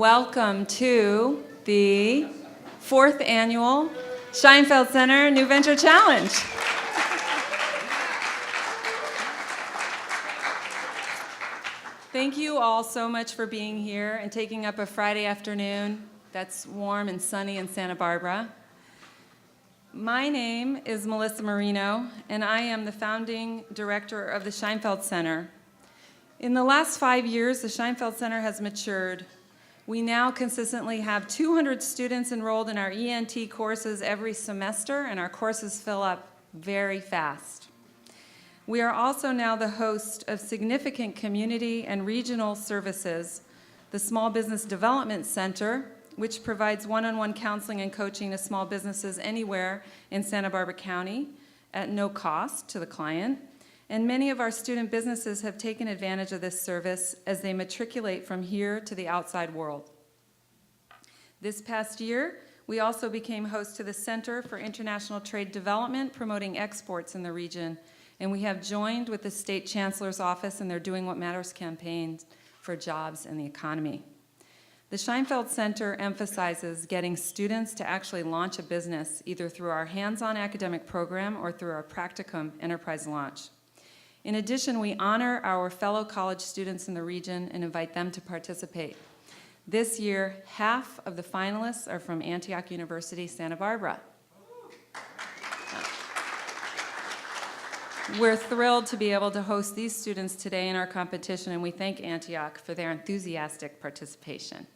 Welcome to the 4th annual Scheinfeld Center New Venture Challenge. Thank you all so much for being here and taking up a Friday afternoon that's warm and sunny in Santa Barbara. My name is Melissa Marino, and I am the founding director of the Scheinfeld Center. In the last 5 years, the Scheinfeld Center has matured. We now consistently have 200 students enrolled in our ENT courses every semester, and our courses fill up very fast. We are also now the host of significant community and regional services, the Small Business Development Center, which provides one-on-one counseling and coaching to small businesses anywhere in Santa Barbara County at no cost to the client. And many of our student businesses have taken advantage of this service as they matriculate from here to the outside world. This past year, we also became host to the Center for International Trade Development, promoting exports in the region. And we have joined with the State Chancellor's Office in their Doing What Matters campaigns for jobs and the economy. The Scheinfeld Center emphasizes getting students to actually launch a business, either through our hands-on academic program or through our practicum enterprise launch. In addition, we honor our fellow college students in the region and invite them to participate. This year, half of the finalists are from Antioch University, Santa Barbara. We're thrilled to be able to host these students today in our competition, and we thank Antioch for their enthusiastic participation.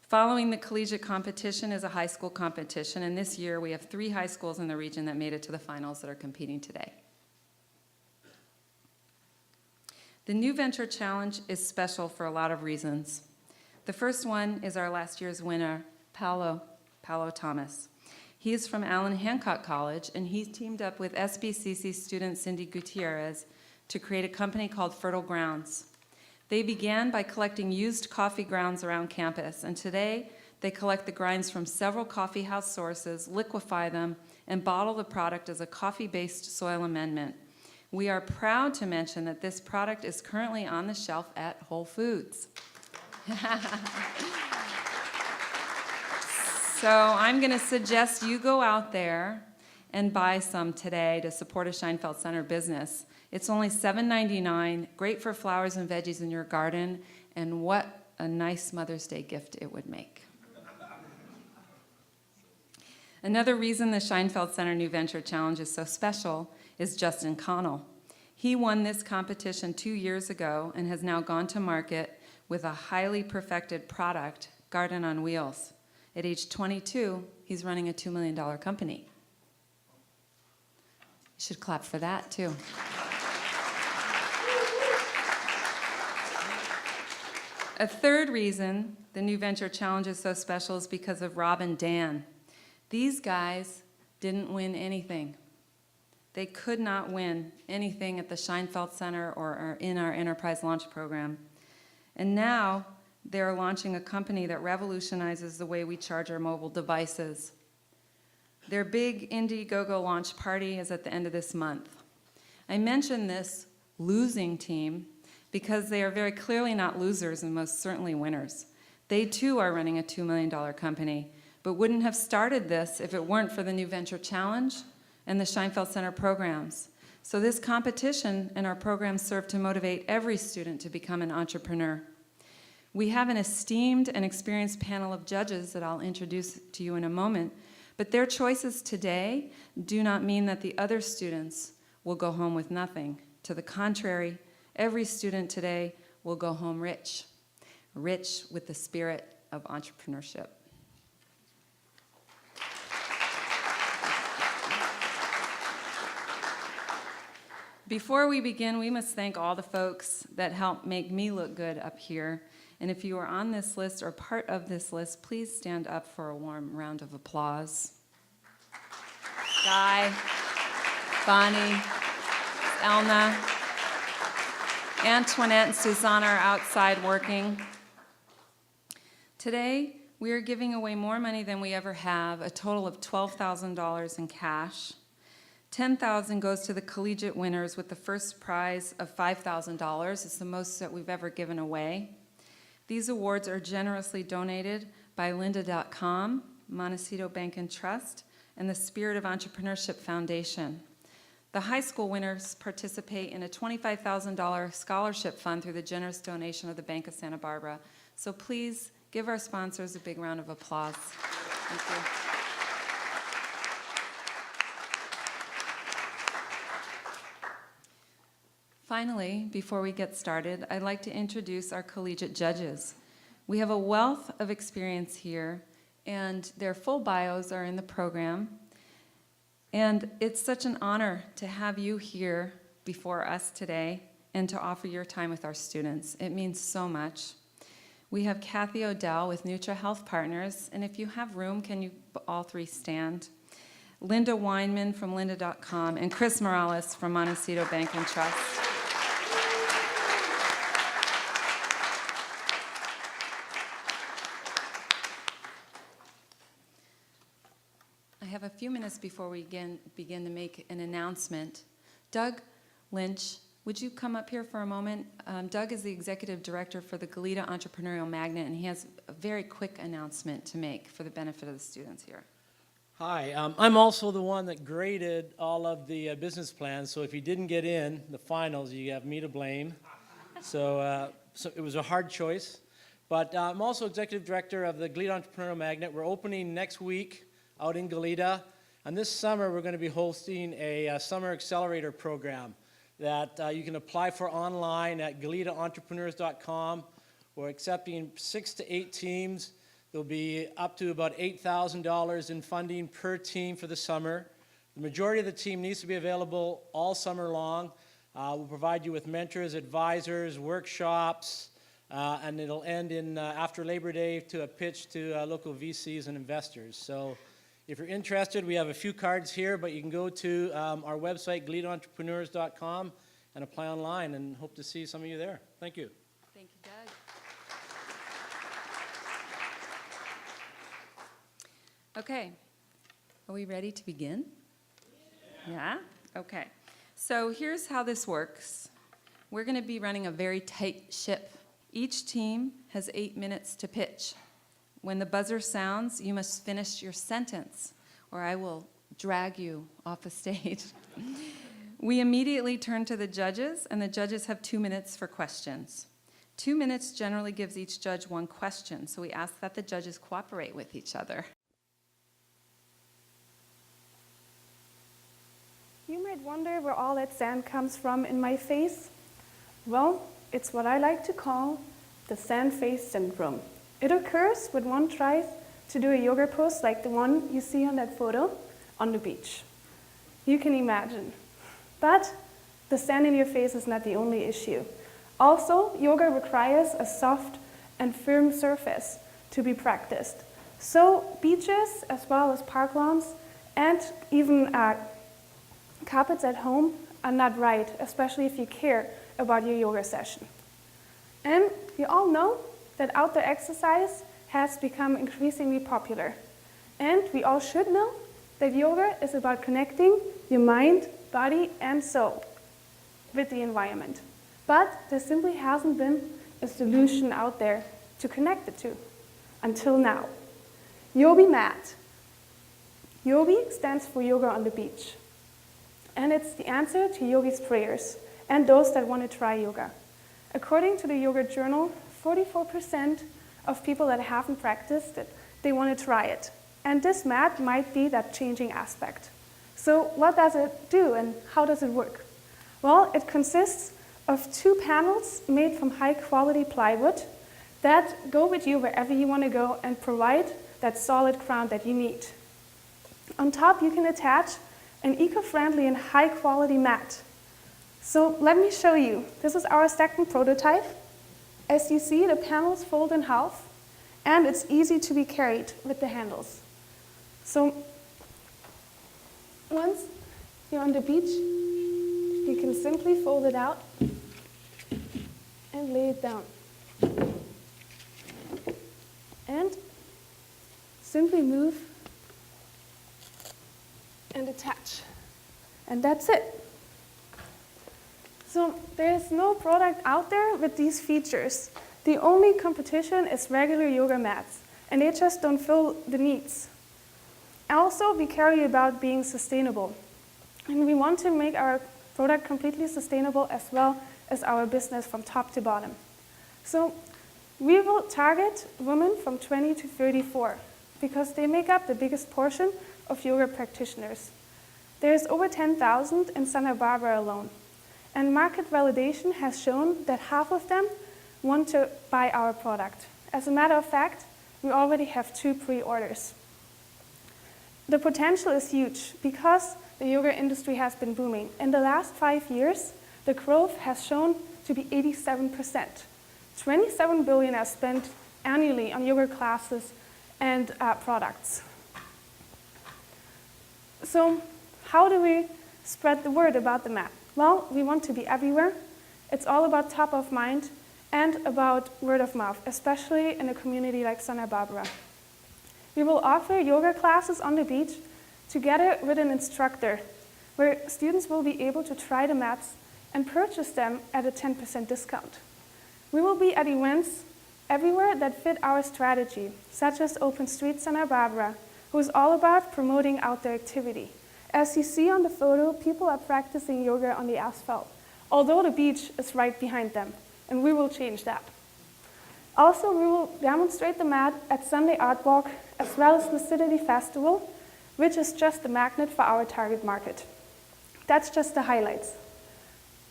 Following the collegiate competition is a high school competition, and this year we have 3 high schools in the region that made it to the finals that are competing today. The New Venture Challenge is special for a lot of reasons. The first one is our last year's winner, Paolo Thomas. He is from Allen Hancock College, and he's teamed up with SBCC student Cindy Gutierrez to create a company called Fertile Grounds. They began by collecting used coffee grounds around campus, and today they collect the grinds from several coffee house sources, liquefy them, and bottle the product as a coffee-based soil amendment. We are proud to mention that this product is currently on the shelf at Whole Foods. So I'm going to suggest you go out there and buy some today to support a Scheinfeld Center business. It's only $7.99, great for flowers and veggies in your garden, and what a nice Mother's Day gift it would make. Another reason the Scheinfeld Center New Venture Challenge is so special is Justin Connell. He won this competition 2 years ago and has now gone to market with a highly perfected product, Garden on Wheels. At age 22, he's running a $2 million company. You should clap for that, too. A third reason the New Venture Challenge is so special is because of Rob and Dan. These guys didn't win anything. They could not win anything at the Scheinfeld Center or in our Enterprise Launch Program. And now they're launching a company that revolutionizes the way we charge our mobile devices. Their big Indiegogo launch party is at the end of this month. I mention this losing team because they are very clearly not losers and most certainly winners. They too are running a $2 million company, but wouldn't have started this if it weren't for the New Venture Challenge and the Scheinfeld Center programs. So this competition and our programs serve to motivate every student to become an entrepreneur. We have an esteemed and experienced panel of judges that I'll introduce to you in a moment, but their choices today do not mean that the other students will go home with nothing. To the contrary, every student today will go home rich with the spirit of entrepreneurship. Before we begin, we must thank all the folks that helped make me look good up here. And if you are on this list or part of this list, please stand up for a warm round of applause. Guy, Bonnie, Elna, Antoinette and Susanna are outside working. Today, we are giving away more money than we ever have, a total of $12,000 in cash. $10,000 goes to the collegiate winners with the first prize of $5,000. It's the most that we've ever given away. These awards are generously donated by lynda.com, Montecito Bank and Trust, and the Spirit of Entrepreneurship Foundation. The high school winners participate in a $25,000 scholarship fund through the generous donation of the Bank of Santa Barbara. So please give our sponsors a big round of applause. Thank you. Finally, before we get started, I'd like to introduce our collegiate judges. We have a wealth of experience here, and their full bios are in the program. And it's such an honor to have you here before us today and to offer your time with our students. It means so much. We have Kathy Odell with Nutra Health Partners, and if you have room, can you all three stand? Linda Weinman from lynda.com, and Chris Morales from Montecito Bank and Trust. I have a few minutes before we begin to make an announcement. Doug Lynch, would you come up here for a moment? Doug is the executive director for the Goleta Entrepreneurial Magnet, and he has a very quick announcement to make for the benefit of the students here. Hi, I'm also the one that graded all of the business plans, so if you didn't get in the finals, you have me to blame. So it was a hard choice. But I'm also executive director of the Goleta Entrepreneurial Magnet. We're opening next week out in Goleta, and this summer we're going to be hosting a summer accelerator program that you can apply for online at GoletaEntrepreneurs.com. We're accepting 6 to 8 teams. There'll be up to about $8,000 in funding per team for the summer. The majority of the team needs to be available all summer long. We'll provide you with mentors, advisors, workshops, and it'll end in after Labor Day to a pitch to local VCs and investors. So if you're interested, we have a few cards here, but you can go to our website, GoletaEntrepreneurs.com, and apply online, and hope to see some of you there. Thank you. Thank you, Doug. Okay, are we ready to begin? Yeah? Okay. So here's how this works. We're going to be running a very tight ship. Each team has 8 minutes to pitch. When the buzzer sounds, you must finish your sentence, or I will drag you off the stage. We immediately turn to the judges, and the judges have 2 minutes for questions. 2 minutes generally gives each judge 1 question, so we ask that the judges cooperate with each other. You might wonder where all that sand comes from in my face. Well, it's what I like to call the sand face syndrome. It occurs when one tries to do a yoga pose like the one you see on that photo on the beach. You can imagine. But the sand in your face is not the only issue. Also, yoga requires a soft and firm surface to be practiced. So beaches, as well as park lawns, and even carpets at home are not right, especially if you care about your yoga session. And you all know that outdoor exercise has become increasingly popular. And we all should know that yoga is about connecting your mind, body, and soul with the environment. But there simply hasn't been a solution out there to connect the two until now. Yobi Mat. Yobi stands for yoga on the beach. And it's the answer to yogis' prayers and those that want to try yoga. According to the Yoga Journal, 44% of people that haven't practiced it, they want to try it. And this mat might be that changing aspect. So what does it do and how does it work? Well, it consists of 2 panels made from high-quality plywood that go with you wherever you want to go and provide that solid ground that you need. On top, you can attach an eco-friendly and high-quality mat. So let me show you. This is our second prototype. As you see, the panels fold in half, and it's easy to be carried with the handles. So once you're on the beach, you can simply fold it out and lay it down. And simply move and attach. And that's it. So there's no product out there with these features. The only competition is regular yoga mats, and they just don't fill the needs. Also, we care about being sustainable, and we want to make our product completely sustainable as well as our business from top to bottom. So we will target women from 20 to 34 because they make up the biggest portion of yoga practitioners. There's over 10,000 in Santa Barbara alone, and market validation has shown that half of them want to buy our product. As a matter of fact, we already have 2 pre-orders. The potential is huge because the yoga industry has been booming. In the last 5 years, the growth has shown to be 87%. 27 billion are spent annually on yoga classes and products. So how do we spread the word about the mat? Well, we want to be everywhere. It's all about top of mind and about word of mouth, especially in a community like Santa Barbara. We will offer yoga classes on the beach together with an instructor, where students will be able to try the mats and purchase them at a 10% discount. We will be at events everywhere that fit our strategy, such as Open Street Santa Barbara, who is all about promoting outdoor activity. As you see on the photo, people are practicing yoga on the asphalt, although the beach is right behind them, and we will change that. Also, we will demonstrate the mat at Sunday Art Walk, as well as Lucidity Festival, which is just the magnet for our target market. That's just the highlights.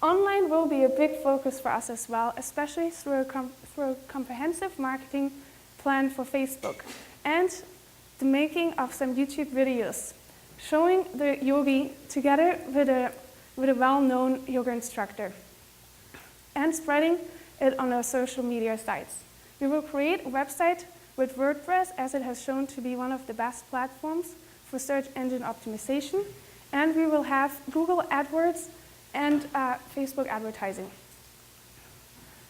Online will be a big focus for us as well, especially through a comprehensive marketing plan for Facebook and the making of some YouTube videos showing the yogi together with a well-known yoga instructor and spreading it on our social media sites. We will create a website with WordPress, as it has shown to be one of the best platforms for search engine optimization, and we will have Google AdWords and Facebook advertising.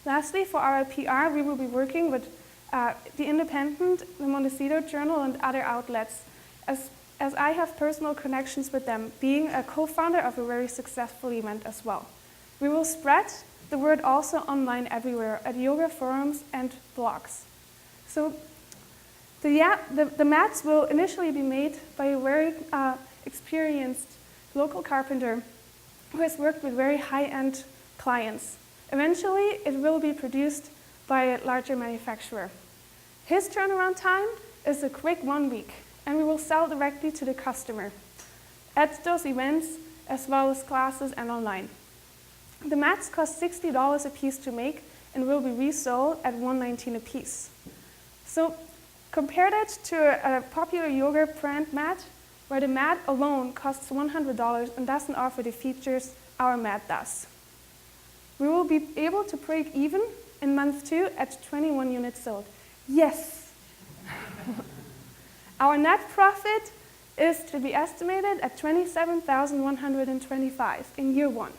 Lastly, for our PR, we will be working with The Independent, the Montecito Journal, and other outlets, as I have personal connections with them, being a co-founder of a very successful event as well. We will spread the word also online everywhere at yoga forums and blogs. So the mats will initially be made by a very experienced local carpenter who has worked with very high-end clients. Eventually, it will be produced by a larger manufacturer. His turnaround time is a quick 1 week, and we will sell directly to the customer at those events, as well as classes and online. The mats cost $60 a piece to make and will be resold at $119 a piece. So compare that to a popular yoga brand mat, where the mat alone costs $100 and doesn't offer the features our mat does. We will be able to break even in month 2 at 21 units sold. Yes! Our net profit is to be estimated at $27,125 in year 1.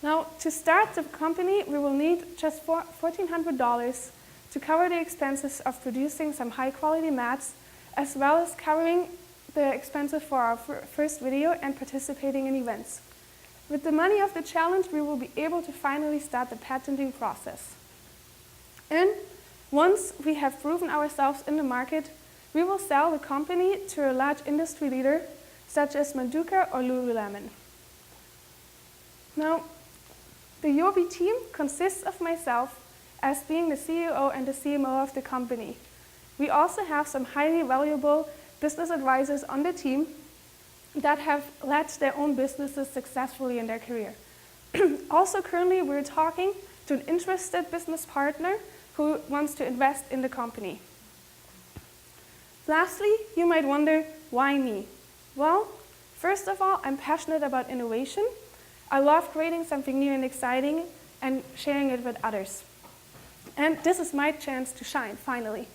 Now, to start the company, we will need just $1,400 to cover the expenses of producing some high-quality mats, as well as covering the expenses for our first video and participating in events. With the money of the challenge, we will be able to finally start the patenting process. And once we have proven ourselves in the market, we will sell the company to a large industry leader, such as Manduka or Lululemon. Now, the Yobi team consists of myself as being the CEO and the CMO of the company. We also have some highly valuable business advisors on the team that have led their own businesses successfully in their career. Also, currently, we're talking to an interested business partner who wants to invest in the company. Lastly, you might wonder, why me? Well, first of all, I'm passionate about innovation. I love creating something new and exciting and sharing it with others. And this is my chance to shine, finally.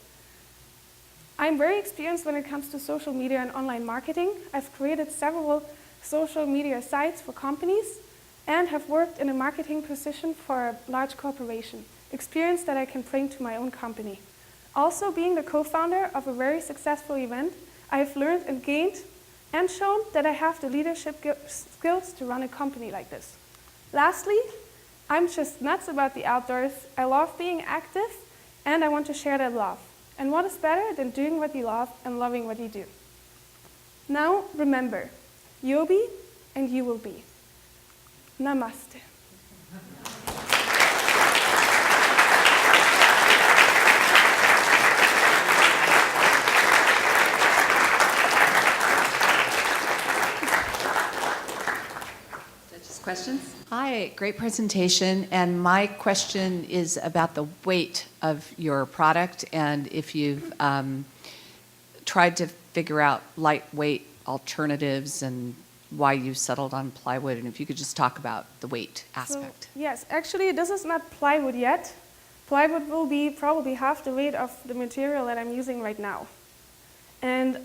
I'm very experienced when it comes to social media and online marketing. I've created several social media sites for companies and have worked in a marketing position for a large corporation, experience that I can bring to my own company. Also, being the co-founder of a very successful event, I have learned and gained and shown that I have the leadership skills to run a company like this. Lastly, I'm just nuts about the outdoors. I love being active, and I want to share that love. And what is better than doing what you love and loving what you do? Now, remember, you'll be and you will be. Namaste. Questions? Hi, great presentation. And my question is about the weight of your product and if you've tried to figure out lightweight alternatives and why you settled on plywood. And if you could just talk about the weight aspect. So, yes, actually, this is not plywood yet. Plywood will be probably half the weight of the material that I'm using right now. And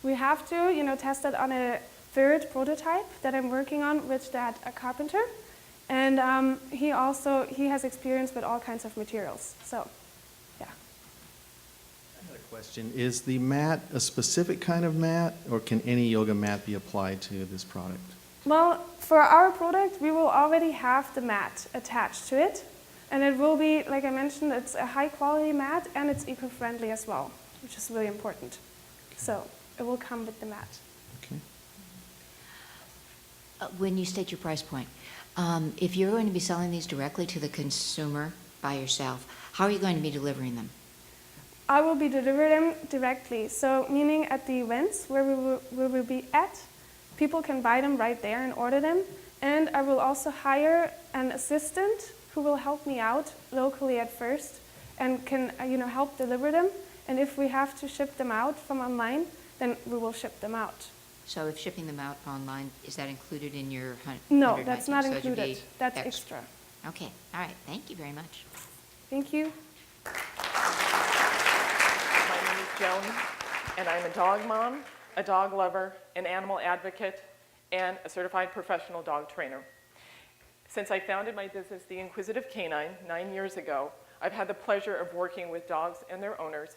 we have to, test it on a third prototype that I'm working on with a carpenter, and he has experience with all kinds of materials. So, yeah. I had a question. Is the mat a specific kind of mat, or can any yoga mat be applied to this product? Well, for our product, we will already have the mat attached to it, and it will be, like I mentioned, it's a high-quality mat, and it's eco-friendly as well, which is really important. So, it will come with the mat. Okay. When you state your price point, if you're going to be selling these directly to the consumer by yourself, how are you going to be delivering them? I will be delivering them directly, so meaning at the events where we will be at, people can buy them right there and order them, and I will also hire an assistant who will help me out locally at first and can help deliver them, and if we have to ship them out from online, then we will ship them out. So if shipping them out online, is that included in your No, 100 that's items? not So it should included. be That's extra. Okay, all right, thank you very much. Thank you. My name is Joan, and I'm a dog mom, a dog lover, an animal advocate, and a certified professional dog trainer. Since I founded my business, The Inquisitive Canine, 9 years ago, I've had the pleasure of working with dogs and their owners,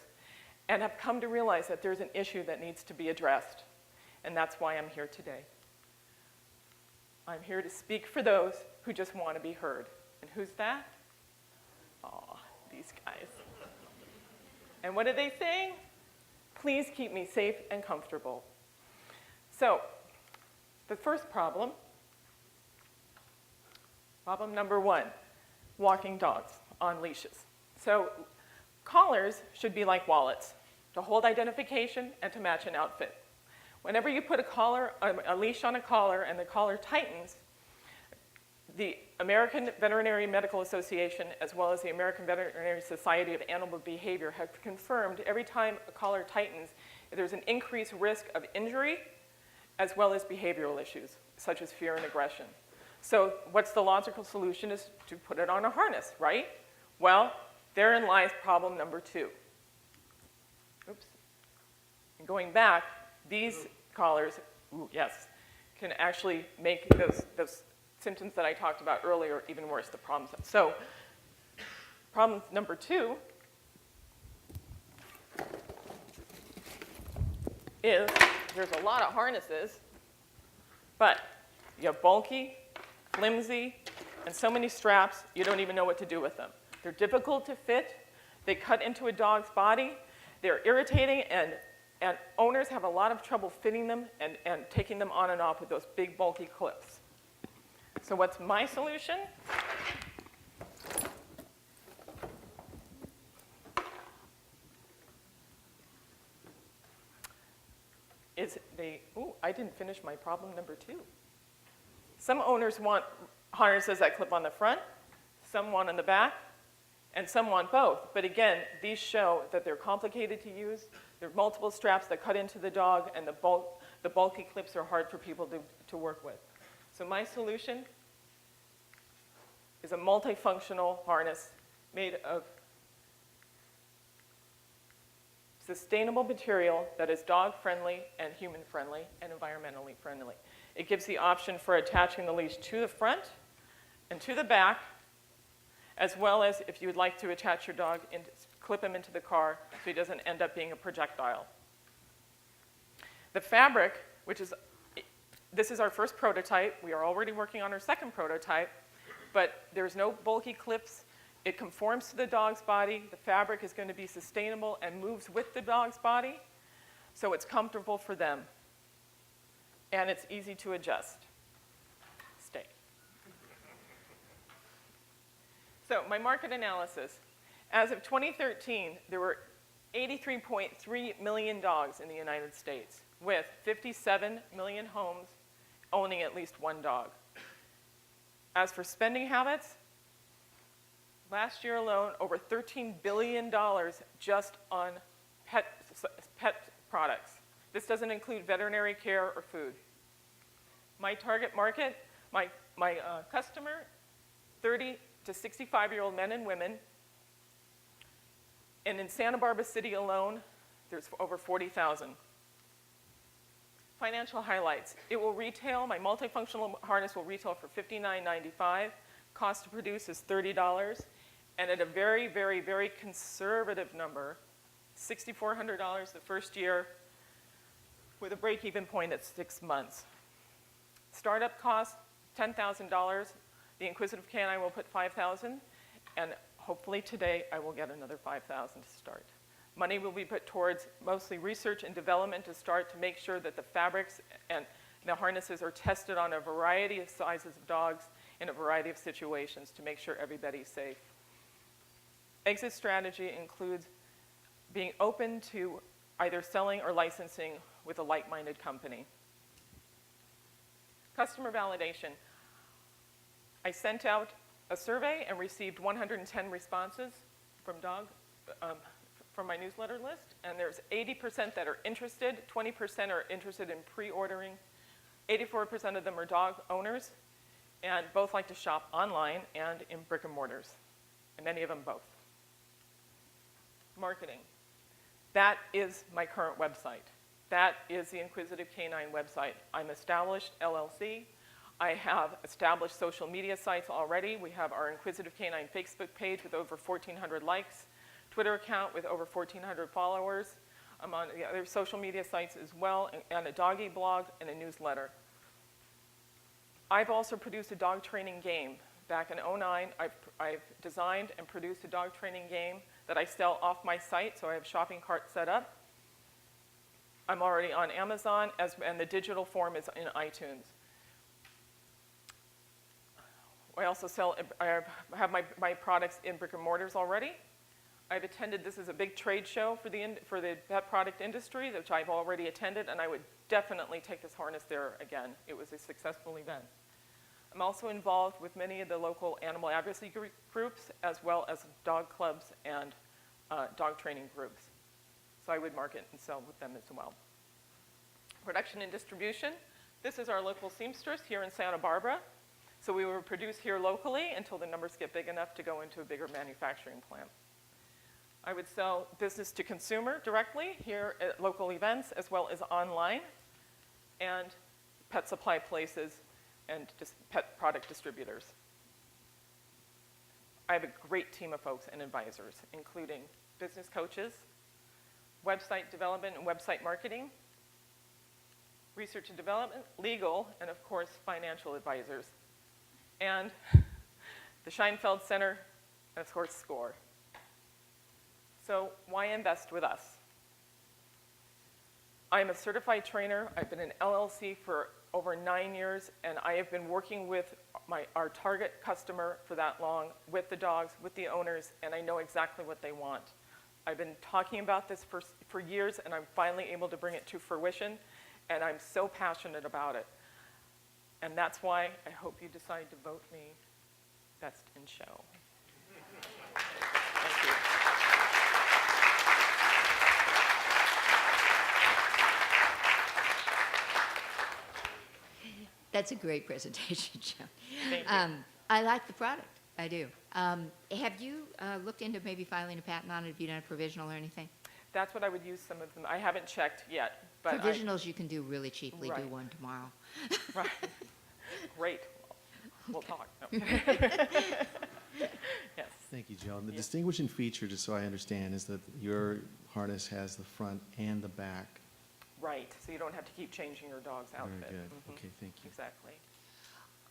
and have come to realize that there's an issue that needs to be addressed. And that's why I'm here today. I'm here to speak for those who just want to be heard. And who's that? Aw, these guys. And what are they saying? Please keep me safe and comfortable. So, the first problem number one, walking dogs on leashes. So, collars should be like wallets, to hold identification and to match an outfit. Whenever you put a leash on a collar and the collar tightens, the American Veterinary Medical Association, as well as the American Veterinary Society of Animal Behavior, have confirmed every time a collar tightens, there's an increased risk of injury, as well as behavioral issues, such as fear and aggression. So what's the logical solution is to put it on a harness, right? Well, therein lies problem number two. Oops. And going back, these collars, can actually make those symptoms that I talked about earlier even worse, the problems. So, problem number two is there's a lot of harnesses, but you have bulky, flimsy, and so many straps, you don't even know what to do with them. They're difficult to fit. They cut into a dog's body. They're irritating, and owners have a lot of trouble fitting them and taking them on and off with those big, bulky clips. So what's my solution? I didn't finish my problem number two. Some owners want harnesses that clip on the front, some want on the back, and some want both. But again, these show that they're complicated to use. There are multiple straps that cut into the dog, and the bulky clips are hard for people to work with. So my solution is a multifunctional harness made of sustainable material that is dog-friendly and human-friendly and environmentally friendly. It gives the option for attaching the leash to the front and to the back, as well as if you would like to attach your dog and clip him into the car so he doesn't end up being a projectile. The fabric, this is our first prototype. We are already working on our second prototype. but there's no bulky clips. It conforms to the dog's body. The fabric is going to be sustainable and moves with the dog's body, so it's comfortable for them. And it's easy to adjust. Stay. So my market analysis. As of 2013, there were 83.3 million dogs in the United States, with 57 million homes owning at least one dog. As for spending habits, last year alone, over $13 billion just on pet products. This doesn't include veterinary care or food. My target market, my customer, 30 to 65-year-old men and women. And in Santa Barbara City alone, there's over 40,000. Financial highlights. It will retail, my multifunctional harness will retail for $59.95. Cost to produce is $30. And at a very, very, very conservative number, $6,400 the first year, with a break-even point at 6 months. Startup cost, $10,000. The Inquisitive Canine will put $5,000, and hopefully today I will get another $5,000 to start. Money will be put towards mostly research and development to start to make sure that the fabrics and the harnesses are tested on a variety of sizes of dogs in a variety of situations to make sure everybody's safe. Exit strategy includes being open to either selling or licensing with a like-minded company. Customer validation. I sent out a survey and received 110 responses from from my newsletter list, and there's 80% that are interested, 20% are interested in pre-ordering, 84% of them are dog owners, and both like to shop online and in brick and mortars, and many of them both. Marketing. That is my current website. That is the Inquisitive Canine website. I'm established LLC. I have established social media sites already. We have our Inquisitive Canine Facebook page with over 1,400 likes, Twitter account with over 1,400 followers. I'm on the other social media sites as well, and a doggy blog and a newsletter. I've also produced a dog training game. Back in 2009, I've designed and produced a dog training game that I sell off my site, so I have a shopping cart set up. I'm already on Amazon, and the digital form is in iTunes. I also I have my products in brick and mortars already. I've attended, this is a big trade show for the pet product industry, which I've already attended, and I would definitely take this harness there again. It was a successful event. I'm also involved with many of the local animal advocacy groups, as well as dog clubs and dog training groups. So I would market and sell with them as well. Production and distribution. This is our local seamstress here in Santa Barbara. So we will produce here locally until the numbers get big enough to go into a bigger manufacturing plant. I would sell business to consumer directly here at local events, as well as online, and pet supply places and just pet product distributors. I have a great team of folks and advisors, including business coaches, website development and website marketing, research and development, legal, and of course, financial advisors. And the Scheinfeld Center, and of course, SCORE. So why invest with us? I'm a certified trainer. I've been an LLC for over 9 years, and I have been working with our target customer for that long, with the dogs, with the owners, and I know exactly what they want. I've been talking about this for years, and I'm finally able to bring it to fruition, and I'm so passionate about it. And that's why I hope you decide to vote me best in show. Thank you. That's a great presentation, Joan. Thank you. I like the product. I do. Have you looked into maybe filing a patent on it? Have you done a provisional or anything? That's what I would use some of them. I haven't checked yet. But Provisionals you can do really cheaply. Right. Do one tomorrow. Right. Great. We'll talk. No. Yes. Thank you, Joan. The Yeah. distinguishing feature, just so I understand, is that your harness has the front and the back. Right. So you don't have to keep changing your dog's outfit. Very good. Mhm. Okay, thank you. Exactly.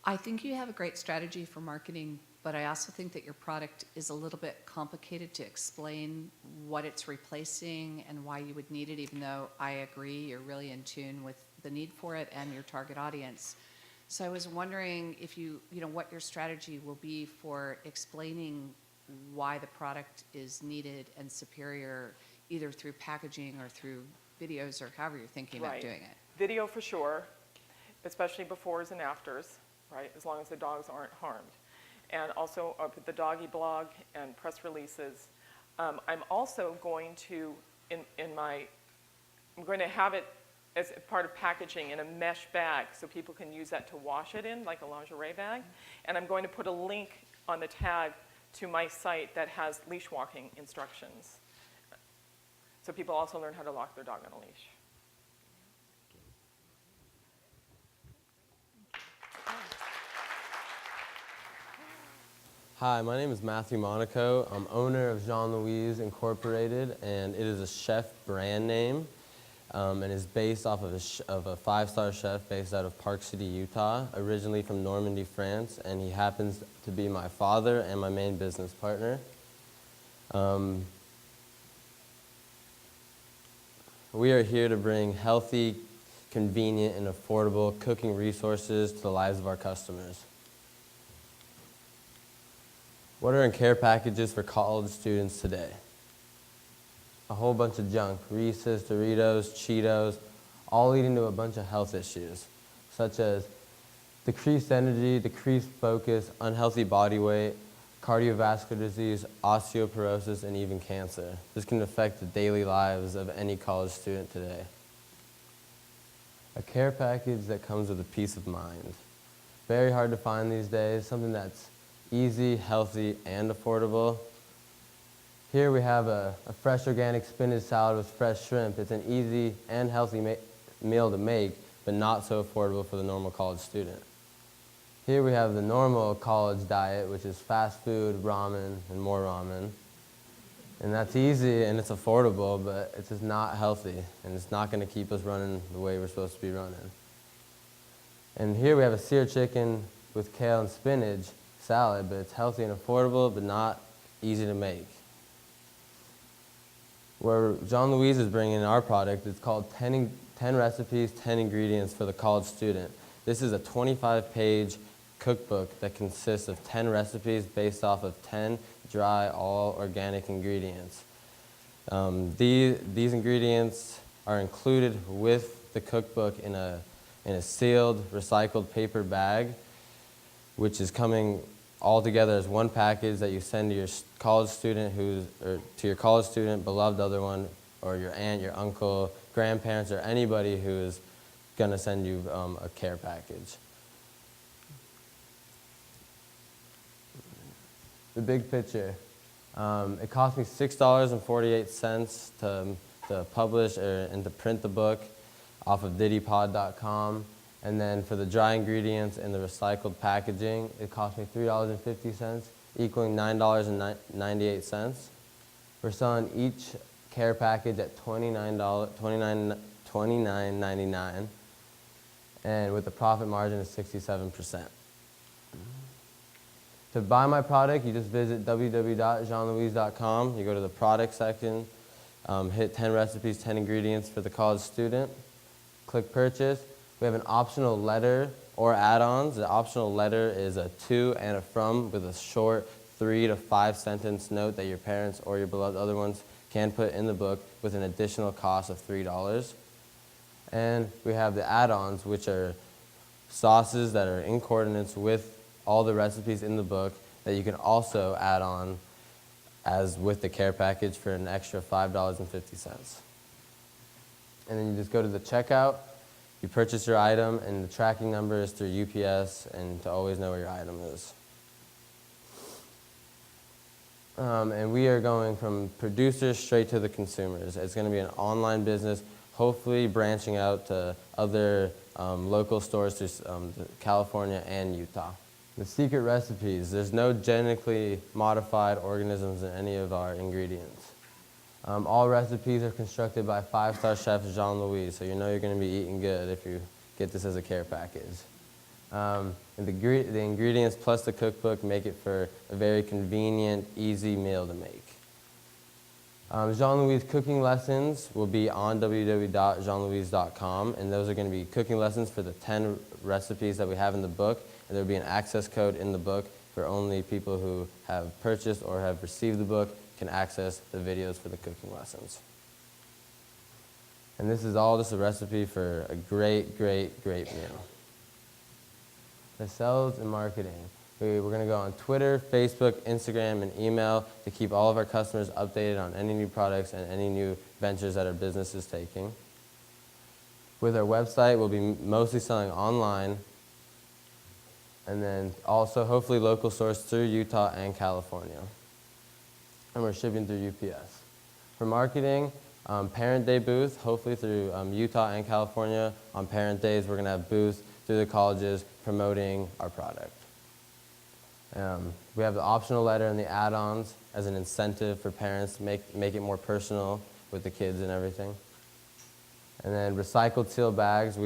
I think you have a great strategy for marketing, but I also think that your product is a little bit complicated to explain what it's replacing and why you would need it, even though I agree you're really in tune with the need for it and your target audience. So I was wondering if what your strategy will be for explaining why the product is needed and superior, either through packaging or through videos or however you're thinking about Right. doing it. Video for sure, especially befores and afters, right, as long as the dogs aren't harmed. And also the doggy blog and press releases. I'm also going to, I'm going to have it as part of packaging in a mesh bag so people can use that to wash it in, like a lingerie bag. And I'm going to put a link on the tag to my site that has leash walking instructions. So people also learn how to lock their dog on a leash. Hi, my name is Matthew Monaco. I'm owner of Jean Louise Incorporated, and it is a chef brand name, and is based off of a five-star chef based out of Park City, Utah, originally from Normandy, France, and he happens to be my father and my main business partner. We are here to bring healthy, convenient, and affordable cooking resources to the lives of our customers. What are in care packages for college students today? A whole bunch of junk, Reese's, Doritos, Cheetos, all leading to a bunch of health issues, such as decreased energy, decreased focus, unhealthy body weight, cardiovascular disease, osteoporosis, and even cancer. This can affect the daily lives of any college student today. A care package that comes with a peace of mind. Very hard to find these days, something that's easy, healthy, and affordable. Here we have a fresh organic spinach salad with fresh shrimp. It's an easy and healthy meal to make, but not so affordable for the normal college student. Here we have the normal college diet, which is fast food, ramen, and more ramen. And that's easy and it's affordable, but it's just not healthy, and it's not going to keep us running the way we're supposed to be running. And here we have a seared chicken with kale and spinach salad, but it's healthy and affordable, but not easy to make. Where Jean Louise is bringing in our product, it's called 10 recipes, 10 ingredients for the college student. This is a 25-page cookbook that consists of 10 recipes based off of 10 dry, all organic ingredients. These ingredients are included with the cookbook in a sealed, recycled paper bag, which is coming all together as one package that you send to your college student to your college student, beloved other one, or your aunt, your uncle, grandparents, or anybody who is going to send you a care package. The big picture. It cost me $6.48 to publish and to print the book off of DiddyPod.com. And then for the dry ingredients and the recycled packaging, it cost me $3.50, equaling $9.98. We're selling each care package at $29.99, and with a profit margin of 67%. To buy my product, you just visit www.jeanlouise.com. You go to the product section, hit 10 recipes, 10 ingredients for the college student, click purchase. We have an optional letter or add-ons. The optional letter is a to and a from with a short 3 to 5 sentence note that your parents or your beloved other ones can put in the book with an additional cost of $3. And we have the add-ons, which are sauces that are in coordinates with all the recipes in the book that you can also add on as with the care package for an extra $5.50. And then you just go to the checkout. You purchase your item, and the tracking number is through UPS, and to always know where your item is. And we are going from producers straight to the consumers. It's going to be an online business, hopefully branching out to other local stores through California and Utah. The secret recipes, there's no genetically modified organisms in any of our ingredients. All recipes are constructed by five-star chef Jean Louise, so you know you're going to be eating good if you get this as a care package. And the ingredients plus the cookbook make it for a very convenient, easy meal to make. Jean-Louis' cooking lessons will be on www.jeanlouis.com, and those are going to be cooking lessons for the 10 recipes that we have in the book, and there will be an access code in the book for only people who have purchased or have received the book can access the videos for the cooking lessons. And this is all just a recipe for a great, great, great meal. The sales and marketing. We're going to go on Twitter, Facebook, Instagram, and email to keep all of our customers updated on any new products and any new ventures that our business is taking. With our website, we'll be mostly selling online, and then also hopefully local source through Utah and California. And we're shipping through UPS. For marketing, Parent Day booth, hopefully through Utah and California. On Parent Days, we're going to have booths through the colleges promoting our product. We have the optional letter and the add-ons as an incentive for parents to make it more personal with the kids and everything. And then recycled seal bags,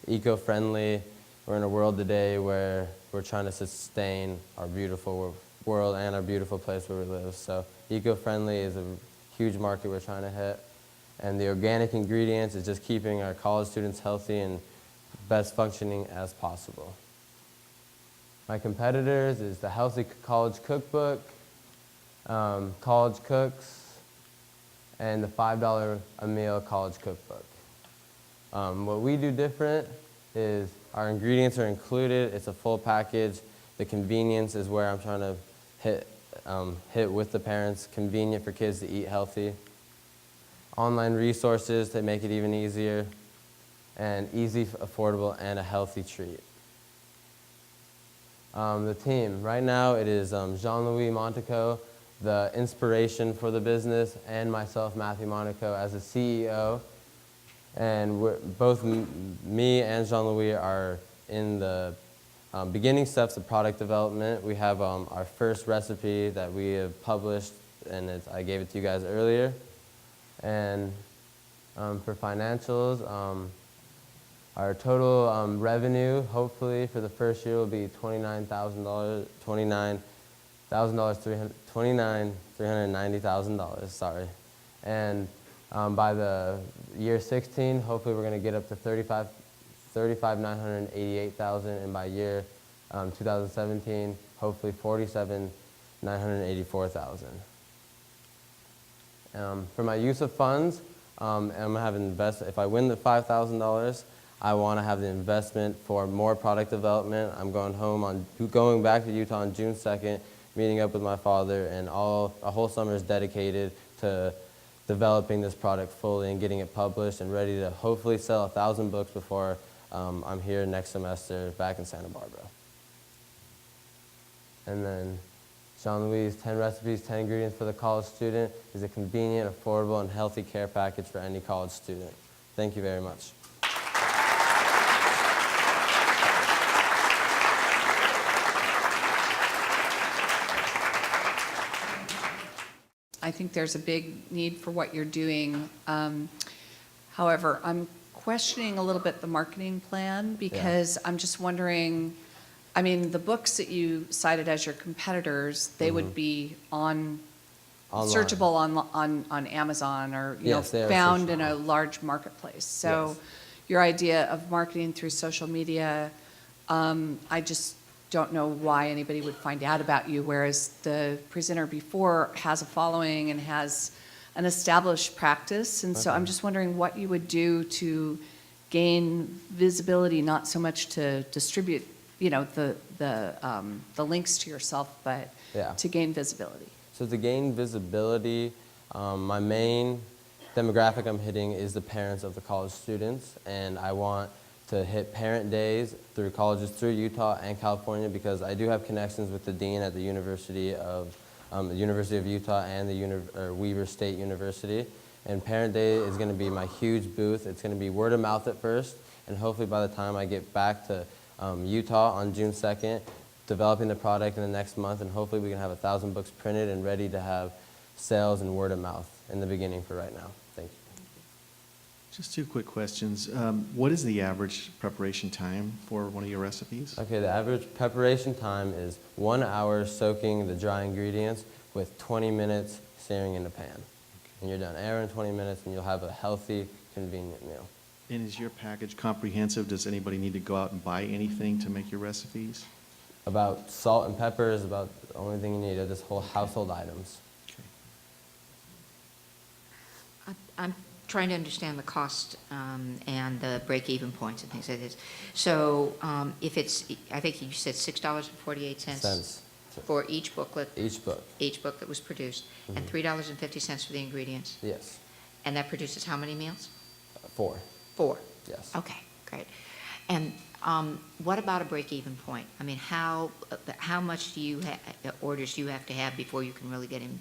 eco-friendly. We're in a world today where we're trying to sustain our beautiful world and our beautiful place where we live. So eco-friendly is a huge market we're trying to hit. And the organic ingredients is just keeping our college students healthy and best functioning as possible. My competitors is the Healthy College Cookbook, College Cooks, and the $5 a meal college cookbook. What we do different is our ingredients are included. It's a full package. The convenience is where I'm trying to hit with the parents. Convenient for kids to eat healthy. Online resources to make it even easier. And easy, affordable, and a healthy treat. The team. Right now it is Jean-Louis Monteco, the inspiration for the business, and myself, Matthew Monaco, as the CEO. And both me and Jean-Louis are in the beginning steps of product development. We have our first recipe that we have published, and I gave it to you guys earlier. And for financials, our total revenue, hopefully, for the first year will be $390,000, sorry. And by the year 16, hopefully we're going to get up to $35,988,000, and by year 2017, hopefully $47,984,000. For my use of funds, I'm going to have an if I win the $5,000, I want to have the investment for more product development. I'm going back to Utah on June 2nd, meeting up with my father, and a whole summer is dedicated to developing this product fully and getting it published and ready to hopefully sell 1,000 books before I'm here next semester back in Santa Barbara. And then Jean-Louis' 10 recipes, 10 ingredients for the college student is a convenient, affordable, and healthy care package for any college student. Thank you very much. I think there's a big need for what you're doing. However, I'm questioning a little bit the marketing plan because I'm just wondering, I mean, the books that you cited as your competitors, they would be online. Searchable on Amazon or found in a large marketplace. So your idea of marketing through social media, I just don't know why anybody would find out about you, whereas the presenter before has a following and has an established practice. And so I'm just wondering what you would do to gain visibility, not so much to distribute, the links to yourself, but to gain visibility. So to gain visibility, my main demographic I'm hitting is the parents of the college students, and I want to hit parent days through colleges through Utah and California because I do have connections with the dean at the University of Utah and the Weber State University. And Parent Day is going to be my huge booth. It's going to be word of mouth at first, and hopefully by the time I get back to Utah on June 2nd, developing the product in the next month, and hopefully we can have 1,000 books printed and ready to have sales and word of mouth in the beginning for right now. Thank you. Just two quick questions. What is the average preparation time for one of your recipes? Okay, the average preparation time is 1 hour soaking the dry ingredients with 20 minutes searing in the pan. And you're done. Air in 20 minutes and you'll have a healthy, convenient meal. And is your package comprehensive? Does anybody need to go out and buy anything to make your recipes? About salt and pepper is about the only thing you need are just whole household items. Okay. I'm trying to understand the cost and the break-even points and things like this. So if it's, I think you said $6.48 Cents. for each booklet, Each book. each book that was produced, and $3.50 for the ingredients. Yes. And that produces how many meals? 4. 4. Yes. Okay, great. And what about a break-even point? I mean, how much do you orders do you have to have before you can really get in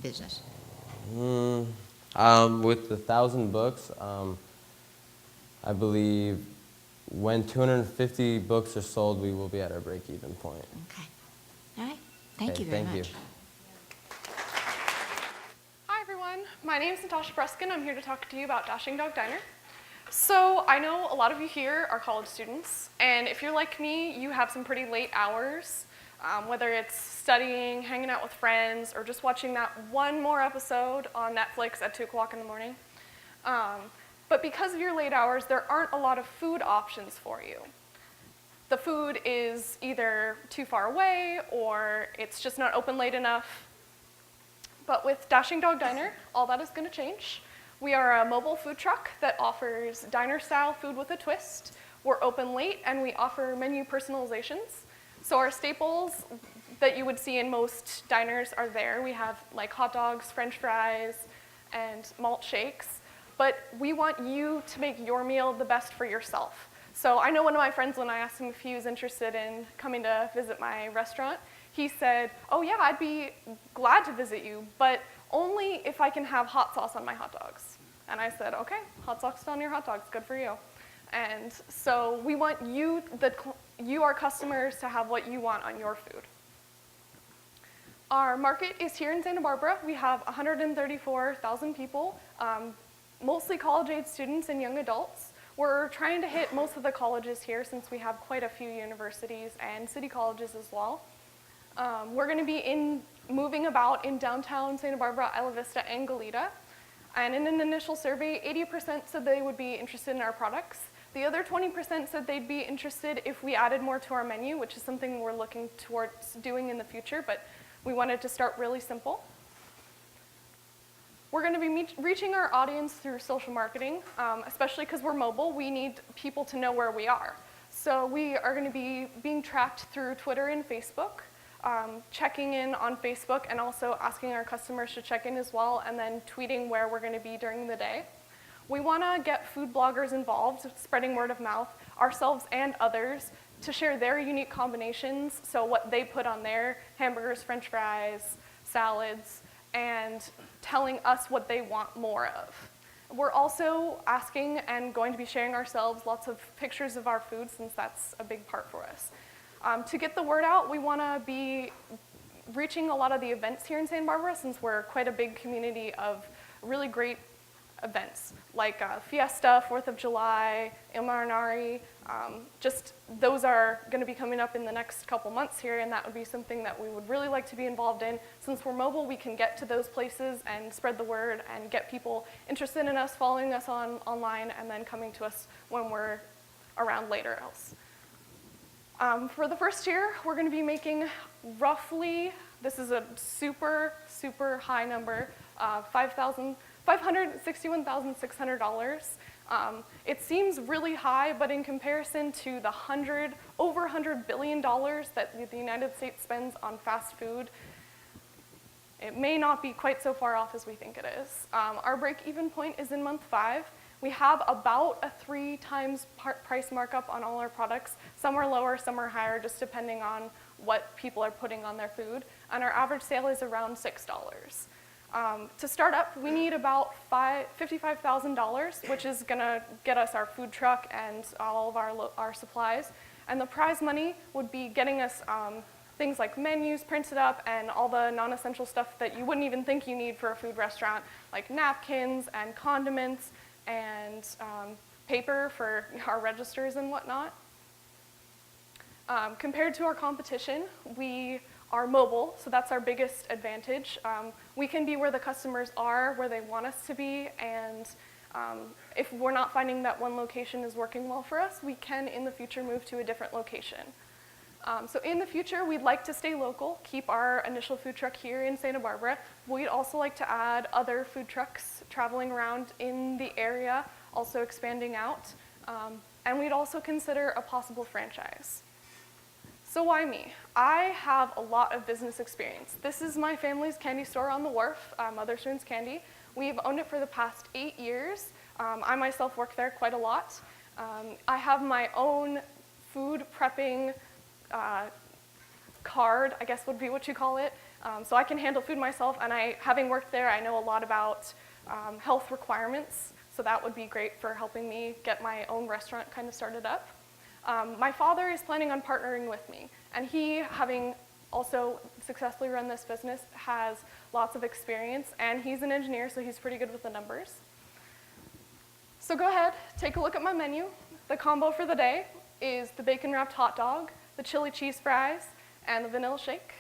business? With the 1,000 books, I believe when 250 books are sold, we will be at our break-even point. Okay. All right. Thank Okay, you very thank much. you. Hi everyone, my name is Natasha Bruskin. I'm here to talk to you about Dashing Dog Diner. So I know a lot of you here are college students, and if you're like me, you have some pretty late hours, whether it's studying, hanging out with friends, or just watching that one more episode on Netflix at 2 o'clock in the morning. But because of your late hours, there aren't a lot of food options for you. The food is either too far away, or it's just not open late enough. But with Dashing Dog Diner, all that is going to change. We are a mobile food truck that offers diner-style food with a twist. We're open late, and we offer menu personalizations. So our staples that you would see in most diners are there. We have like hot dogs, french fries, and malt shakes. But we want you to make your meal the best for yourself. So I know one of my friends, when I asked him if he was interested in coming to visit my restaurant, he said, "Oh yeah, I'd be glad to visit you, but only if I can have hot sauce on my hot dogs." And I said, "Okay, hot sauce on your hot dogs, good for you." And so we want you, our customers, to have what you want on your food. Our market is here in Santa Barbara. We have 134,000 people, mostly college-age students and young adults. We're trying to hit most of the colleges here since we have quite a few universities and city colleges as well. We're going to be moving about in downtown Santa Barbara, Isla Vista, and Goleta. And in an initial survey, 80% said they would be interested in our products. The other 20% said they'd be interested if we added more to our menu, which is something we're looking towards doing in the future, but we wanted to start really simple. We're going to be reaching our audience through social marketing, especially because we're mobile. We need people to know where we are. So we are going to be being tracked through Twitter and Facebook, checking in on Facebook, and also asking our customers to check in as well, and then tweeting where we're going to be during the day. We want to get food bloggers involved, spreading word of mouth, ourselves and others, to share their unique combinations, so what they put on their hamburgers, french fries, salads, and telling us what they want more of. We're also asking and going to be sharing ourselves lots of pictures of our food, since that's a big part for us. To get the word out, we want to be reaching a lot of the events here in Santa Barbara, since we're quite a big community of really great events, like Fiesta, 4th of July, Il Marinari. Just those are going to be coming up in the next couple months here, and that would be something that we would really like to be involved in. Since we're mobile, we can get to those places and spread the word and get people interested in us, following us online, and then coming to us when we're around later else. For the first year, we're going to be making roughly, this is a super, super high number, $561,600. It seems really high, but in comparison to the over $100 billion that the United States spends on fast food, it may not be quite so far off as we think it is. Our break-even point is in month 5. We have about a 3 times price markup on all our products. Some are lower, some are higher, just depending on what people are putting on their food. And our average sale is around $6. To start up, we need about $55,000, which is going to get us our food truck and all of our supplies. And the prize money would be getting us things like menus printed up and all the non-essential stuff that you wouldn't even think you need for a food restaurant, like napkins and condiments, and paper for our registers and whatnot. Compared to our competition, we are mobile, so that's our biggest advantage. We can be where the customers are, where they want us to be, and if we're not finding that one location is working well for us, we can in the future move to a different location. So in the future, we'd like to stay local, keep our initial food truck here in Santa Barbara. We'd also like to add other food trucks traveling around in the area, also expanding out. And we'd also consider a possible franchise. So why me? I have a lot of business experience. This is my family's candy store on the wharf, Mother Spoon's Candy. We've owned it for the past 8 years. I myself work there quite a lot. I have my own food prepping card, I guess would be what you call it. So I can handle food myself, and having worked there, I know a lot about health requirements. So that would be great for helping me get my own restaurant kind of started up. My father is planning on partnering with me, and he, having also successfully run this business, has lots of experience, and he's an engineer, so he's pretty good with the numbers. So go ahead, take a look at my menu. The combo for the day is the bacon-wrapped hot dog, the chili cheese fries, and the vanilla shake.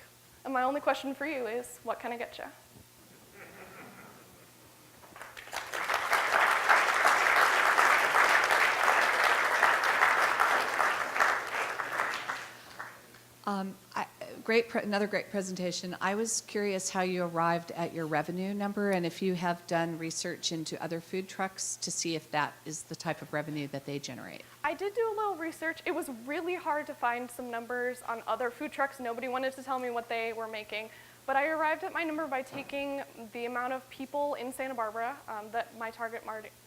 And my only question for you is, what can I get you? Another great presentation. I was curious how you arrived at your revenue number and if you have done research into other food trucks to see if that is the type of revenue that they generate. I did do a little research. It was really hard to find some numbers on other food trucks. Nobody wanted to tell me what they were making. But I arrived at my number by taking the amount of people in Santa Barbara that my target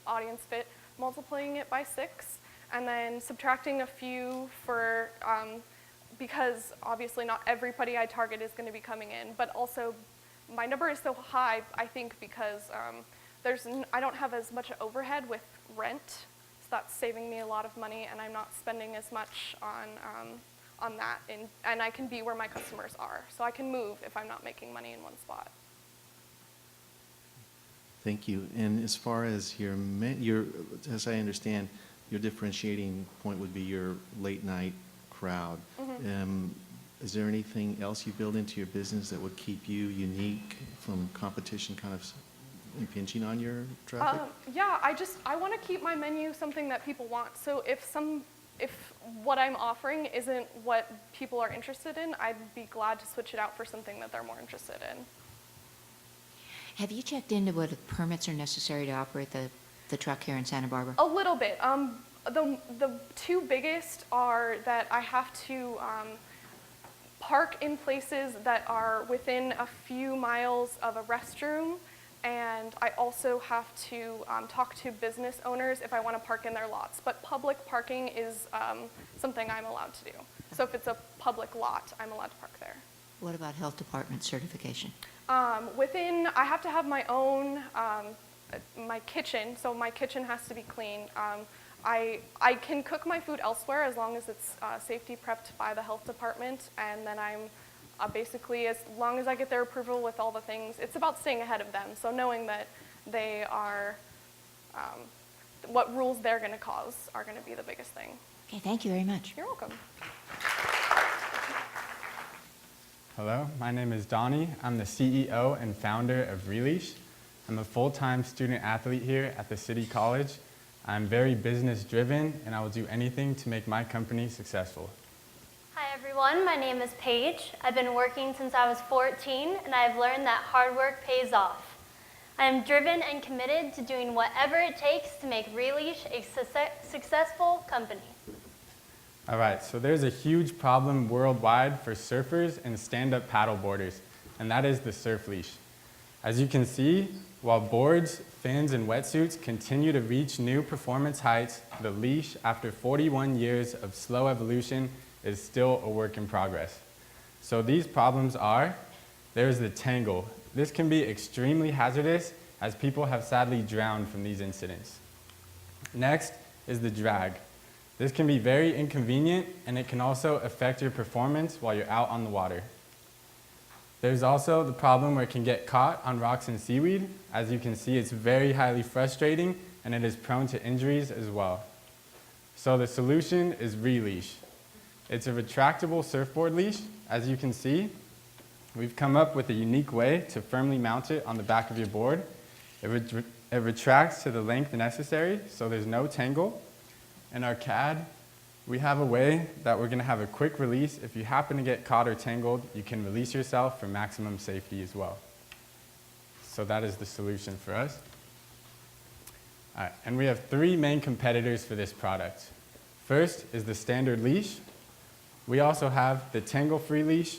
audience fit, multiplying it by 6, and then subtracting a few for because obviously not everybody I target is going to be coming in, but also my number is so high, I think, because I don't have as much overhead with rent, so that's saving me a lot of money, and I'm not spending as much on that, and I can be where my customers are, so I can move if I'm not making money in one spot. Thank you. And as far as as I understand, your differentiating point would be your late night crowd. Mm-hmm. Is there anything else you build into your business that would keep you unique from competition kind of impinging on your traffic? Yeah, I want to keep my menu something that people want. So if what I'm offering isn't what people are interested in, I'd be glad to switch it out for something that they're more interested in. Have you checked into what permits are necessary to operate the truck here in Santa Barbara? A little bit. The two biggest are that I have to park in places that are within a few miles of a restroom, and I also have to talk to business owners if I want to park in their lots. But public parking is something I'm allowed to do. So if it's a public lot, I'm allowed to park there. What about health department certification? I have to have my own, my kitchen, so my kitchen has to be clean. I can cook my food elsewhere as long as it's safety prepped by the health department, and then I'm basically, as long as I get their approval with all the things, it's about staying ahead of them, so knowing that they are, what rules they're going to cause are going to be the biggest thing. Okay, thank you very much. You're welcome. Hello, my name is Donnie. I'm the CEO and founder of Releash. I'm a full-time student athlete here at the City College. I'm very business driven, and I will do anything to make my company successful. Hi everyone, my name is Paige. I've been working since I was 14, and I've learned that hard work pays off. I am driven and committed to doing whatever it takes to make Releash a successful company. All right, so there's a huge problem worldwide for surfers and stand-up paddleboarders, and that is the surf leash. As you can see, while boards, fins, and wetsuits continue to reach new performance heights, the leash, after 41 years of slow evolution, is still a work in progress. So these problems are, there's the tangle. This can be extremely hazardous, as people have sadly drowned from these incidents. Next is the drag. This can be very inconvenient, and it can also affect your performance while you're out on the water. There's also the problem where it can get caught on rocks and seaweed. As you can see, it's very highly frustrating, and it is prone to injuries as well. So the solution is Releash. It's a retractable surfboard leash. As you can see, we've come up with a unique way to firmly mount it on the back of your board. It retracts to the length necessary, so there's no tangle. In our CAD, we have a way that we're going to have a quick release. If you happen to get caught or tangled, you can release yourself for maximum safety as well. So that is the solution for us. All right, and we have 3 main competitors for this product. First is the standard leash. We also have the tangle-free leash,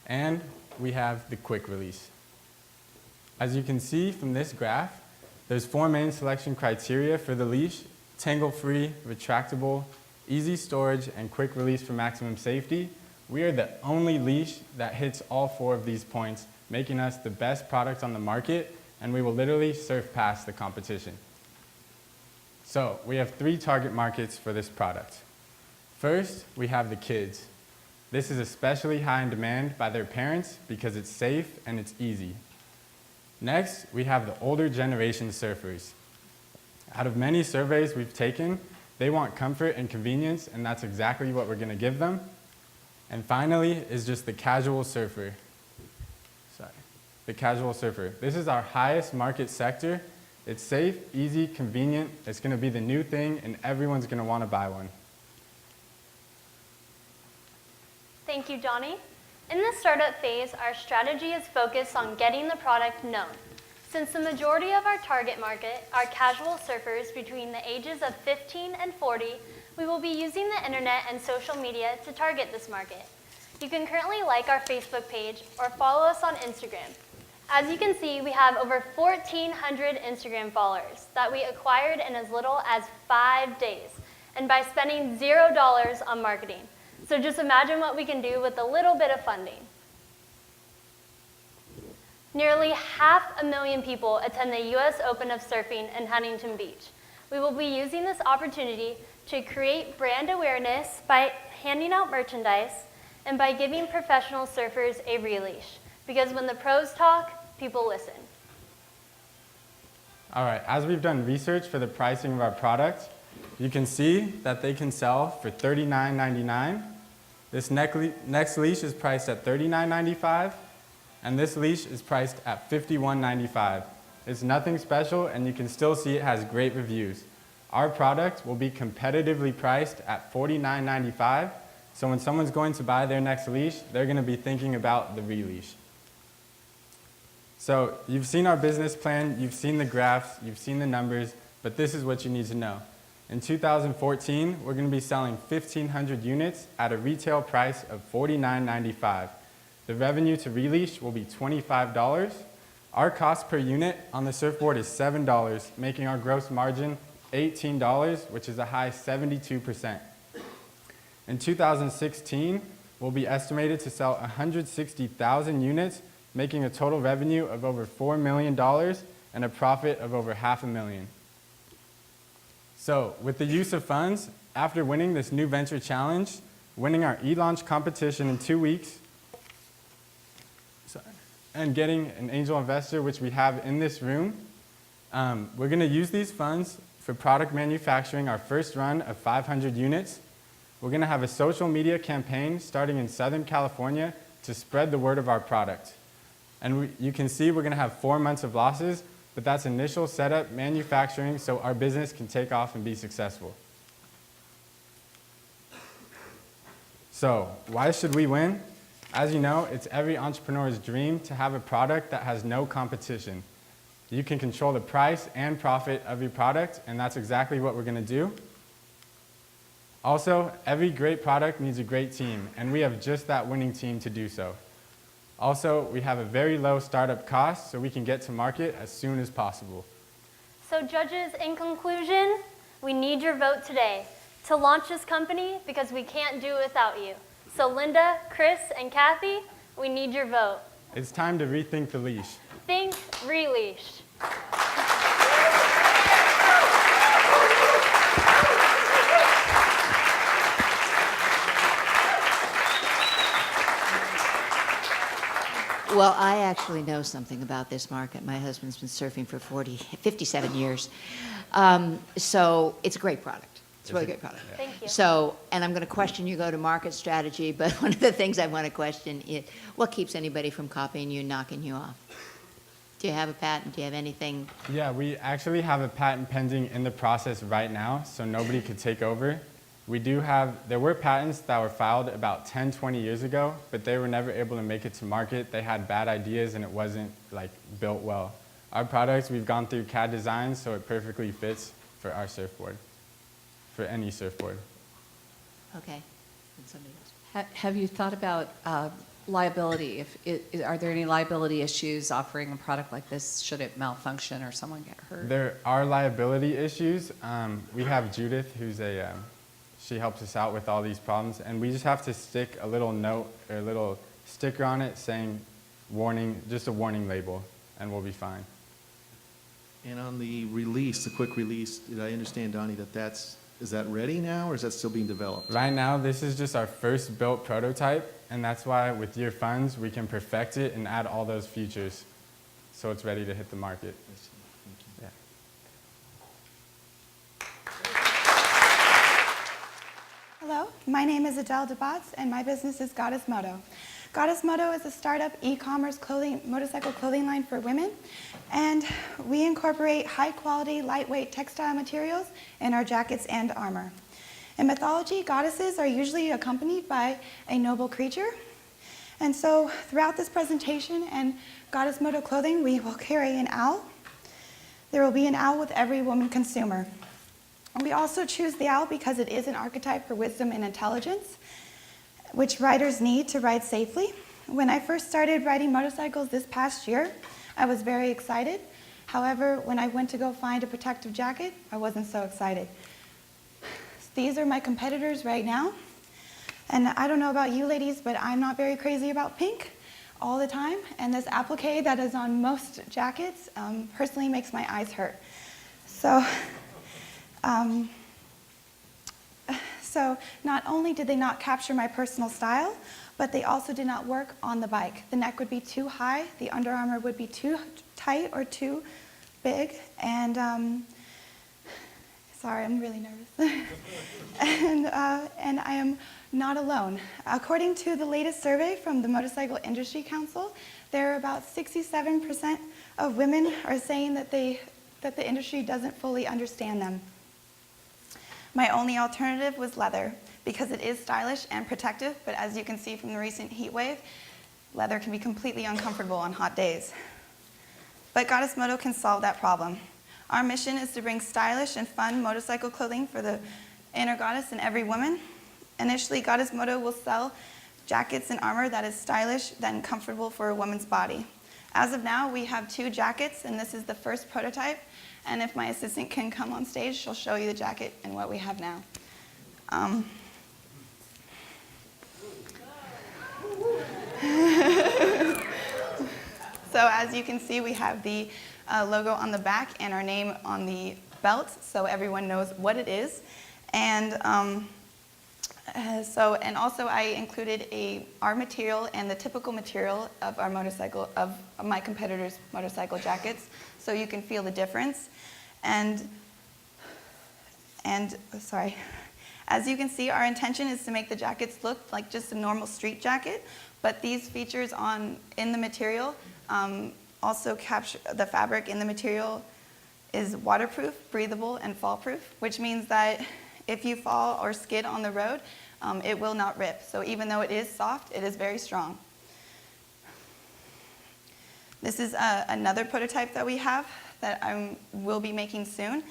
and we have the quick release. As you can see from this graph, there's 4 main selection criteria for the leash: tangle-free, retractable, easy storage, and quick release for maximum safety. We are the only leash that hits all 4 of these points, making us the best product on the market, and we will literally surf past the competition. So we have 3 target markets for this product. First, we have the kids. This is especially high in demand by their parents because it's safe and it's easy. Next, we have the older generation surfers. Out of many surveys we've taken, they want comfort and convenience, and that's exactly what we're going to give them. And finally is just the casual surfer. The casual surfer. This is our highest market sector. It's safe, easy, convenient. It's going to be the new thing, and everyone's going to want to buy one. Thank you, Johnny. In the startup phase, our strategy is focused on getting the product known. Since the majority of our target market are casual surfers between the ages of 15 and 40, we will be using the internet and social media to target this market. You can currently like our Facebook page or follow us on Instagram. As you can see, we have over 1,400 Instagram followers that we acquired in as little as 5 days, and by spending $0 on marketing. So just imagine what we can do with a little bit of funding. Nearly 500,000 people attend the U.S. Open of Surfing in Huntington Beach. We will be using this opportunity to create brand awareness by handing out merchandise and by giving professional surfers a releash. Because when the pros talk, people listen. All right, as we've done research for the pricing of our product, you can see that they can sell for $39.99. This next leash is priced at $39.95, and this leash is priced at $51.95. It's nothing special, and you can still see it has great reviews. Our product will be competitively priced at $49.95, so when someone's going to buy their next leash, they're going to be thinking about the releash. So you've seen our business plan, you've seen the graphs, you've seen the numbers, but this is what you need to know. In 2014, we're going to be selling 1,500 units at a retail price of $49.95. The revenue to release will be $25. Our cost per unit on the surfboard is $7, making our gross margin $18, which is a high 72%. In 2016, we'll be estimated to sell 160,000 units, making a total revenue of over $4 million and a profit of over $500,000. So, with the use of funds, after winning this new venture challenge, winning our e-launch competition in 2 weeks, and getting an angel investor, which we have in this room, we're going to use these funds for product manufacturing our first run of 500 units. We're going to have a social media campaign starting in Southern California to spread the word of our product. And you can see we're going to have 4 months of losses, but that's initial setup, manufacturing, so our business can take off and be successful. So, why should we win? As you know, it's every entrepreneur's dream to have a product that has no competition. You can control the price and profit of your product, and that's exactly what we're going to do. Also, every great product needs a great team, and we have just that winning team to do so. Also, we have a very low startup cost, so we can get to market as soon as possible. So judges, in conclusion, we need your vote today to launch this company because we can't do it without you. So Linda, Chris, and Kathy, we need your vote. It's time to rethink the leash. Think releash. Well, I actually know something about this market. My husband's been surfing for 57 years. So it's a great product. It's a really great product. Thank you. So, and I'm going to question your go-to-market strategy, but one of the things I want to question is what keeps anybody from copying you and knocking you off? Do you have a patent? Do you have anything? Yeah, we actually have a patent pending in the process right now, so nobody could take over. There were patents that were filed about 10, 20 years ago, but they were never able to make it to market. They had bad ideas and it wasn't like built well. Our products, we've gone through CAD design, so it perfectly fits for our surfboard, for any surfboard. Okay. And somebody else. Have you thought about liability? Are there any liability issues offering a product like this should it malfunction or someone get hurt? There are liability issues. We have Judith, who's she helps us out with all these problems, and we just have to stick a little note or a little sticker on it saying warning, just a warning label, and we'll be fine. And on the release, the quick release, did I understand, Donnie, is that ready now, or is that still being developed? Right now, this is just our first built prototype, and that's why with your funds, we can perfect it and add all those features so it's ready to hit the market. Yeah. Hello, my name is Adele DeBatz, and my business is Goddess Moto. Goddess Moto is a startup e-commerce motorcycle clothing line for women, and we incorporate high-quality, lightweight textile materials in our jackets and armor. In mythology, goddesses are usually accompanied by a noble creature, and so throughout this presentation and Goddess Moto clothing, we will carry an owl. There will be an owl with every woman consumer. We also choose the owl because it is an archetype for wisdom and intelligence, which riders need to ride safely. When I first started riding motorcycles this past year, I was very excited. However, when I went to go find a protective jacket, I wasn't so excited. These are my competitors right now. And I don't know about you ladies, but I'm not very crazy about pink all the time. And this applique that is on most jackets personally makes my eyes hurt. So not only did they not capture my personal style, but they also did not work on the bike. The neck would be too high, the Under Armour would be too tight or too big, and sorry, I'm really nervous. and I am not alone. According to the latest survey from the Motorcycle Industry Council, there are about 67% of women are saying that the industry doesn't fully understand them. My only alternative was leather, because it is stylish and protective, but as you can see from the recent heat wave, leather can be completely uncomfortable on hot days. But Goddess Moto can solve that problem. Our mission is to bring stylish and fun motorcycle clothing for the inner goddess in every woman. Initially, Goddess Moto will sell jackets and armor that is stylish and comfortable for a woman's body. As of now, we have 2 jackets, and this is the first prototype. And if my assistant can come on stage, she'll show you the jacket and what we have now. So as you can see, we have the logo on the back and our name on the belt, so everyone knows what it is. And also I included our material and the typical material of our motorcycle, of my competitors' motorcycle jackets, so you can feel the difference. And sorry, as you can see, our intention is to make the jackets look like just a normal street jacket, but these features in the material also capture the fabric in the material is waterproof, breathable, and fall-proof, which means that if you fall or skid on the road, it will not rip. So even though it is soft, it is very strong. This is another prototype that we have that I will be making soon.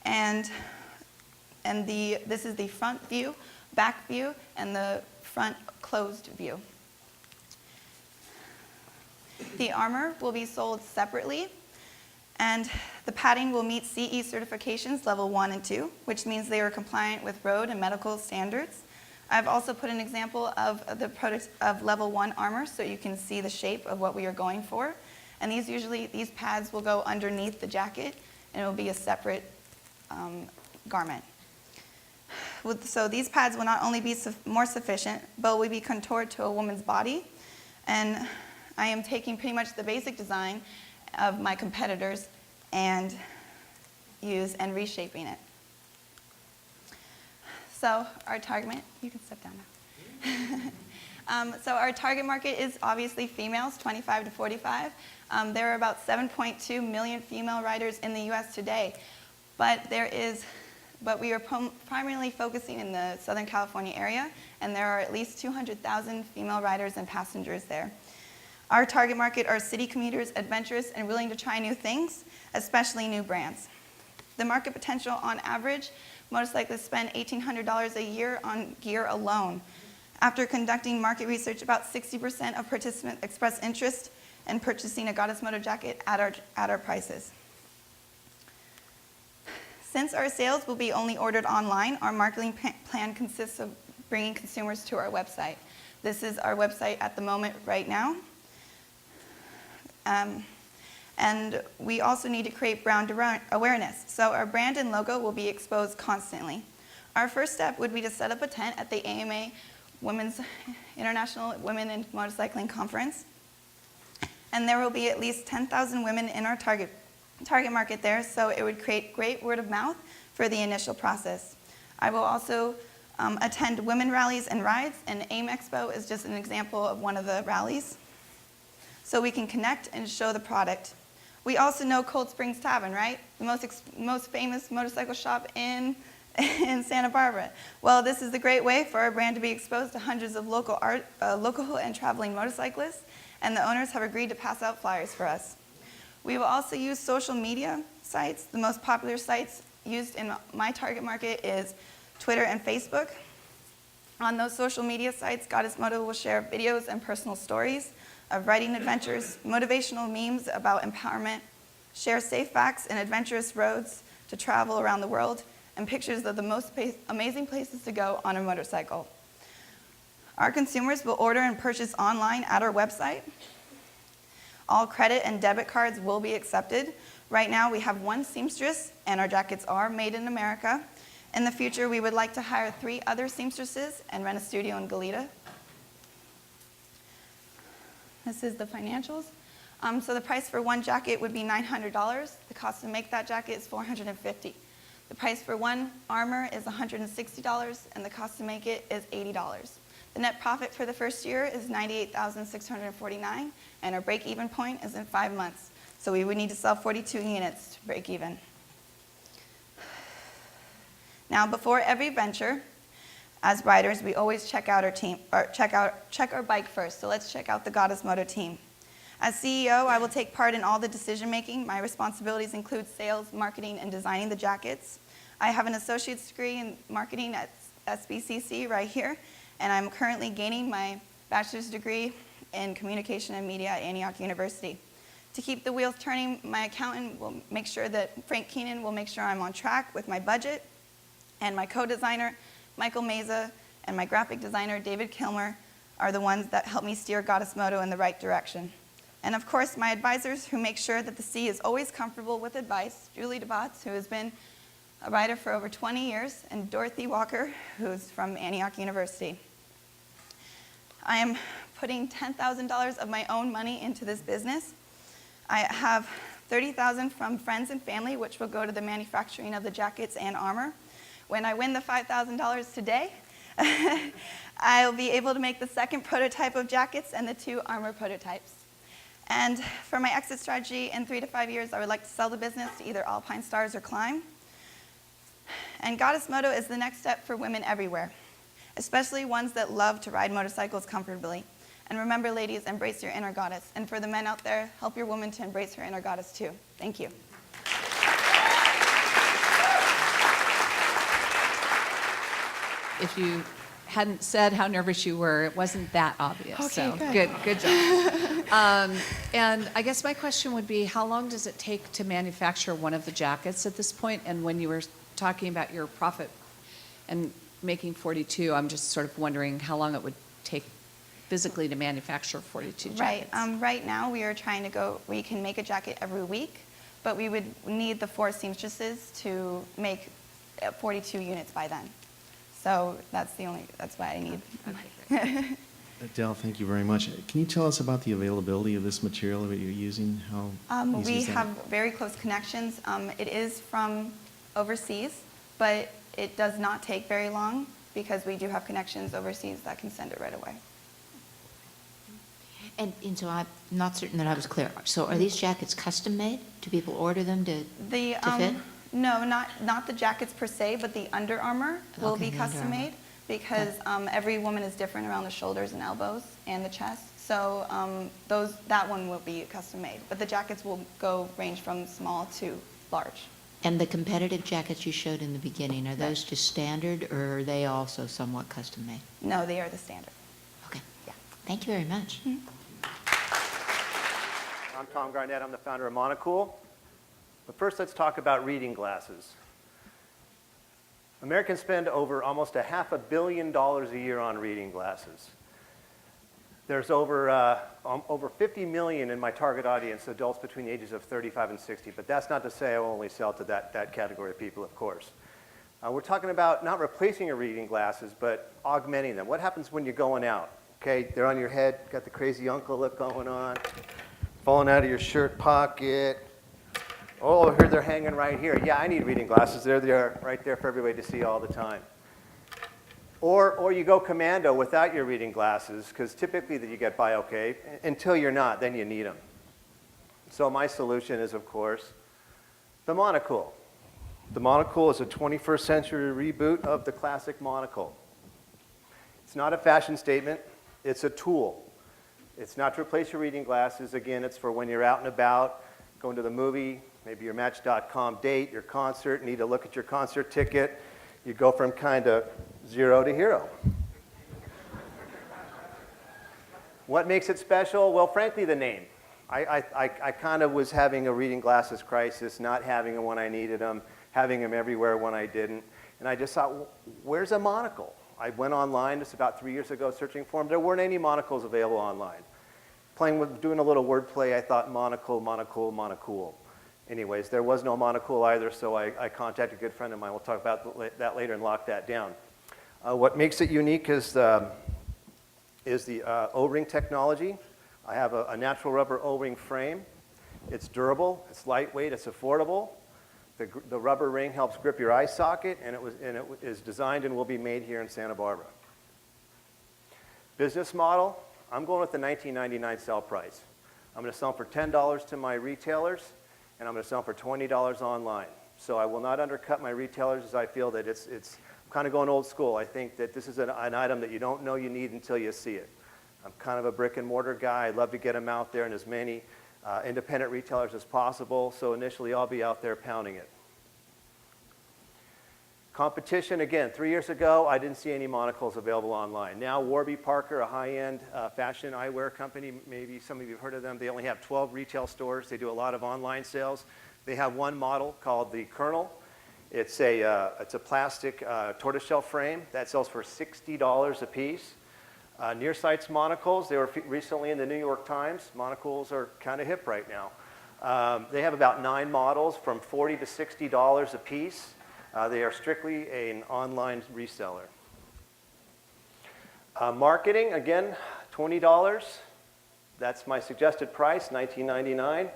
And this is the front view, back view, and the front closed view. The armor will be sold separately, and the padding will meet CE certifications level 1 and 2, which means they are compliant with road and medical standards. I've also put an example of level 1 armor so you can see the shape of what we are going for. And these pads will go underneath the jacket, and it will be a separate garment. So these pads will not only be more sufficient, but will be contoured to a woman's body. And I am taking pretty much the basic design of my competitors and reshaping it. So our target, you can step down now. So our target market is obviously females, 25 to 45. There are about 7.2 million female riders in the U.S. today, but we are primarily focusing in the Southern California area, and there are at least 200,000 female riders and passengers there. Our target market are city commuters, adventurous, and willing to try new things, especially new brands. The market potential on average, motorcyclists spend $1,800 a year on gear alone. After conducting market research, about 60% of participants express interest in purchasing a Goddess Moto jacket at our prices. Since our sales will be only ordered online, our marketing plan consists of bringing consumers to our website. This is our website at the moment right now. And we also need to create brand awareness. So our brand and logo will be exposed constantly. Our first step would be to set up a tent at the AMA International Women in Motorcycling Conference. And there will be at least 10,000 women in our target market there, so it would create great word of mouth for the initial process. I will also attend women rallies and rides, and AIM Expo is just an example of one of the rallies, so we can connect and show the product. We also know Cold Springs Tavern, right? The most famous motorcycle shop in Santa Barbara. Well, this is a great way for our brand to be exposed to hundreds of local and traveling motorcyclists, and the owners have agreed to pass out flyers for us. We will also use social media sites. The most popular sites used in my target market is Twitter and Facebook. On those social media sites, Goddess Moto will share videos and personal stories of riding adventures, motivational memes about empowerment, share safe facts and adventurous roads to travel around the world, and pictures of the most amazing places to go on a motorcycle. Our consumers will order and purchase online at our website. All credit and debit cards will be accepted. Right now we have one seamstress, and our jackets are made in America. In the future, we would like to hire 3 other seamstresses and rent a studio in Goleta. This is the financials. So the price for one jacket would be $900. The cost to make that jacket is $450. The price for one armor is $160, and the cost to make it is $80. The net profit for the first year is $98,649, and our break-even point is in 5 months. So we would need to sell 42 units to break even. Now, before every venture, as riders, we always check out our team, or check our bike first. So let's check out the Goddess Moto team. As CEO, I will take part in all the decision-making. My responsibilities include sales, marketing, and designing the jackets. I have an associate's degree in marketing at SBCC right here, and I'm currently gaining my bachelor's degree in communication and media at Antioch University. To keep the wheels turning, my accountant will make sure that Frank Keenan will make sure I'm on track with my budget, and my co-designer, Michael Meza, and my graphic designer, David Kilmer, are the ones that help me steer Goddess Moto in the right direction. And of course, my advisors who make sure that the C is always comfortable with advice, Julie DeBotts, who has been a rider for over 20 years, and Dorothy Walker, who's from Antioch University. I am putting $10,000 of my own money into this business. I have $30,000 from friends and family, which will go to the manufacturing of the jackets and armor. When I win the $5,000 today, I'll be able to make the second prototype of jackets and the 2 armor prototypes. And for my exit strategy, in 3 to 5 years, I would like to sell the business to either Alpine Stars or Climb. And Goddess Moto is the next step for women everywhere, especially ones that love to ride motorcycles comfortably. And remember, ladies, embrace your inner goddess. And for the men out there, help your woman to embrace her inner goddess too. Thank you. If you hadn't said how nervous you were, it wasn't that obvious. Okay, so good job. And I guess my question would be, how long does it take to manufacture one of the jackets at this point? And when you were talking about your profit and making 42, I'm just sort of wondering how long it would take physically to manufacture 42 jackets. Right. Right now, we are trying to go, we can make a jacket every week, but we would need the 4 seamstresses to make 42 units by then. So that's why I need. Okay, great. Adele, thank you very much. Can you tell us about the availability of this material that you're using? How easy We is that? have very close connections. It is from overseas, but it does not take very long because we do have connections overseas that can send it right away. And so I'm not certain that I was clear. So are these jackets custom made? Do people order them to fit? No, not the jackets per se, but the Under Armour will Okay, be the Under custom Armour. made because every woman is different around the shoulders and elbows and the chest. So that one will be custom made. But the jackets will range from small to large. And the competitive jackets you showed in the beginning, are those just standard or are they also somewhat custom made? No, they are the standard. Okay. Thank you very much. I'm Tom Garnett. I'm the founder of Monocool. But first, let's talk about reading glasses. Americans spend over almost $500 million a year on reading glasses. There's over 50 million in my target audience, adults between the ages of 35 and 60. But that's not to say I only sell to that category of people, of course. We're talking about not replacing your reading glasses, but augmenting them. What happens when you're going out? Okay, they're on your head, got the crazy uncle look going on, falling out of your shirt pocket. Oh, here they're hanging right here. Yeah, I need reading glasses. There they are, right there for everybody to see all the time. Or you go commando without your reading glasses, because typically that you get by okay, until you're not, then you need them. So my solution is, of course, the Monocool. The Monocool is a 21st century reboot of the classic monocle. It's not a fashion statement, it's a tool. It's not to replace your reading glasses. Again, it's for when you're out and about, going to the movie, maybe your Match.com date, your concert, need to look at your concert ticket. You go from kind of 0 to hero. What makes it special? Well, frankly, the name. I kind of was having a reading glasses crisis, not having them when I needed them, having them everywhere when I didn't. And I just thought, where's a monocle? I went online just about 3 years ago searching for them. There weren't any monocles available online. Doing a little wordplay, I thought monocle, monocool, monocool. Anyways, there was no monocool either, so I contacted a good friend of mine. We'll talk about that later and lock that down. What makes it unique is the O-ring technology. I have a natural rubber O-ring frame. It's durable, it's lightweight, it's affordable. The rubber ring helps grip your eye socket, and it is designed and will be made here in Santa Barbara. Business model, I'm going with the $19.99 sell price. I'm going to sell them for $10 to my retailers, and I'm going to sell them for $20 online. So I will not undercut my retailers, as I feel that I'm kind of going old school. I think that this is an item that you don't know you need until you see it. I'm kind of a brick and mortar guy. I'd love to get them out there in as many independent retailers as possible. So initially, I'll be out there pounding it. Competition, again, 3 years ago, I didn't see any monocles available online. Now, Warby Parker, a high-end fashion eyewear company, maybe some of you have heard of them. They only have 12 retail stores. They do a lot of online sales. They have one model called the Colonel. It's a plastic tortoiseshell frame that sells for $60 a piece. Nearsight's monocles, they were recently in the New York Times. Monocles are kind of hip right now. They have about 9 models from $40 to $60 a piece. They are strictly an online reseller. Marketing, again, $20. That's my suggested price, $19.99.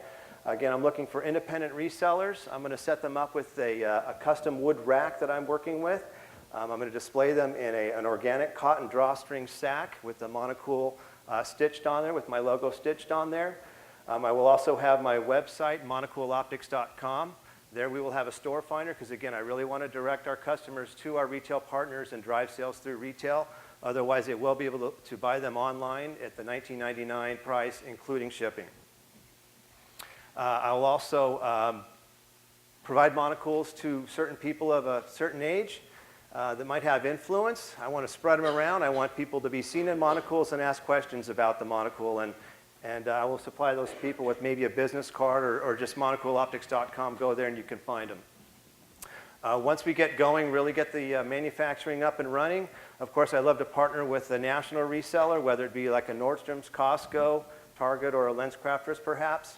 Again, I'm looking for independent resellers. I'm going to set them up with a custom wood rack that I'm working with. I'm going to display them in an organic cotton drawstring sack with the Monocool stitched on there, with my logo stitched on there. I will also have my website, monocooloptics.com. There we will have a store finder because, again, I really want to direct our customers to our retail partners and drive sales through retail. Otherwise, they will be able to buy them online at the $19.99 price, including shipping. I will also provide monocools to certain people of a certain age that might have influence. I want to spread them around. I want people to be seen in monocools and ask questions about the monocool. And I will supply those people with maybe a business card or just monocooloptics.com. Go there and you can find them. Once we get going, really get the manufacturing up and running, of course, I'd love to partner with a national reseller, whether it be like a Nordstrom's, Costco, Target, or a LensCrafters perhaps.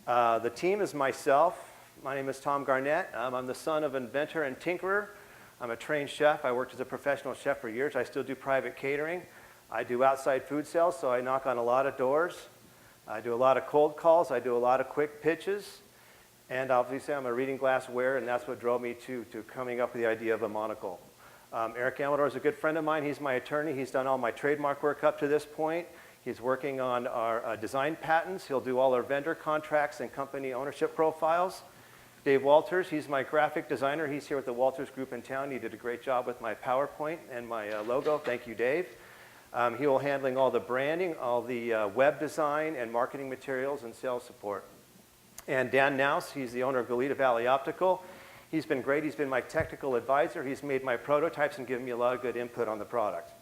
The team is myself. My name is Tom Garnett. I'm the son of inventor and tinkerer. I'm a trained chef. I worked as a professional chef for years. I still do private catering. I do outside food sales, so I knock on a lot of doors. I do a lot of cold calls. I do a lot of quick pitches. And obviously, I'm a reading glass wearer, and that's what drove me to coming up with the idea of a monocle. Eric Amador is a good friend of mine. He's my attorney. He's done all my trademark work up to this point. He's working on our design patents. He'll do all our vendor contracts and company ownership profiles. Dave Walters, he's my graphic designer. He's here with the Walters Group in town. He did a great job with my PowerPoint and my logo. Thank you, Dave. He will handling all the branding, all the web design and marketing materials and sales support. And Dan Naus, he's the owner of Goleta Valley Optical. He's been great. He's been my technical advisor. He's made my prototypes and given me a lot of good input on the product.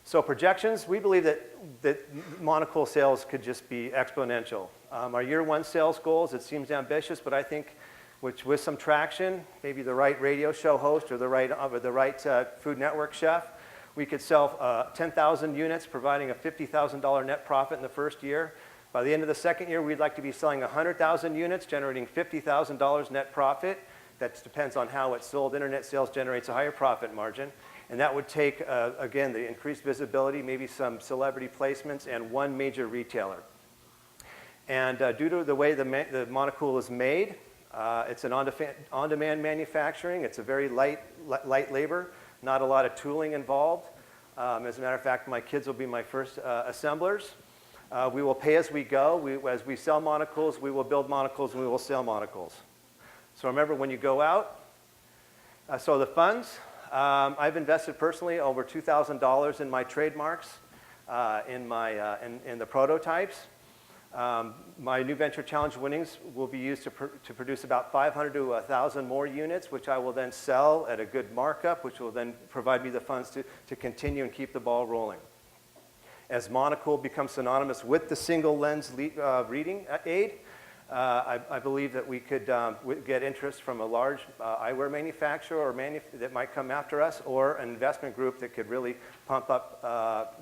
So projections, we believe that monocle sales could just be exponential. Our year one sales goals, it seems ambitious, but I think with some traction, maybe the right radio show host or the right Food Network chef, we could sell 10,000 units, providing a $50,000 net profit in the first year. By the end of the second year, we'd like to be selling 100,000 units, generating $50,000 net profit. That depends on how it's sold. Internet sales generates a higher profit margin. And that would take, again, the increased visibility, maybe some celebrity placements, and one major retailer. And due to the way the monocle is made, it's an on-demand manufacturing. It's a very light labor, not a lot of tooling involved. As a matter of fact, my kids will be my first assemblers. We will pay as we go. As we sell monocles, we will build monocles, and we will sell monocles. So remember, when you go out, so the funds, I've invested personally over $2,000 in my trademarks, in the prototypes. My new Venture Challenge winnings will be used to produce about 500 to 1,000 more units, which I will then sell at a good markup, which will then provide me the funds to continue and keep the ball rolling. As monocle becomes synonymous with the single lens reading aid, I believe that we could get interest from a large eyewear manufacturer or that might come after us, or an investment group that could really pump up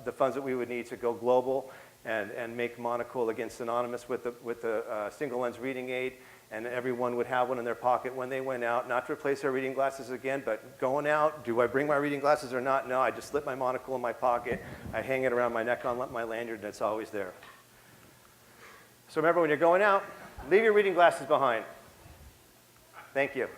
the funds that we would need to go global and make monocle again synonymous with the single lens reading aid, and everyone would have one in their pocket when they went out, not to replace their reading glasses again, but going out, do I bring my reading glasses or not? No, I just slip my monocle in my pocket, I hang it around my neck on my lanyard, and it's always there. So remember, when you're going out, leave your reading glasses behind. Thank you.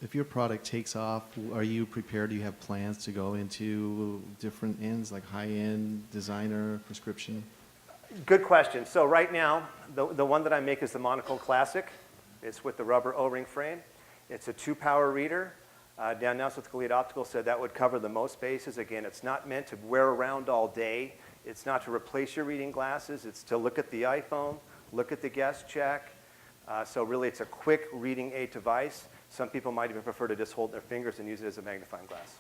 If your product takes off, are you prepared? Do you have plans to go into different ends, like high-end, designer, prescription? Good question. So right now, the one that I make is the Monocle Classic. It's with the rubber O-ring frame. It's a 2-power reader. Dan Naus with Goleta Optical said that would cover the most bases. Again, it's not meant to wear around all day. It's not to replace your reading glasses. It's to look at the iPhone, look at the guest check. So really, it's a quick reading aid device. Some people might even prefer to just hold their fingers and use it as a magnifying glass.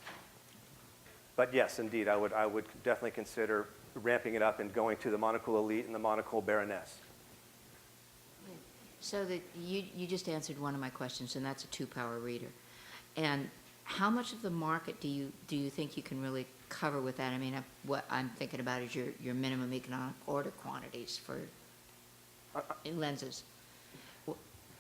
But yes, indeed, I would definitely consider ramping it up and going to the Monocle Elite and the Monocle Baroness. So that you just answered one of my questions, and that's a 2-power reader. And how much of the market do you think you can really cover with that? I mean, what I'm thinking about is your minimum economic order quantities for in lenses.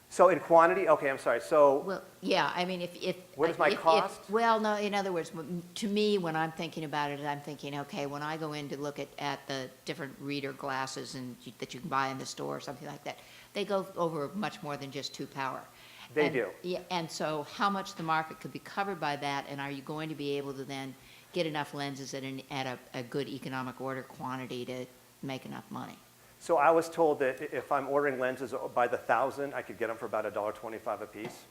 So in quantity, okay, I'm sorry. So Well, yeah, I mean, if what is my cost? Well, no, in other words, to me, when I'm thinking about it, I'm thinking, okay, when I go in to look at the different reader glasses that you can buy in the store or something like that, they go over much more than just 2-power. They do. Yeah, and so how much the market could be covered by that, and are you going to be able to then get enough lenses at a good economic order quantity to make enough money? So I was told that if I'm ordering lenses by the 1,000, I could get them for about $1.25 a piece.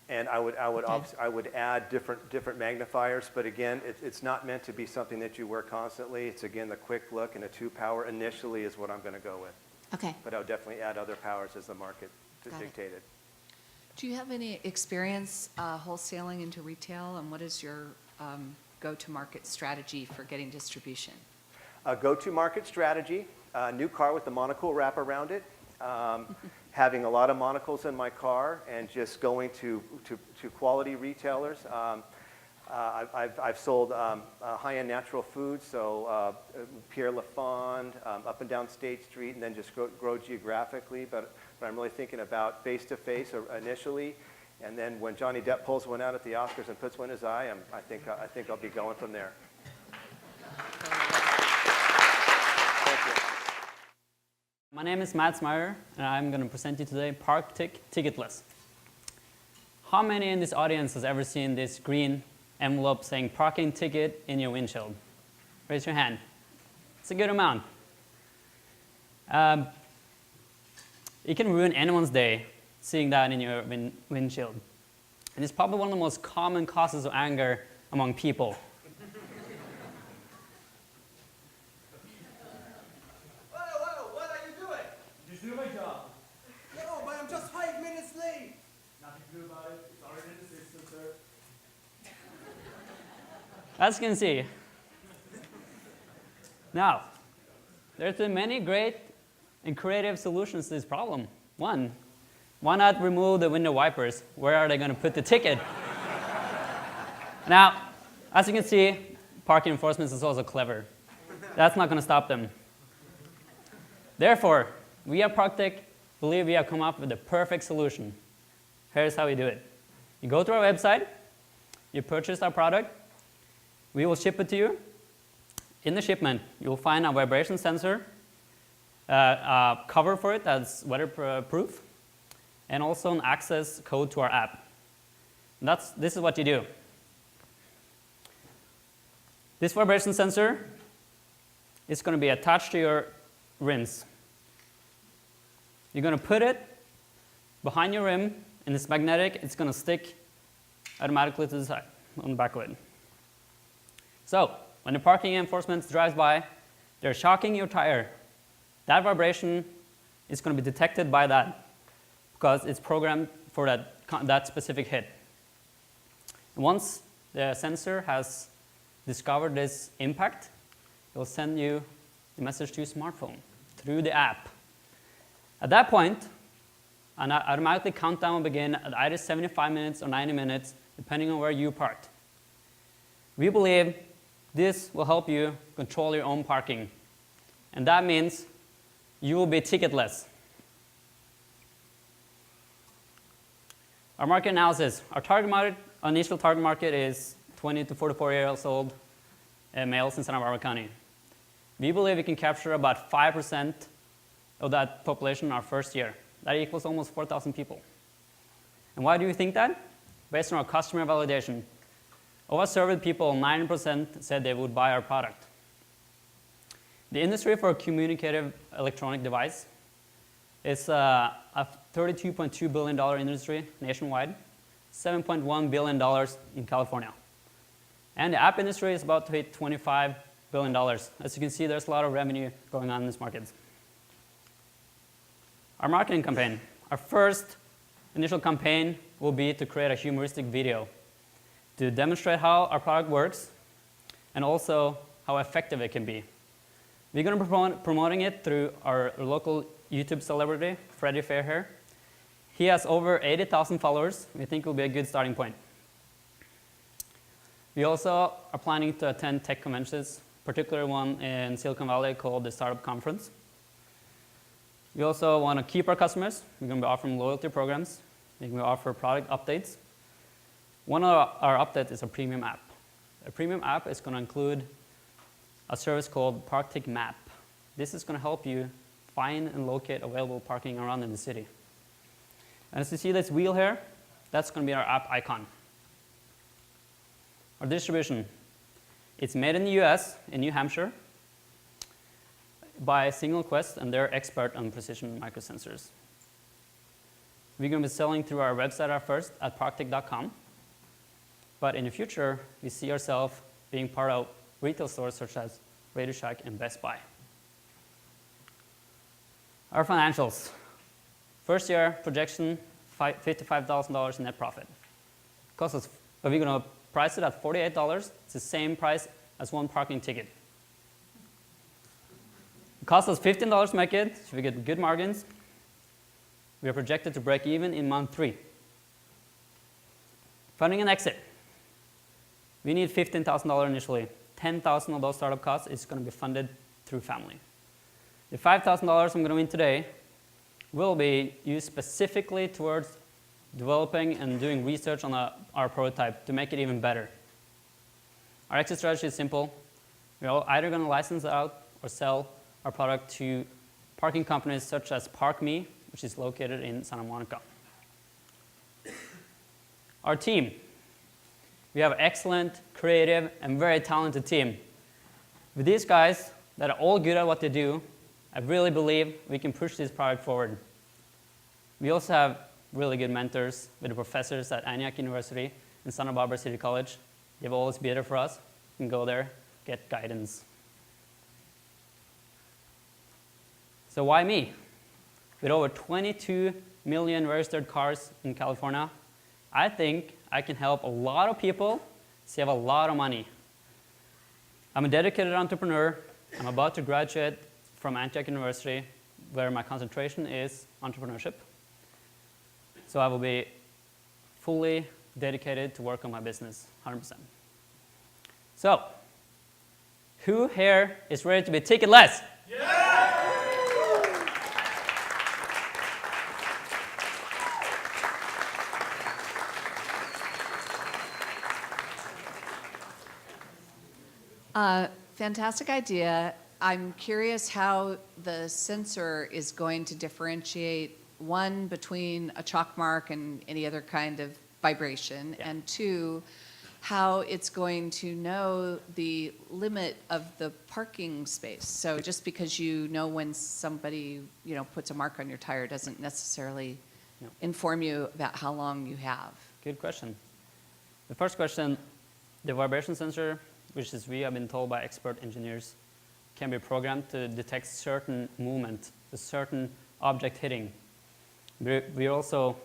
And I would add different magnifiers, but again, it's not meant to be something that you wear constantly. It's again the quick look, and a 2-power initially is what I'm going to go with. Okay. But I would definitely add other powers as the market dictated. Do you have any experience wholesaling into retail, and what is your go-to-market strategy for getting distribution? Go-to-market strategy, new car with the monocle wrap around it, having a lot of monocles in my car, and just going to quality retailers. I've sold high-end natural foods, so Pierre Lafond, up and down State Street, and then just grow geographically. But I'm really thinking about face-to-face initially, and then when Johnny Depp pulls one out at the Oscars and puts one in his eye, I think I'll be going from there. Thank you. My name is Matt Meyer, and I'm going to present you today ParkTick Ticketless. How many in this audience has ever seen this green envelope saying parking ticket in your windshield? Raise your hand. It's a good amount. It can ruin anyone's day seeing that in your windshield. And it's probably one of the most common causes of anger among people. Whoa, what are you doing? Just doing my job. No, but I'm just 5 minutes late. Nothing to do about it. It's already in the system, sir. As you can see. Now, there's been many great and creative solutions to this problem. One, why not remove the window wipers? Where are they going to put the ticket? Now, as you can see, parking enforcement is also clever. That's not going to stop them. Therefore, we at ParkTick believe we have come up with the perfect solution. Here's how we do it. You go to our website, you purchase our product, we will ship it to you. In the shipment, you will find a vibration sensor, cover for it that's weatherproof, and also an access code to our app. This is what you do. This vibration sensor is going to be attached to your rims. You're going to put it behind your rim, and it's magnetic. It's going to stick automatically to the side, on the back of it. So, when the parking enforcement drives by, they're shocking your tire. That vibration is going to be detected by that because it's programmed for that specific hit. And once the sensor has discovered this impact, it will send you a message to your smartphone through the app. At that point, an automatic countdown will begin at either 75 minutes or 90 minutes, depending on where you parked. We believe this will help you control your own parking. And that means you will be ticketless. Our market analysis. Our initial target market is 20 to 44 years old males in Santa Barbara County. We believe we can capture about 5% of that population in our first year. That equals almost 4,000 people. And why do we think that? Based on our customer validation. Of our surveyed people, 90% said they would buy our product. The industry for a communicative electronic device is a $32.2 billion industry nationwide, $7.1 billion in California. And the app industry is about to hit $25 billion. As you can see, there's a lot of revenue going on in this market. Our marketing campaign. Our first initial campaign will be to create a humoristic video to demonstrate how our product works and also how effective it can be. We're going to be promoting it through our local YouTube celebrity, Freddie Fairhair. He has over 80,000 followers. We think it will be a good starting point. We also are planning to attend tech conventions, particularly one in Silicon Valley called the Startup Conference. We also want to keep our customers. We're going to be offering loyalty programs. We're going to offer product updates. One of our updates is a premium app. A premium app is going to include a service called ParkTick Map. This is going to help you find and locate available parking around in the city. And as you see this wheel here, that's going to be our app icon. Our distribution. It's made in the US, in New Hampshire, by Signal Quest, and they're expert on precision microsensors. We're going to be selling through our website at first at parktick.com. But in the future, we see ourselves being part of retail stores such as Radio Shack and Best Buy. Our financials. First year projection, $55,000 in net profit. Cost us, are we going to price it at $48? It's the same price as one parking ticket. It costs us $15 to make it, so we get good margins. We are projected to break even in month 3. Funding and exit. We need $15,000 initially. $10,000 of those startup costs is going to be funded through family. The $5,000 I'm going to win today will be used specifically towards developing and doing research on our prototype to make it even better. Our exit strategy is simple. We're either going to license out or sell our product to parking companies such as ParkMe, which is located in Santa Monica. Our team. We have an excellent, creative, and very talented team. With these guys that are all good at what they do, I really believe we can push this product forward. We also have really good mentors with the professors at Antioch University and Santa Barbara City College. They've always been there for us. You can go there, get guidance. So why me? With over 22 million registered cars in California, I think I can help a lot of people save a lot of money. I'm a dedicated entrepreneur. I'm about to graduate from Antioch University, where my concentration is entrepreneurship. So I will be fully dedicated to work on my business, 100%. So, who here is ready to be ticketless? Fantastic idea. I'm curious how the sensor is going to differentiate, one, between a chalk mark and any other kind of vibration, and two, how it's going to know the limit of the parking space. So just because you know when somebody, puts a mark on your tire doesn't necessarily inform you about how long you have. Good question. The first question, the vibration sensor, which is we have been told by expert engineers, can be programmed to detect certain movement, a certain object hitting. We're also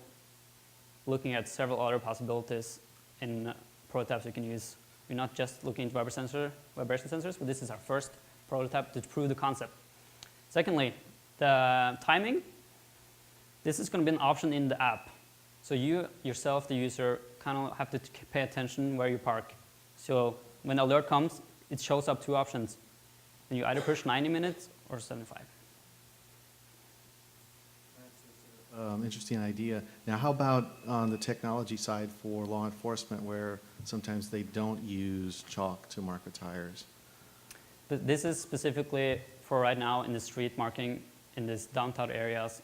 looking at several other possibilities in prototypes we can use. We're not just looking at vibration sensors, but this is our first prototype to prove the concept. Secondly, the timing. This is going to be an option in the app. So you yourself, the user, kind of have to pay attention where you park. So when the alert comes, it shows up two options. And you either push 90 minutes or 75. Interesting idea. Now, how about on the technology side for law enforcement, where sometimes they don't use chalk to mark the tires? This is specifically for right now in the street marking in these downtown areas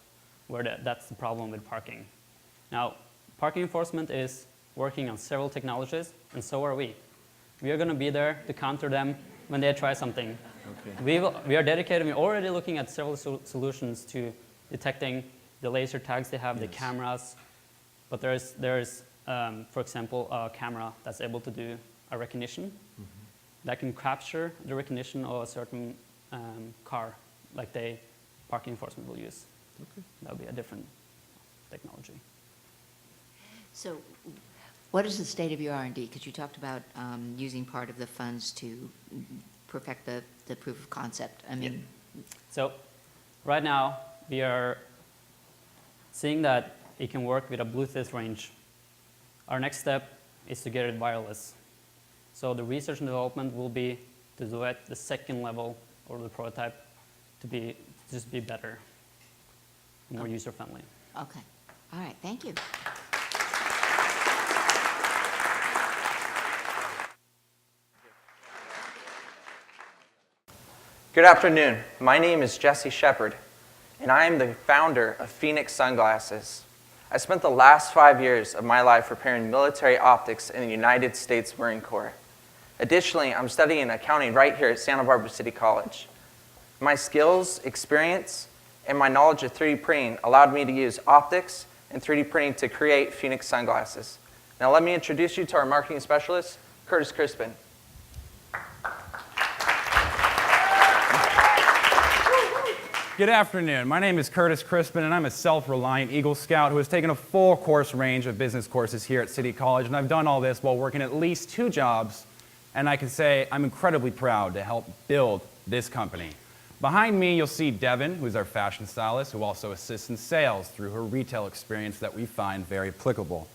where that's the problem with parking. Now, parking enforcement is working on several technologies, and so are we. We are going to be there to counter them when they try something. Okay. We are dedicated. We're already looking at several solutions to detecting the laser tags they have, the cameras. But there's for example, a camera that's able to do a recognition that can capture the recognition of a certain car, like parking enforcement will use. Okay. That would be a different technology. So what is the state of your R&D? Because you talked about using part of the funds to perfect the proof of concept. I mean, So right now, we are seeing that it can work with a Bluetooth range. Our next step is to get it wireless. So the research and development will be to do it the second level or the prototype to just be better, more user-friendly. Okay. All right. Thank you. Good afternoon. My name is Jesse Shepard, and I am the founder of Phoenix Sunglasses. I spent the last 5 years of my life repairing military optics in the United States Marine Corps. Additionally, I'm studying accounting right here at Santa Barbara City College. My skills, experience, and my knowledge of 3D printing allowed me to use optics and 3D printing to create Phoenix Sunglasses. Now let me introduce you to our marketing specialist, Curtis Crispin. Good afternoon. My name is Curtis Crispin, and I'm a self-reliant Eagle Scout who has taken a full course range of business courses here at City College, and I've done all this while working at least 2 jobs, and I can say I'm incredibly proud to help build this company. Behind me, you'll see Devin, who's our fashion stylist, who also assists in sales through her retail experience that we find very applicable.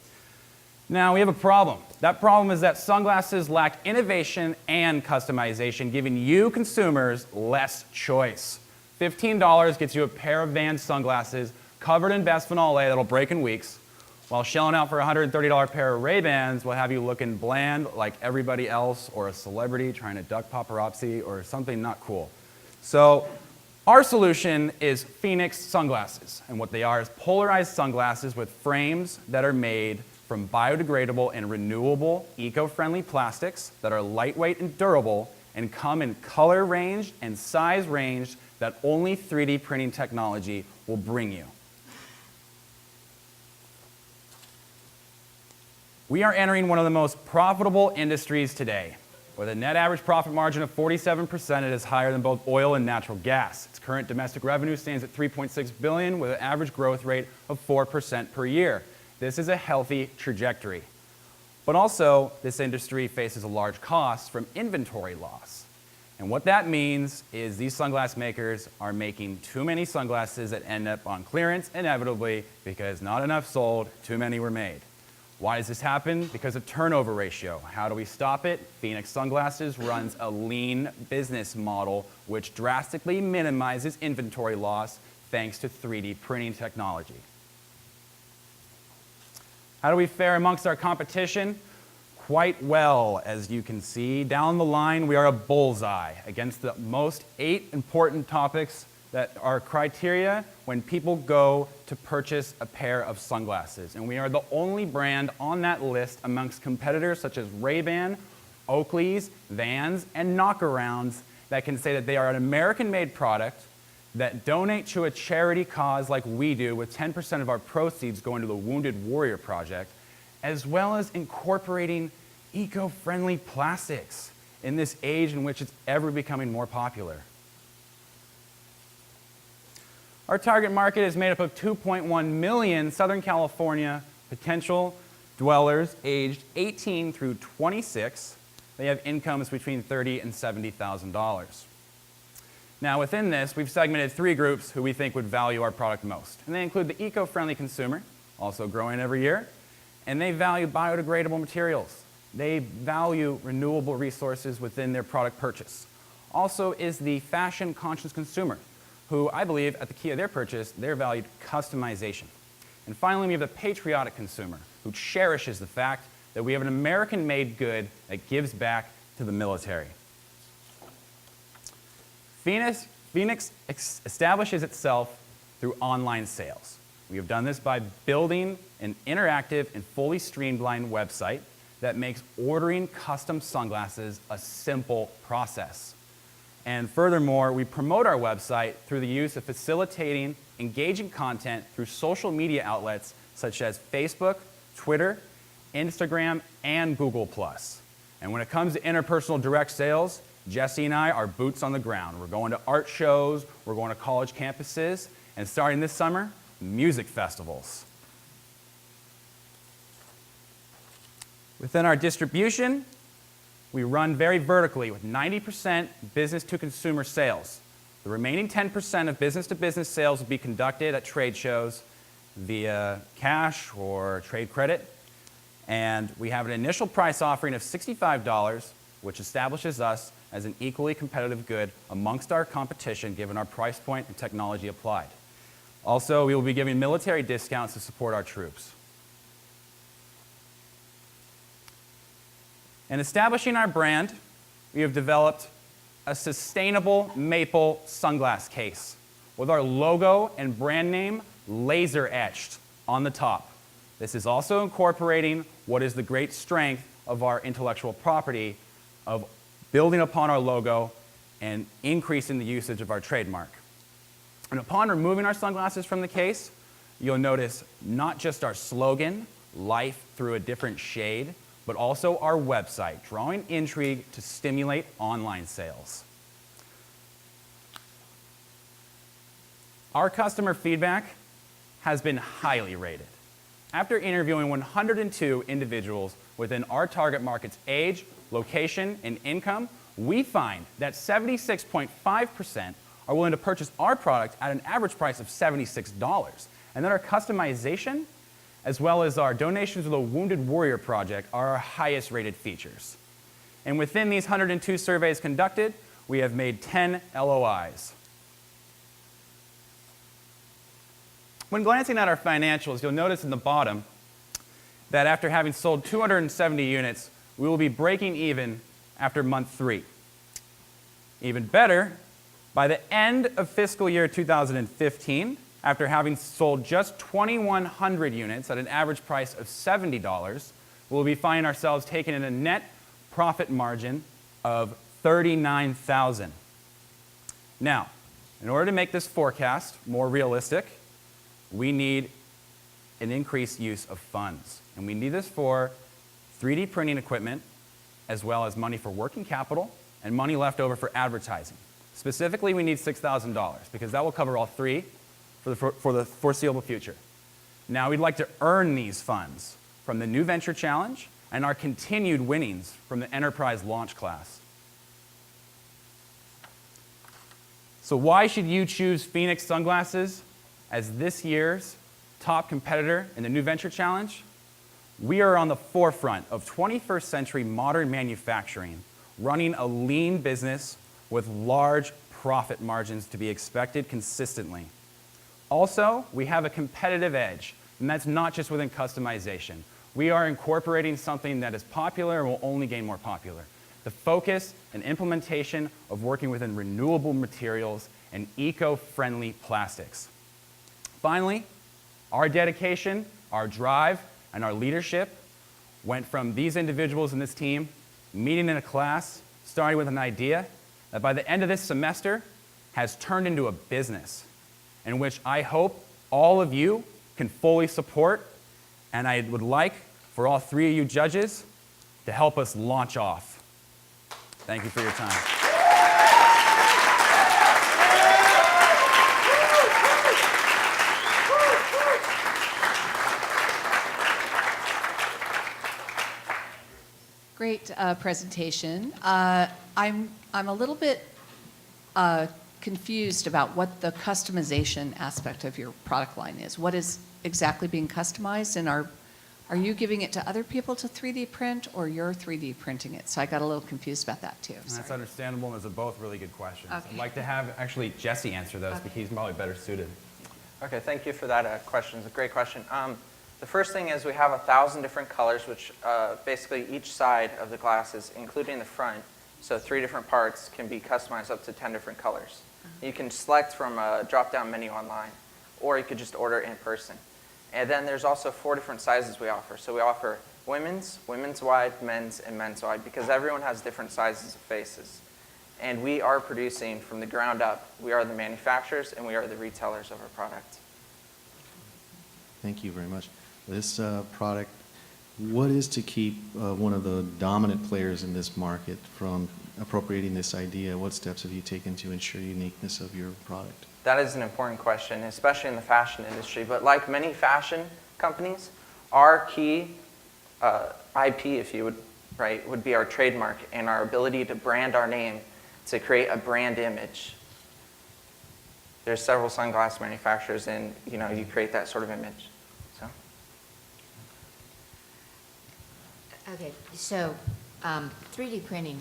Now, we have a problem. That problem is that sunglasses lack innovation and customization, giving you consumers less choice. $15 gets you a pair of Vans sunglasses covered in bisphenol A that'll break in weeks, while shelling out for a $130 pair of Ray-Bans will have you looking bland like everybody else, or a celebrity trying to duck paparazzi, or something not cool. So our solution is Phoenix sunglasses, and what they are is polarized sunglasses with frames that are made from biodegradable and renewable eco-friendly plastics that are lightweight and durable and come in color range and size range that only 3D printing technology will bring you. We are entering one of the most profitable industries today. With a net average profit margin of 47%, it is higher than both oil and natural gas. Its current domestic revenue stands at $3.6 billion with an average growth rate of 4% per year. This is a healthy trajectory. But also, this industry faces a large cost from inventory loss. And what that means is these sunglass makers are making too many sunglasses that end up on clearance inevitably because not enough sold, too many were made. Why does this happen? Because of turnover ratio. How do we stop it? Phoenix Sunglasses runs a lean business model which drastically minimizes inventory loss thanks to 3D printing technology. How do we fare amongst our competition? Quite well, as you can see. Down the line, we are a bullseye against the most 8 important topics that are criteria when people go to purchase a pair of sunglasses. And we are the only brand on that list amongst competitors such as Ray-Ban, Oakley's, Vans, and Knockarounds that can say that they are an American-made product that donate to a charity cause like we do, with 10% of our proceeds going to the Wounded Warrior Project, as well as incorporating eco-friendly plastics in this age in which it's ever becoming more popular. Our target market is made up of 2.1 million Southern California potential dwellers aged 18 through 26. They have incomes between $30,000 and $70,000. Now, within this, we've segmented 3 groups who we think would value our product most. And they include the eco-friendly consumer, also growing every year, and they value biodegradable materials. They value renewable resources within their product purchase. Also is the fashion-conscious consumer, who I believe at the key of their purchase, they're valued customization. And finally, we have the patriotic consumer, who cherishes the fact that we have an American-made good that gives back to the military. Phoenix establishes itself through online sales. We have done this by building an interactive and fully streamlined website that makes ordering custom sunglasses a simple process. And furthermore, we promote our website through the use of facilitating engaging content through social media outlets such as Facebook, Twitter, Instagram, and Google+. And when it comes to interpersonal direct sales, Jesse and I are boots on the ground. We're going to art shows, we're going to college campuses, and starting this summer, music festivals. Within our distribution, we run very vertically with 90% business-to-consumer sales. The remaining 10% of business-to-business sales will be conducted at trade shows via cash or trade credit. And we have an initial price offering of $65, which establishes us as an equally competitive good amongst our competition given our price point and technology applied. Also, we will be giving military discounts to support our troops. In establishing our brand, we have developed a sustainable maple sunglass case with our logo and brand name laser etched on the top. This is also incorporating what is the great strength of our intellectual property of building upon our logo and increasing the usage of our trademark. And upon removing our sunglasses from the case, you'll notice not just our slogan, life through a different shade, but also our website, drawing intrigue to stimulate online sales. Our customer feedback has been highly rated. After interviewing 102 individuals within our target market's age, location, and income, we find that 76.5% are willing to purchase our product at an average price of $76, and that our customization as well as our donations to the Wounded Warrior Project are our highest rated features. And within these 102 surveys conducted, we have made 10 LOIs. When glancing at our financials, you'll notice in the bottom that after having sold 270 units, we will be breaking even after month 3. Even better, by the end of fiscal year 2015, after having sold just 2,100 units at an average price of $70, we'll be finding ourselves taking in a net profit margin of $39,000. Now, in order to make this forecast more realistic, we need an increased use of funds. And we need this for 3D printing equipment, as well as money for working capital and money left over for advertising. Specifically, we need $6,000 because that will cover all 3 for the foreseeable future. Now, we'd like to earn these funds from the New Venture Challenge and our continued winnings from the Enterprise Launch Class. So why should you choose Phoenix Sunglasses as this year's top competitor in the New Venture Challenge? We are on the forefront of 21st century modern manufacturing, running a lean business with large profit margins to be expected consistently. Also, we have a competitive edge, and that's not just within customization. We are incorporating something that is popular and will only gain more popular. The focus and implementation of working within renewable materials and eco-friendly plastics. Finally, our dedication, our drive, and our leadership went from these individuals in this team meeting in a class, starting with an idea that by the end of this semester has turned into a business in which I hope all of you can fully support, and I would like for all 3 of you judges to help us launch off. Thank you for your time. Great presentation. I'm a little bit confused about what the customization aspect of your product line is. What is exactly being customized, and are you giving it to other people to 3D print, or you're 3D printing it? So I got a little confused about that too. That's understandable, and those are both really good questions. Okay. I'd like to have actually Jesse answer those, because he's probably better suited. Okay, thank you for that question. It's a great question. The first thing is we have 1,000 different colors, which basically each side of the glasses, including the front, so 3 different parts, can be customized up to 10 different colors. You can select from a drop-down menu online, or you could just order in person. And then there's also 4 different sizes we offer. So we offer women's, women's wide, men's, and men's wide, because everyone has different sizes of faces. And we are producing from the ground up. We are the manufacturers, and we are the retailers of our product. Thank you very much. This product, what is to keep one of the dominant players in this market from appropriating this idea? What steps have you taken to ensure uniqueness of your product? That is an important question, especially in the fashion industry. But like many fashion companies, our key IP, if you would, right, would be our trademark and our ability to brand our name to create a brand image. There's several sunglass manufacturers, and you create that sort of image. So. Okay, so 3D printing,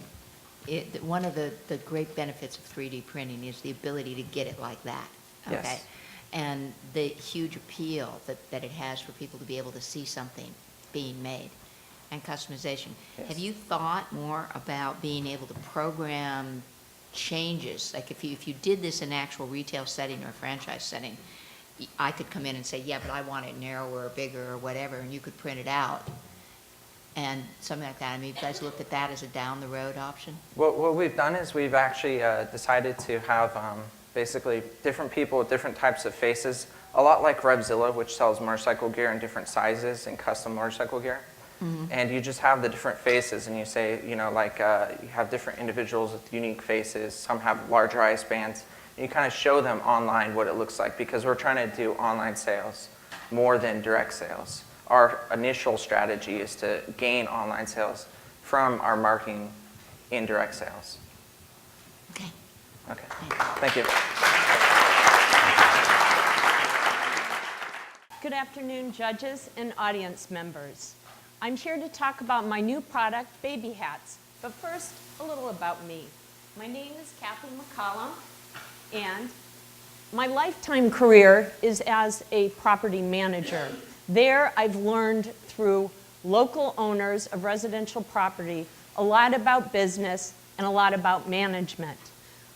one of the great benefits of 3D printing is the ability to get it like that. Okay? Yes. And the huge appeal that it has for people to be able to see something being made and customization. Yes. Have you thought more about being able to program changes? Like if you did this in an actual retail setting or a franchise setting, I could come in and say, yeah, but I want it narrower or bigger or whatever, and you could print it out. And something like that. I mean, you guys looked at that as a down-the-road option? What we've done is we've actually decided to have basically different people with different types of faces, a lot like Revzilla, which sells motorcycle gear in different sizes and custom motorcycle gear. Mm-hmm. And you just have the different faces, and you say, you have different individuals with unique faces. Some have larger eye spans. And you kind of show them online what it looks like, because we're trying to do online sales more than direct sales. Our initial strategy is to gain online sales from our marketing in direct sales. Okay. Okay. Thank you. Good afternoon, judges and audience members. I'm here to talk about my new product, baby hats. But first, a little about me. My name is Kathy McCollum, and my lifetime career is as a property manager. There, I've learned through local owners of residential property a lot about business and a lot about management.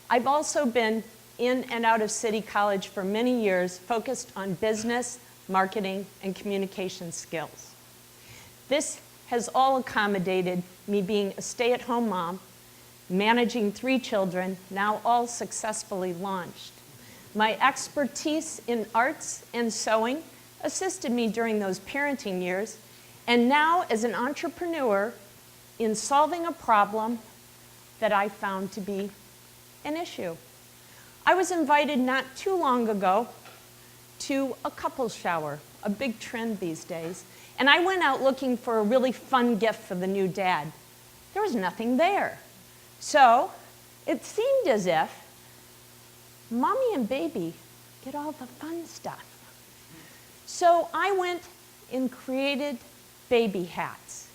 I've also been in and out of City College for many years, focused on business, marketing, and communication skills. This has all accommodated me being a stay-at-home mom, managing 3 children, now all successfully launched. My expertise in arts and sewing assisted me during those parenting years, and now as an entrepreneur in solving a problem that I found to be an issue. I was invited not too long ago to a couples shower, a big trend these days, and I went out looking for a really fun gift for the new dad. There was nothing there. So it seemed as if mommy and baby get all the fun stuff. So I went and created baby hats.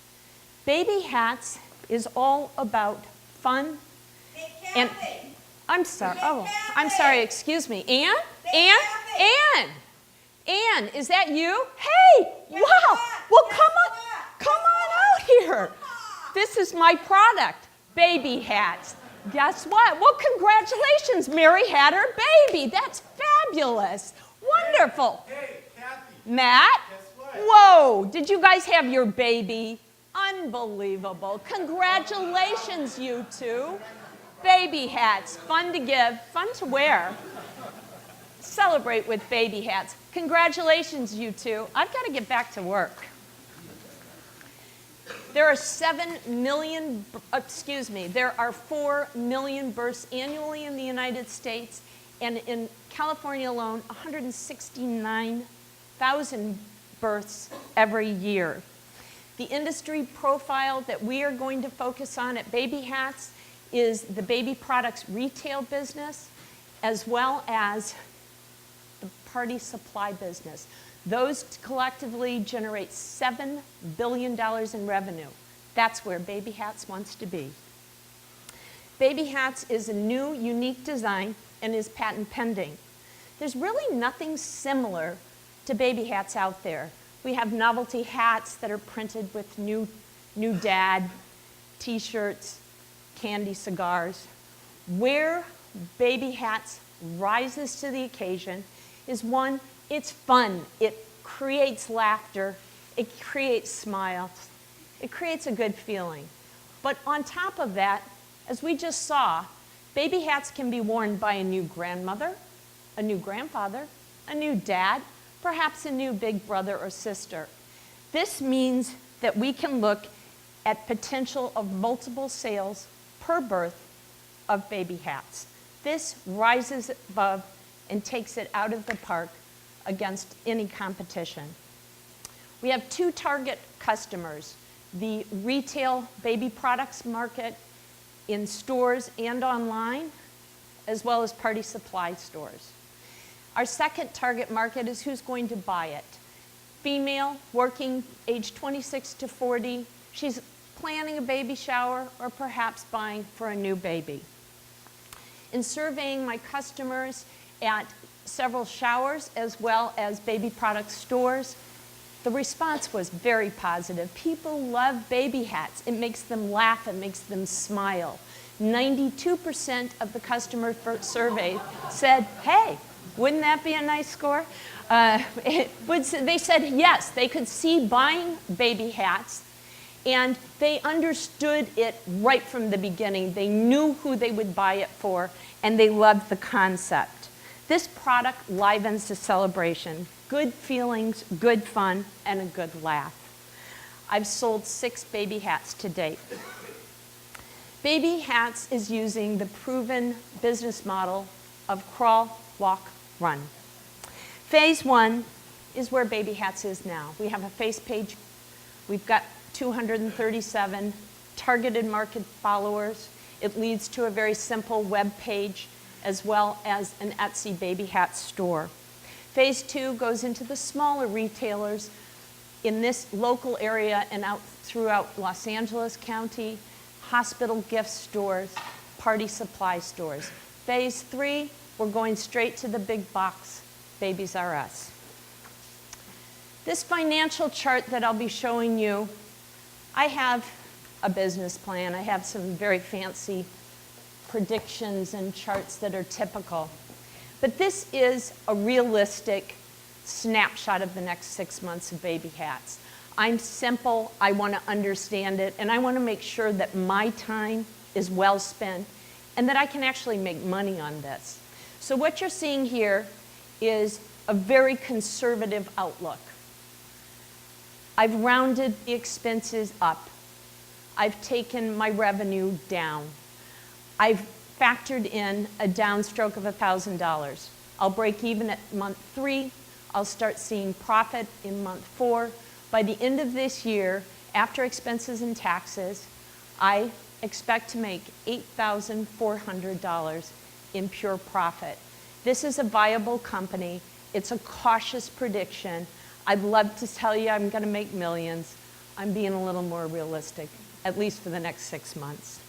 Baby hats is all about fun and I'm sorry, excuse me. Ann, is that you? Hey, wow, well come on out here. This is my product, baby hats. Guess what? Well, congratulations, Mary had her baby. That's fabulous. Wonderful. Hey, Kathy. Matt? Guess what? Whoa, did you guys have your baby? Unbelievable. Congratulations, you two. Baby hats, fun to give, fun to wear. Celebrate with baby hats. Congratulations, you two. I've got to get back to work. There are 4 million births annually in the United States, and in California alone, 169,000 births every year. The industry profile that we are going to focus on at Baby Hats is the baby products retail business, as well as the party supply business. Those collectively generate $7 billion in revenue. That's where Baby Hats wants to be. Baby Hats is a new, unique design and is patent pending. There's really nothing similar to baby hats out there. We have novelty hats that are printed with new dad, t-shirts, candy cigars. Where Baby Hats rises to the occasion is one, it's fun. It creates laughter. It creates smiles. It creates a good feeling. But on top of that, as we just saw, baby hats can be worn by a new grandmother, a new grandfather, a new dad, perhaps a new big brother or sister. This means that we can look at potential of multiple sales per birth of baby hats. This rises above and takes it out of the park against any competition. We have 2 target customers, the retail baby products market in stores and online, as well as party supply stores. Our second target market is who's going to buy it. Female, working, age 26 to 40. She's planning a baby shower or perhaps buying for a new baby. In surveying my customers at several showers as well as baby product stores, the response was very positive. People love baby hats. It makes them laugh, it makes them smile. 92% of the customer survey said, hey, wouldn't that be a nice score? They said yes, they could see buying baby hats, and they understood it right from the beginning. They knew who they would buy it for, and they loved the concept. This product livens the celebration. Good feelings, good fun, and a good laugh. I've sold 6 baby hats to date. Baby Hats is using the proven business model of crawl, walk, run. Phase 1 is where Baby Hats is now. We have a face page. We've got 237 targeted market followers. It leads to a very simple web page as well as an Etsy baby hat store. Phase 2 goes into the smaller retailers in this local area and out throughout Los Angeles County, hospital gift stores, party supply stores. Phase 3, we're going straight to the big box, Babies R Us. This financial chart that I'll be showing you, I have a business plan. I have some very fancy predictions and charts that are typical. But this is a realistic snapshot of the next 6 months of Baby Hats. I'm simple, I want to understand it, and I want to make sure that my time is well spent and that I can actually make money on this. So what you're seeing here is a very conservative outlook. I've rounded the expenses up. I've taken my revenue down. I've factored in a downstroke of $1,000. I'll break even at month 3. I'll start seeing profit in month 4. By the end of this year, after expenses and taxes, I expect to make $8,400 in pure profit. This is a viable company. It's a cautious prediction. I'd love to tell you I'm going to make millions. I'm being a little more realistic, at least for the next 6 months.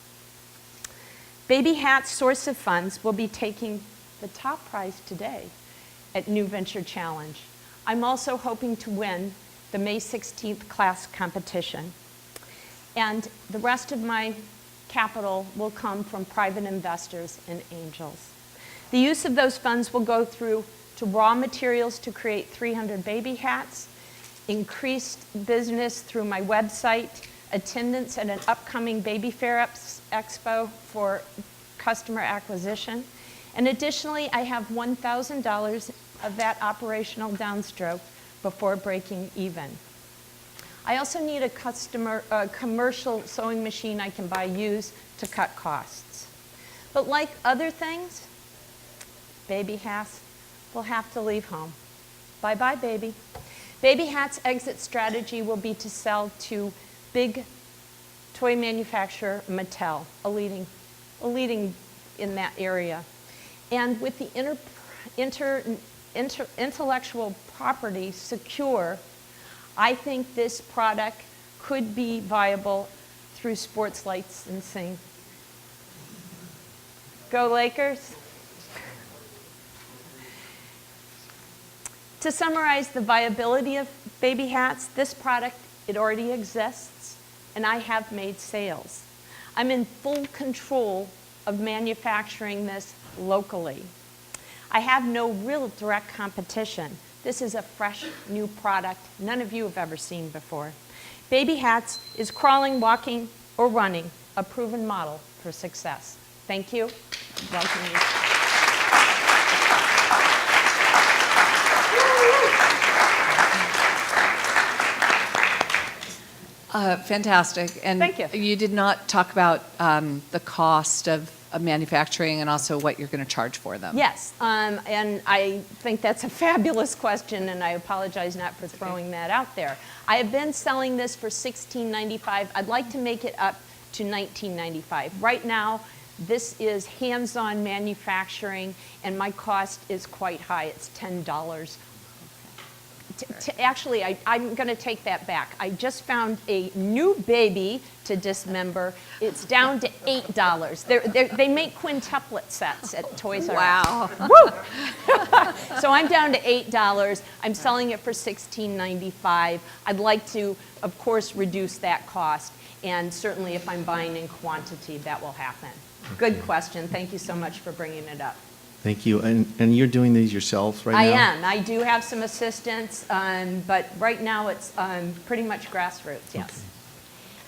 Baby Hat's source of funds will be taking the top prize today at New Venture Challenge. I'm also hoping to win the May 16th class competition. And the rest of my capital will come from private investors and angels. The use of those funds will go through to raw materials to create 300 baby hats, increased business through my website, attendance at an upcoming Baby Fair Expo for customer acquisition. And additionally, I have $1,000 of that operational downstroke before breaking even. I also need a commercial sewing machine I can buy used to cut costs. But like other things, Baby Hats will have to leave home. Bye-bye, baby. Baby Hat's exit strategy will be to sell to big toy manufacturer Mattel, a leading in that area. And with the intellectual property secure, I think this product could be viable through sports licensing. Go Lakers! To summarize the viability of Baby Hats, this product, it already exists, and I have made sales. I'm in full control of manufacturing this locally. I have no real direct competition. This is a fresh, new product none of you have ever seen before. Baby Hats is crawling, walking, or running, a proven model for success. Thank you. Welcome you. Fantastic. And thank you. You did not talk about the cost of manufacturing and also what you're going to charge for them. Yes, and I think that's a fabulous question, and I apologize not for throwing that out there. I have been selling this for $16.95. I'd like to make it up to $19.95. Right now, this is hands-on manufacturing, and my cost is quite high. It's $10. Actually, I'm going to take that back. I just found a new baby to dismember. It's down to $8. They make quintuplet sets at Toys R Us. Wow. Woo! So I'm down to $8. I'm selling it for $16.95. I'd like to, of course, reduce that cost. And certainly if I'm buying in quantity, that will happen. Good question. Thank you so much for bringing it up. Thank you. And you're doing these yourself right now? I am. I do have some assistants, but right now it's pretty much grassroots, yes. Okay.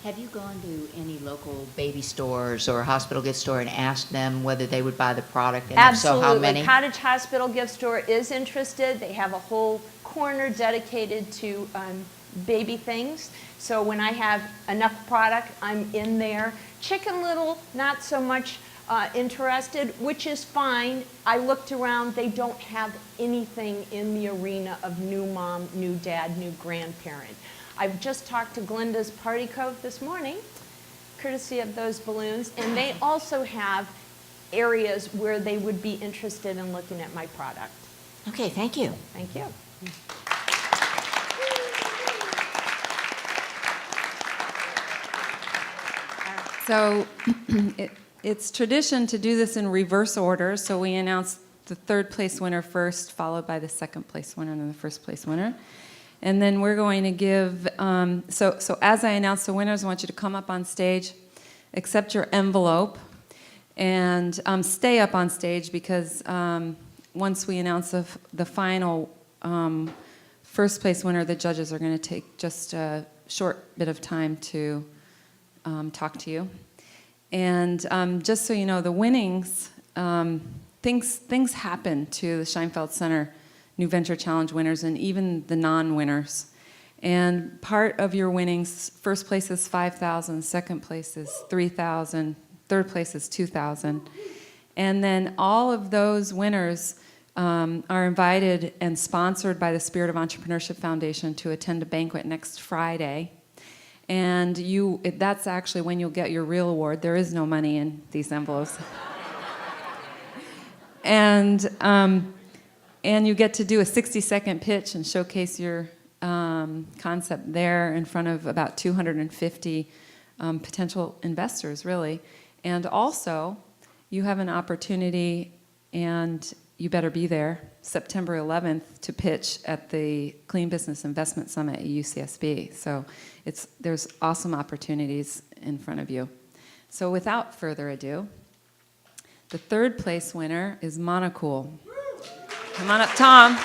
Have you gone to any local baby stores or hospital gift store and asked them whether they would buy the product? And Absolutely. If so, how many? Cottage Hospital Gift Store is interested. They have a whole corner dedicated to baby things. So when I have enough product, I'm in there. Chicken Little, not so much interested, which is fine. I looked around. They don't have anything in the arena of new mom, new dad, new grandparent. I've just talked to Glinda's Party Cove this morning, courtesy of those balloons, and they also have areas where they would be interested in looking at my product. Okay, thank you. Thank you. So it's tradition to do this in reverse order. So we announce the third place winner first, followed by the second place winner and then the first place winner. And then we're going to give, so as I announce the winners, I want you to come up on stage, accept your envelope, and stay up on stage because once we announce the final first place winner, the judges are going to take just a short bit of time to talk to you. And just so you know, the winnings, things happen to the Scheinfeld Center New Venture Challenge winners and even the non-winners. And part of your winnings, first place is $5,000, second place is $3,000, third place is $2,000. And then all of those winners are invited and sponsored by the Spirit of Entrepreneurship Foundation to attend a banquet next Friday. And that's actually when you'll get your real award. There is no money in these envelopes. And you get to do a 60-second pitch and showcase your concept there in front of about 250 potential investors, really. And also, you have an opportunity, and you better be there, September 11th, to pitch at the Clean Business Investment Summit at UCSB. So there's awesome opportunities in front of you. So without further ado, the third place winner is Monocool. Come on up, Tom.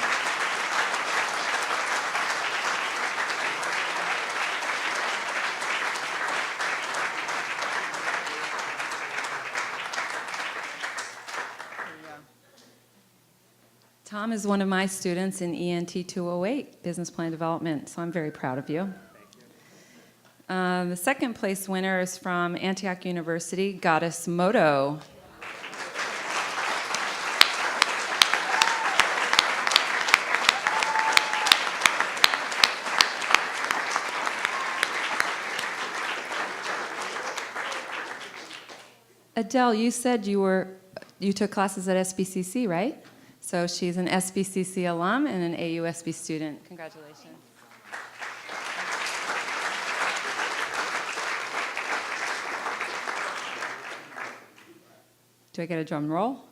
Tom is one of my students in ENT 208, Business Plan Development, so I'm very proud of you. The second place winner is from Antioch University, Goddess Moto. Adele, you said you took classes at SBCC, right? So she's an SBCC alum and an AUSB student. Congratulations. Do I get a drum roll?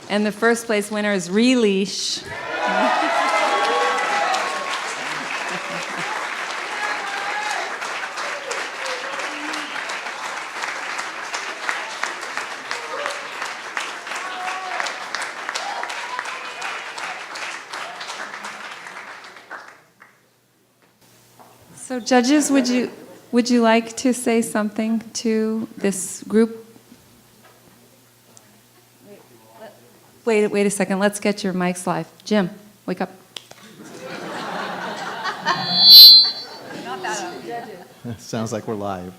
And the first place winner is Releash. So judges, would you like to say something to this group? Wait a second. Let's get your mics live. Jim, wake up. Sounds like we're live.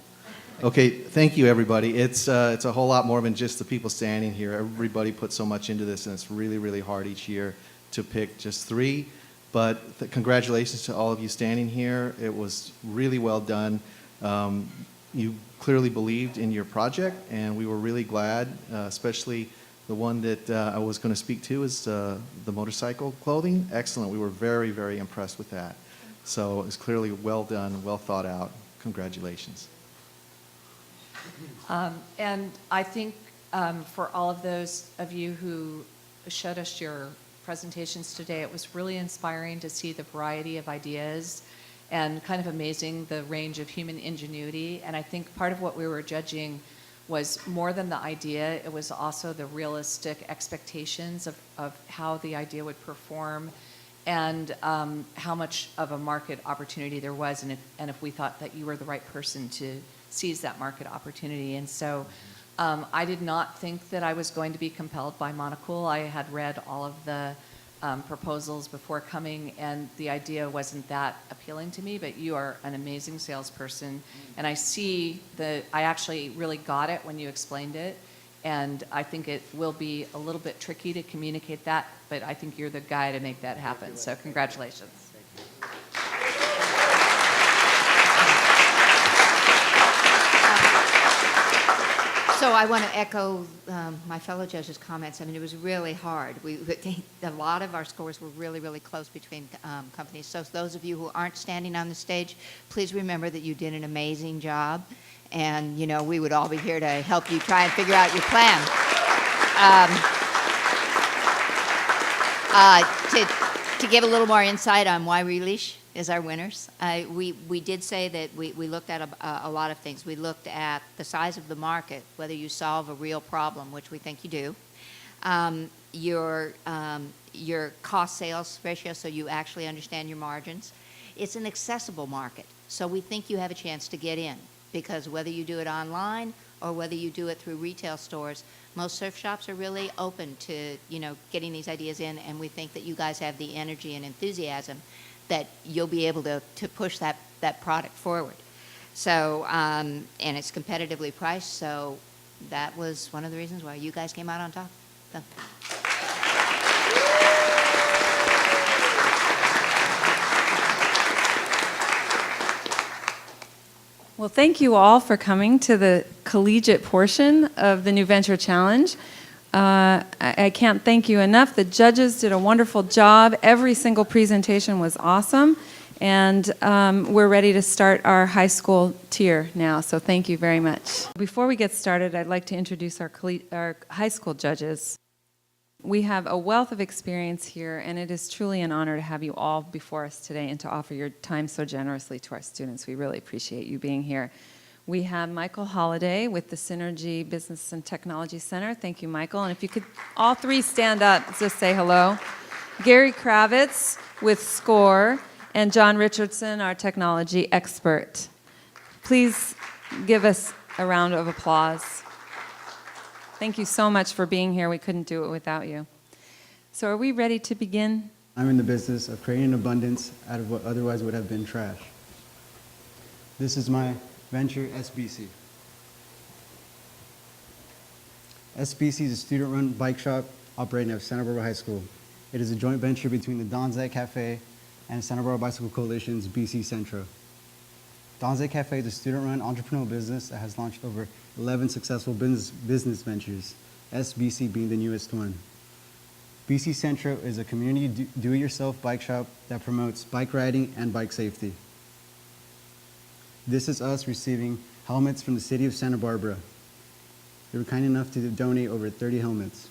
Okay, thank you, everybody. It's a whole lot more than just the people standing here. Everybody put so much into this, and it's really, really hard each year to pick just 3. But congratulations to all of you standing here. It was really well done. You clearly believed in your project, and we were really glad, especially the one that I was going to speak to is the motorcycle clothing. Excellent. We were very, very impressed with that. So it's clearly well done, well thought out. Congratulations. And I think for all of those of you who showed us your presentations today, it was really inspiring to see the variety of ideas and kind of amazing the range of human ingenuity. And I think part of what we were judging was more than the idea, it was also the realistic expectations of how the idea would perform and how much of a market opportunity there was, and if we thought that you were the right person to seize that market opportunity. And so I did not think that I was going to be compelled by Monocool. I had read all of the proposals before coming, and the idea wasn't that appealing to me, but you are an amazing salesperson, and I actually really got it when you explained it, and I think it will be a little bit tricky to communicate that, but I think you're the guy to make that happen, so congratulations. So I want to echo my fellow judges' comments. I mean, it was really hard. A lot of our scores were really, really close between companies. So those of you who aren't standing on the stage, please remember that you did an amazing job. And, you know, we would all be here to help you try and figure out your plan. To give a little more insight on why Releash is our winners, we did say that we looked at a lot of things. We looked at the size of the market, whether you solve a real problem, which we think you do, your cost sales ratio, so you actually understand your margins. It's an accessible market, so we think you have a chance to get in, because whether you do it online or whether you do it through retail stores, most surf shops are really open to, you know, getting these ideas in, and we think that you guys have the energy and enthusiasm that you'll be able to push that product forward. So, and it's competitively priced, so that was one of the reasons why you guys came out on top. So. Well, thank you all for coming to the collegiate portion of the New Venture Challenge. I can't thank you enough. The judges did a wonderful job. Every single presentation was awesome. And we're ready to start our high school tier now, so thank you very much. Before we get started, I'd like to introduce our high school judges. We have a wealth of experience here, and it is truly an honor to have you all before us today and to offer your time so generously to our students. We really appreciate you being here. We have Michael Holliday with the Synergy Business and Technology Center. Thank you, Michael. And if you could all three stand up, just say hello. Gary Kravitz with SCORE, and John Richardson, our technology expert. Please give us a round of applause. Thank you so much for being here. We couldn't do it without you. So are we ready to begin? I'm in the business of creating abundance out of what otherwise would have been trash. This is my venture, SBC. SBC is a student-run bike shop operating at Santa Barbara High School. It is a joint venture between the Donzak Cafe and Santa Barbara Bicycle Coalition's BC Centro. Donzak Cafe is a student-run entrepreneurial business that has launched over 11 successful business ventures, SBC being the newest one. BC Centro is a community do-it-yourself bike shop that promotes bike riding and bike safety. This is us receiving helmets from the city of Santa Barbara. They were kind enough to donate over 30 helmets.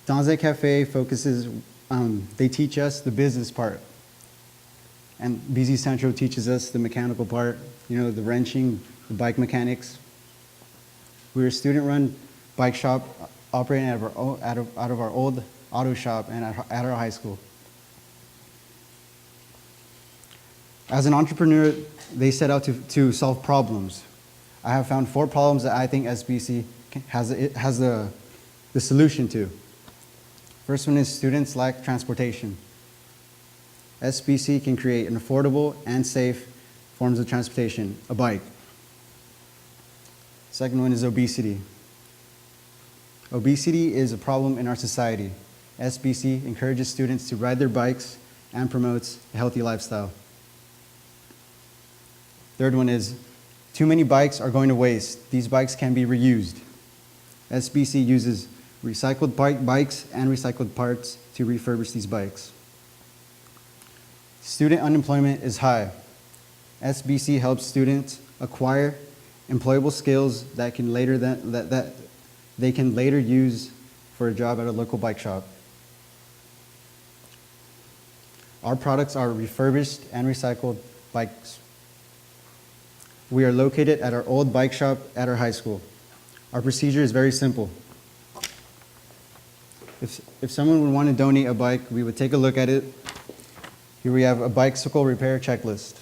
Donzak Cafe focuses, they teach us the business part. And BC Centro teaches us the mechanical part, you know, the wrenching, the bike mechanics. We're a student-run bike shop operating out of our old auto shop and at our high school. As an entrepreneur, they set out to solve problems. I have found 4 problems that I think SBC has the solution to. First one is students lack transportation. SBC can create an affordable and safe forms of transportation, a bike. Second one is obesity. Obesity is a problem in our society. SBC encourages students to ride their bikes and promotes a healthy lifestyle. Third one is too many bikes are going to waste. These bikes can be reused. SBC uses recycled bikes and recycled parts to refurbish these bikes. Student unemployment is high. SBC helps students acquire employable skills that they can later use for a job at a local bike shop. Our products are refurbished and recycled bikes. We are located at our old bike shop at our high school. Our procedure is very simple. If someone would want to donate a bike, we would take a look at it. Here we have a bicycle repair checklist.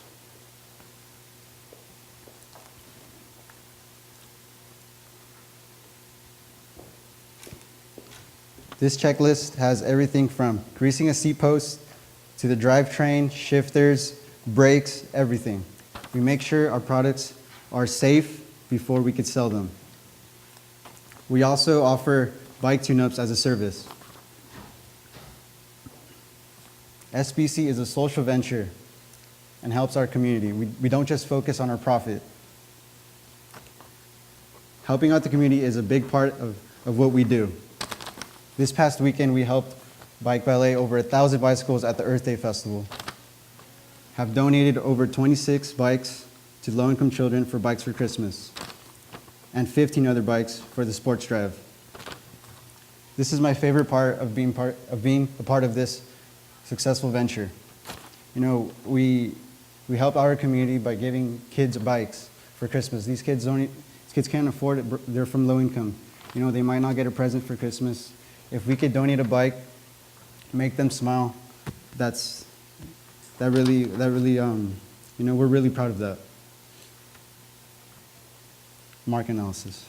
This checklist has everything from greasing a seat post to the drivetrain, shifters, brakes, everything. We make sure our products are safe before we could sell them. We also offer bike tune-ups as a service. SBC is a social venture. and helps our community. We don't just focus on our profit. Helping out the community is a big part of what we do. This past weekend, we helped bike valet over 1,000 bicycles at the Earth Day Festival, have donated over 26 bikes to low-income children for Bikes for Christmas, and 15 other bikes for the sports drive. This is my favorite part of being a part of this successful venture. You know, we help our community by giving kids bikes for Christmas. These kids can't afford it. They're from low income. You know, they might not get a present for Christmas. If we could donate a bike, make them smile, that really, you know, we're really proud of that. Market analysis.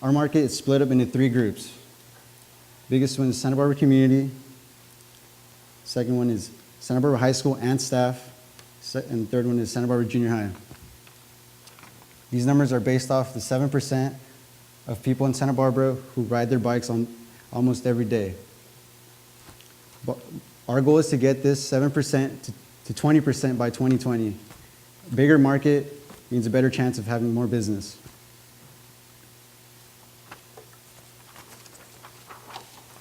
Our market is split up into 3 groups. Biggest one is Santa Barbara community. Second one is Santa Barbara High School and staff. And the third one is Santa Barbara Junior High. These numbers are based off the 7% of people in Santa Barbara who ride their bikes on almost every day. But our goal is to get this 7% to 20% by 2020. A bigger market means a better chance of having more business.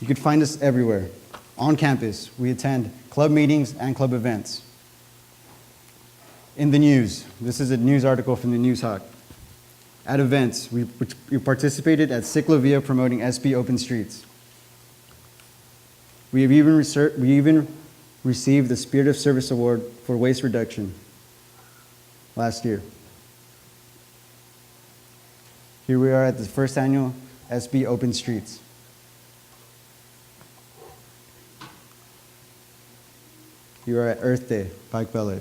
You could find us everywhere. On campus, we attend club meetings and club events. In the news, this is a news article from the News Hawk. At events, we participated at Ciclovia promoting SB Open Streets. We even received the Spirit of Service Award for waste reduction last year. Here we are at the first annual SB Open Streets. You are at Earth Day, Bike Ballet.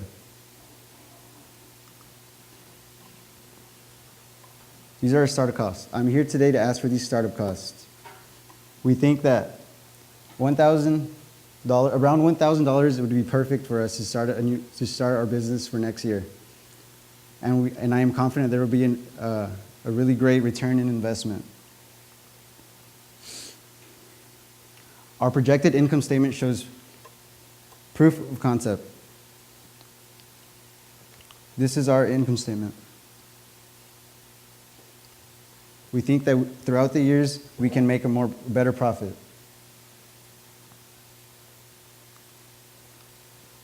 These are our startup costs. I'm here today to ask for these startup costs. We think that around $1,000 would be perfect for us to start our business for next year. And I am confident there will be a really great return in investment. Our projected income statement shows proof of concept. This is our income statement. We think that throughout the years, we can make a better profit.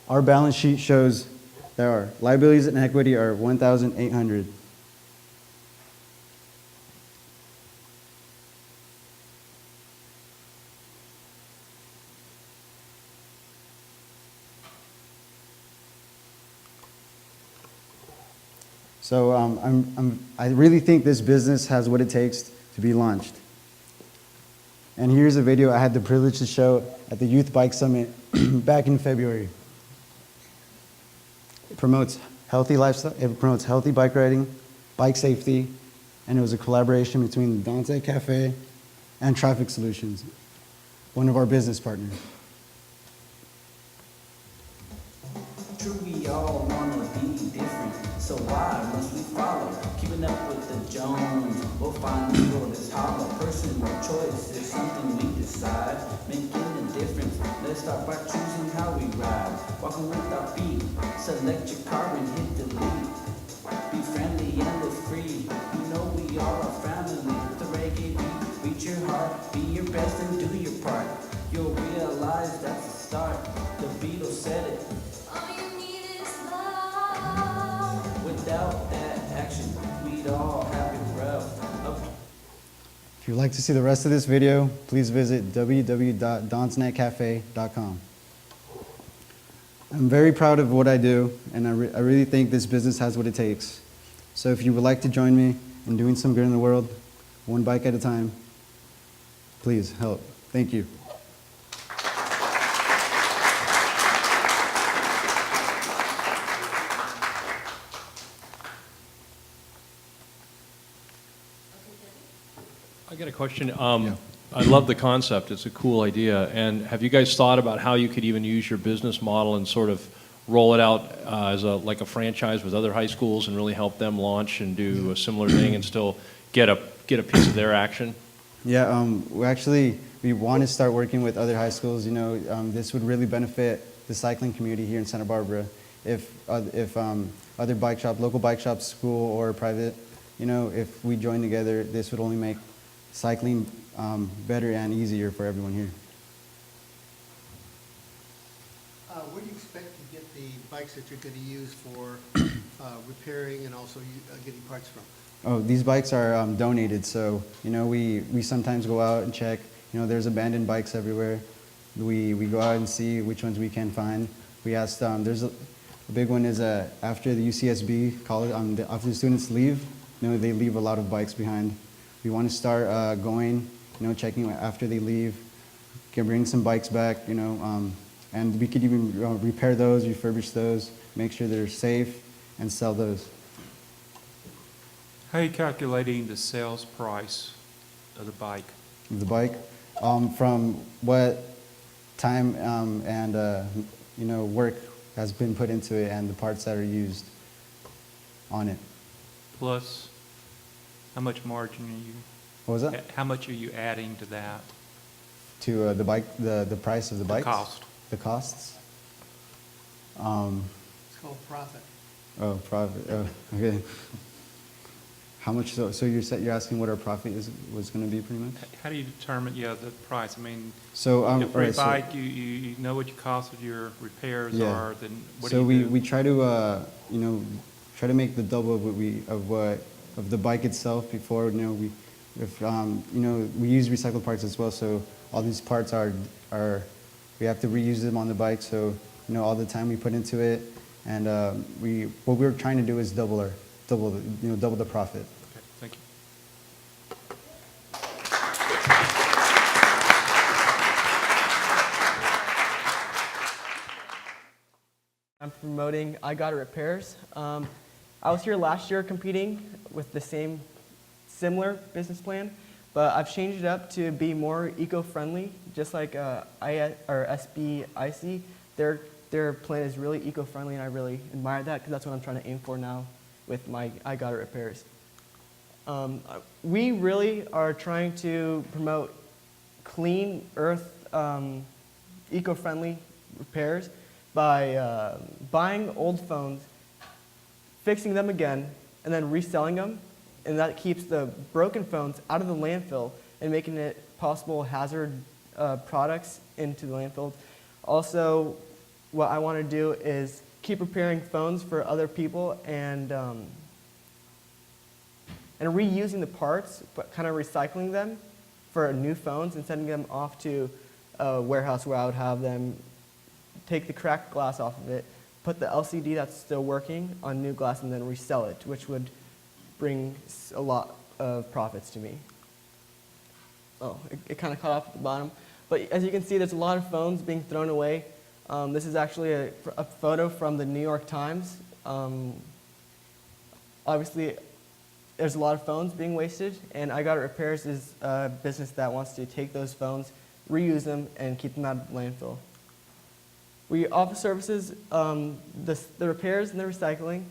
Our balance sheet shows that our liabilities and equity are $1,800. So I really think this business has what it takes to be launched. And here's a video I had the privilege to show at the Youth Bike Summit back in February. It promotes healthy lifestyle, it promotes healthy bike riding, bike safety, and it was a collaboration between the Donze Cafe and Traffic Solutions, one of our business partners. True, we all wanna be different, so why must we follow? Keeping up with the Jones, we'll find the door that's hollow. Personal choice is something we decide, making a difference. Let's start by choosing how we ride, walking with our feet. Select your car and hit delete. Be friendly and live free. You know we all are family. The reggae beat, reach your heart, be your best and do your part. You'll realize that's the start. The Beatles said it. Without that action, we'd all have it rough. If you'd like to see the rest of this video, please visit www.donsnetcafe.com. I'm very proud of what I do, and I really think this business has what it takes. So if you would like to join me in doing some good in the world, one bike at a time, please help. Thank you. I got a question. I love the concept. It's a cool idea. And have you guys thought about how you could even use your business model and sort of roll it out as like a franchise with other high schools and really help them launch and do a similar thing and still get a piece of their action? Yeah, we want to start working with other high schools. You know, this would really benefit the cycling community here in Santa Barbara. if other bike shop, local bike shops, school or private, you know, if we join together, this would only make cycling better and easier for everyone here. Where do you expect to get the bikes that you're going to use for repairing and also getting parts from? Oh, these bikes are donated, so, you know, we sometimes go out and check. You know, there's abandoned bikes everywhere. We go out and see which ones we can find. We asked, there's a big one is after the UCSB college, after the students leave, you know, they leave a lot of bikes behind. We want to start going, you know, checking after they leave, can bring some bikes back, you know, and we could even repair those, refurbish those, make sure they're safe, and sell those. How are you calculating the sales price of the bike? The bike, from what time and you know, work has been put into it and the parts that are used on it. Plus, how much margin are you? What was that? How much are you adding to that? To the bike, the price of the bikes? Cost. The costs? It's called profit. Oh, profit. Oh, okay. How much? So you're asking what our profit was going to be, pretty much? How do you determine, the price? I mean, So if for a right, so- bike, you know what your cost of your repairs are, then what so do you do? we try to you know, try to make the double of what of the bike itself before, you know, you know, we use recycled parts as well, so all these parts are we have to reuse them on the bike, so, you know, all the time we put into it, and what we're trying to do is double the profit. Okay, thank you. I'm promoting I Got It Repairs. I was here last year competing with the similar business plan, but I've changed it up to be more eco-friendly, just like SBCC. Their plan is really eco-friendly, and I really admire that because that's what I'm trying to aim for now with my I Got It Repairs. We really are trying to promote clean earth, eco-friendly repairs by buying old phones, fixing them again, and then reselling them. And that keeps the broken phones out of the landfill and making it possible hazard products into the landfill. Also, what I want to do is keep repairing phones for other people and reusing the parts, but kind of recycling them for new phones and sending them off to a warehouse where I would have them take the cracked glass off of it, put the LCD that's still working on new glass, and then resell it, which would bring a lot of profits to me. Oh, it kind of cut off at the bottom. But as you can see, there's a lot of phones being thrown away. This is actually a photo from the New York Times. Obviously, there's a lot of phones being wasted, and I Got It Repairs is a business that wants to take those phones, reuse them, and keep them out of the landfill. We offer services, the repairs and the recycling.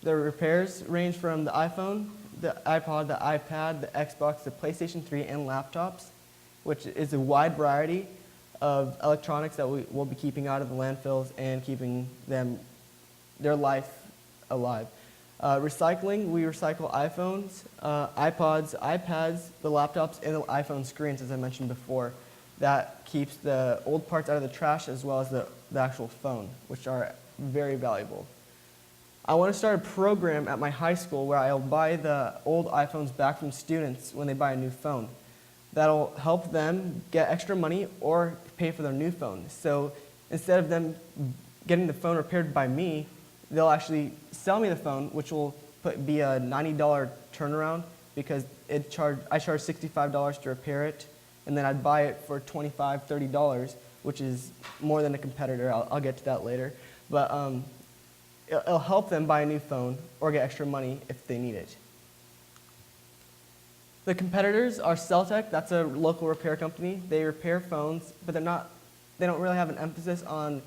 The repairs range from the iPhone, the iPod, the iPad, the Xbox, the PlayStation 3, and laptops, which is a wide variety of electronics that we will be keeping out of the landfills and keeping their life alive. Recycling, we recycle iPhones, iPods, iPads, the laptops, and the iPhone screens, as I mentioned before. That keeps the old parts out of the trash as well as the actual phone, which are very valuable. I want to start a program at my high school where I'll buy the old iPhones back from students when they buy a new phone. That'll help them get extra money or pay for their new phone. So instead of them getting the phone repaired by me, they'll actually sell me the phone, which will be a $90 turnaround because I charge $65 to repair it, and then I'd buy it for $25, $30, which is more than a competitor. I'll get to that later. But it'll help them buy a new phone or get extra money if they need it. The competitors are Celtec. That's a local repair company. They repair phones, but they don't really have an emphasis on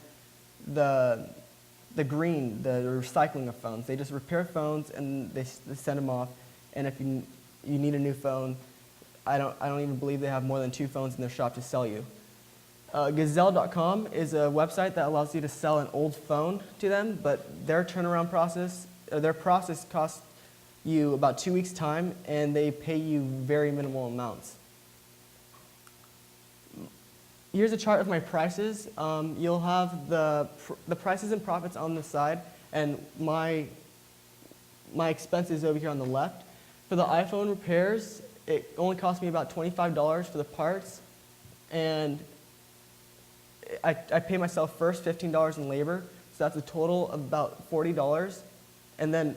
the green, the recycling of phones. They just repair phones and they send them off. And if you need a new phone, I don't even believe they have more than 2 phones in their shop to sell you. Gazelle.com is a website that allows you to sell an old phone to them, but their turnaround process, their process costs you about 2 weeks' time, and they pay you very minimal amounts. Here's a chart of my prices. You'll have the prices and profits on the side, and my expenses over here on the left. For the iPhone repairs, it only cost me about $25 for the parts, and I pay myself first $15 in labor, so that's a total of about $40, and then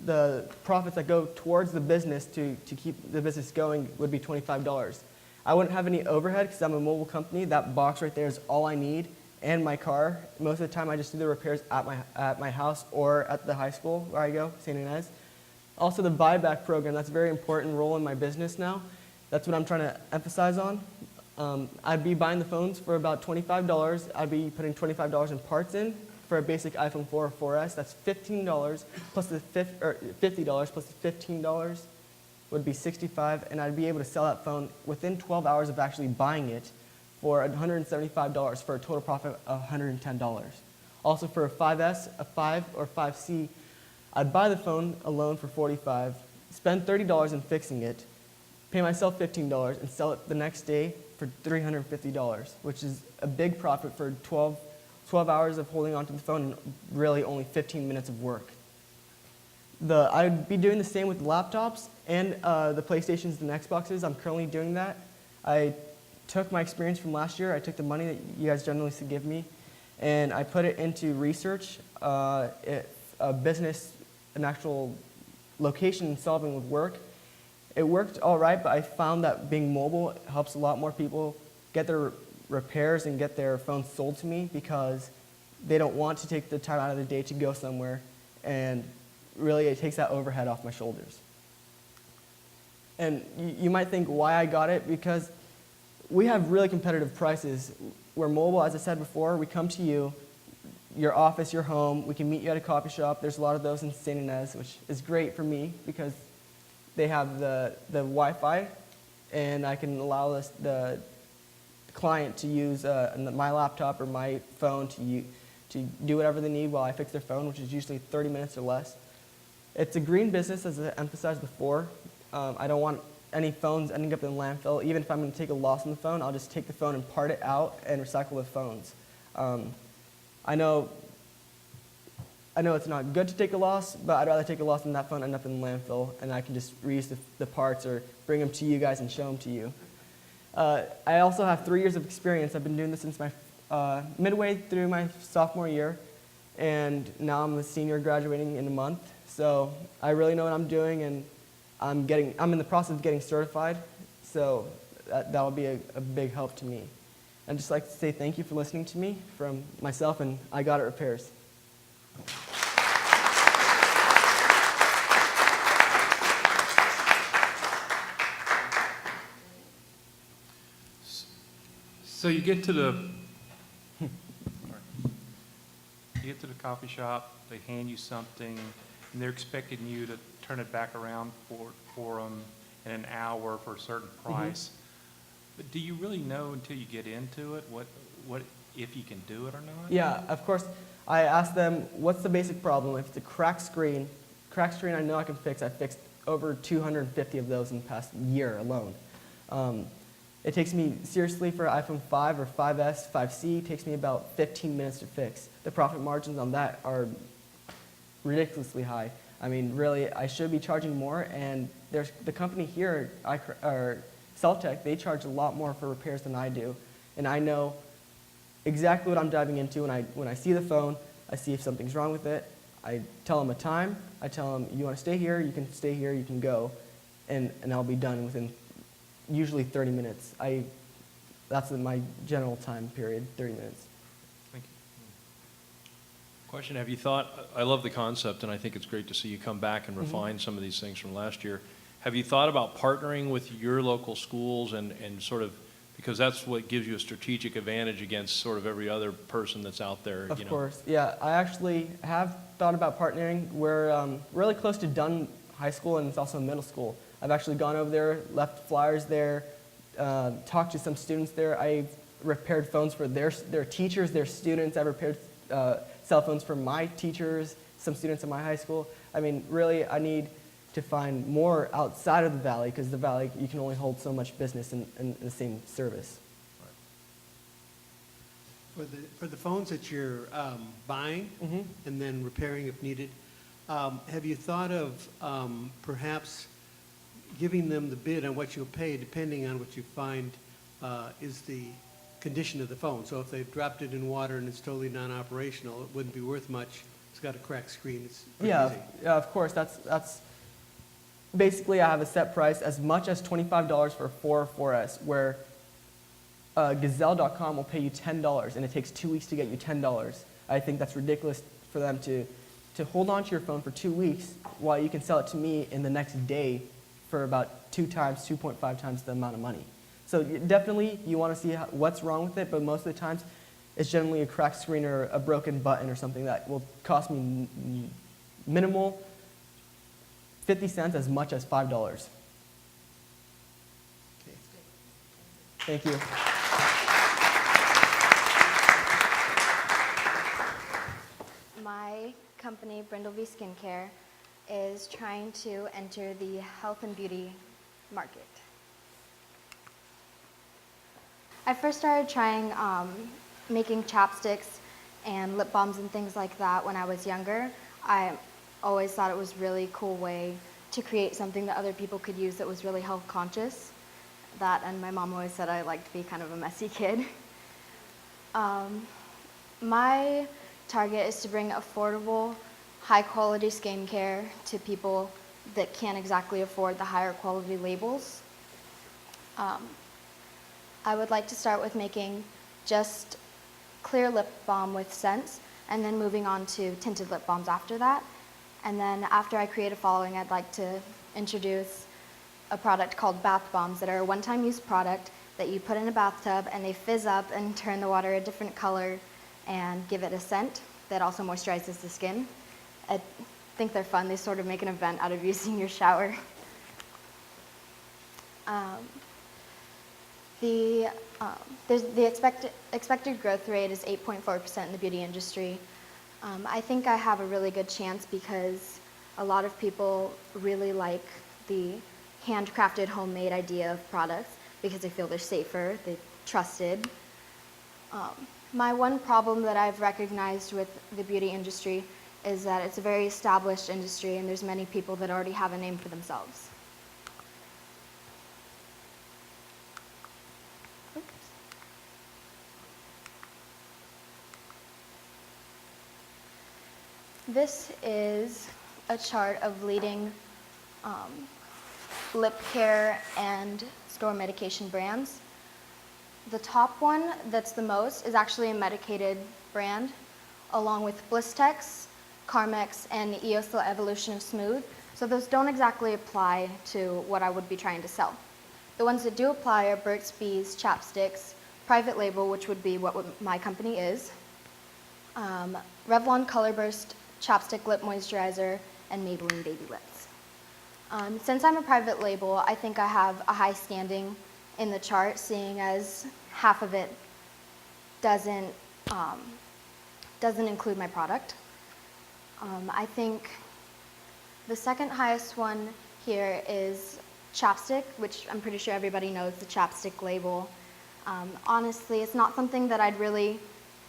the profits that go towards the business to keep the business going would be $25. I wouldn't have any overhead because I'm a mobile company. That box right there is all I need, and my car. Most of the time I just do the repairs at my house or at the high school where I go, St. Inez. Also the buyback program, that's a very important role in my business now. That's what I'm trying to emphasize on. I'd be buying the phones for about $25. I'd be putting $25 in parts in for a basic iPhone 4 or 4S. That's $15 plus the $50 plus the $15 would be $65, and I'd be able to sell that phone within 12 hours of actually buying it for $175 for a total profit of $110. Also for a 5S, a 5 or 5C, I'd buy the phone alone for $45, spend $30 in fixing it, pay myself $15, and sell it the next day for $350, which is a big profit for 12 hours of holding onto the phone and really only 15 minutes of work. I'd be doing the same with laptops and the PlayStations and Xboxes. I'm currently doing that. I took my experience from last year. I took the money that you guys generously give me, and I put it into research, a business, an actual location solving with work. It worked all right, but I found that being mobile helps a lot more people get their repairs and get their phones sold to me because they don't want to take the time out of the day to go somewhere, and really it takes that overhead off my shoulders. And you might think why I got it, because we have really competitive prices. We're mobile, as I said before. We come to you, your office, your home. We can meet you at a coffee shop. There's a lot of those in St. Inez, which is great for me because they have the Wi-Fi, and I can allow the client to use my laptop or my phone to do whatever they need while I fix their phone, which is usually 30 minutes or less. It's a green business, as I emphasized before. I don't want any phones ending up in landfill. Even if I'm going to take a loss on the phone, I'll just take the phone and part it out and recycle the phones. I know it's not good to take a loss, but I'd rather take a loss than that phone end up in the landfill, and I can just reuse the parts or bring them to you guys and show them to you. I also have 3 years of experience. I've been doing this since my midway through my sophomore year, and now I'm a senior graduating in a month. So I really know what I'm doing, and I'm in the process of getting certified, so that'll be a big help to me. I'd just like to say thank you for listening to me from myself and I Got It Repairs. So you get to the coffee shop, they hand you something, and they're expecting you to turn it back around for them in an hour for a certain price. But do you really know until you get into it what if you can do it or not? Yeah, of course. I asked them, what's the basic problem? If it's a cracked screen I know I can fix. I fixed over 250 of those in the past year alone. It takes me, seriously, for an iPhone 5 or 5S, 5C, it takes me about 15 minutes to fix. The profit margins on that are ridiculously high. I mean, really, I should be charging more, and there's the company here, Celtech, they charge a lot more for repairs than I do, and I know exactly what I'm diving into when I see the phone. I see if something's wrong with it. I tell them a time. I tell them, you want to stay here, you can go, and I'll be done within usually 30 minutes. That's my general time period, 30 minutes. Thank you. Question, have you thought, I love the concept, and I think it's great to see you come back and refine some of these things from last year. Have you thought about partnering with your local schools and sort of, because that's what gives you a strategic advantage against sort of every other person that's out there? Of course, yeah. I actually have thought about partnering. We're really close to Dunn High School, and it's also middle school. I've actually gone over there, left flyers there, talked to some students there. repaired phones for their teachers, their students. I've repaired cell phones for my teachers, some students in my high school. I mean, really, I need to find more outside of the Valley, because the Valley, you can only hold so much business in the same service. For the phones that you're buying and then repairing if needed, have you thought of perhaps giving them the bid on what you'll pay depending on what you find is the condition of the phone? So if they've dropped it in water and it's totally non-operational, it wouldn't be worth much. It's got a cracked screen. It's pretty easy. Yeah, of course. That's basically, I have a set price as much as $25 for a 4 or 4S, where Gazelle.com will pay you $10, and it takes 2 weeks to get you $10. I think that's ridiculous for them to hold on to your phone for 2 weeks while you can sell it to me in the next day for about 2.5 times the amount of money. So definitely, you want to see what's wrong with it, but most of the times, it's generally a cracked screen or a broken button or something that will cost me minimal 50 cents as much as $5. Thank you. My company, Brindleby Skincare, is trying to enter the health and beauty market. I first started trying making chapsticks and lip balms and things like that when I was younger. I always thought it was a really cool way to create something that other people could use that was really health conscious. That, and my mom always said I liked to be kind of a messy kid. My target is to bring affordable, high quality skincare to people that can't exactly afford the higher quality labels. I would like to start with making just clear lip balm with scents, and then moving on to tinted lip balms after that. And then after I create a following, I'd like to introduce a product called bath bombs that are a one-time use product that you put in a bathtub and they fizz up and turn the water a different color and give it a scent that also moisturizes the skin. I think they're fun. They sort of make an event out of using your shower. The expected growth rate is 8.4% in the beauty industry. I think I have a really good chance because a lot of people really like the handcrafted, homemade idea of products because they feel they're safer, they're trusted. My one problem that I've recognized with the beauty industry is that it's a very established industry and there's many people that already have a name for themselves. This is a chart of leading lip care and store medication brands. The top one that's the most is actually a medicated brand, along with Blistex, Carmex, and Eosil Evolution of Smooth. So those don't exactly apply to what I would be trying to sell. The ones that do apply are Burt's Bees chapsticks, private label, which would be what my company is, Revlon Color Burst chapstick lip moisturizer, and Maybelline Baby Lips. Since I'm a private label, I think I have a high standing in the chart, seeing as half of it doesn't include my product. I think the second highest one here is chapstick, which I'm pretty sure everybody knows the chapstick label. Honestly, it's not something that I'd really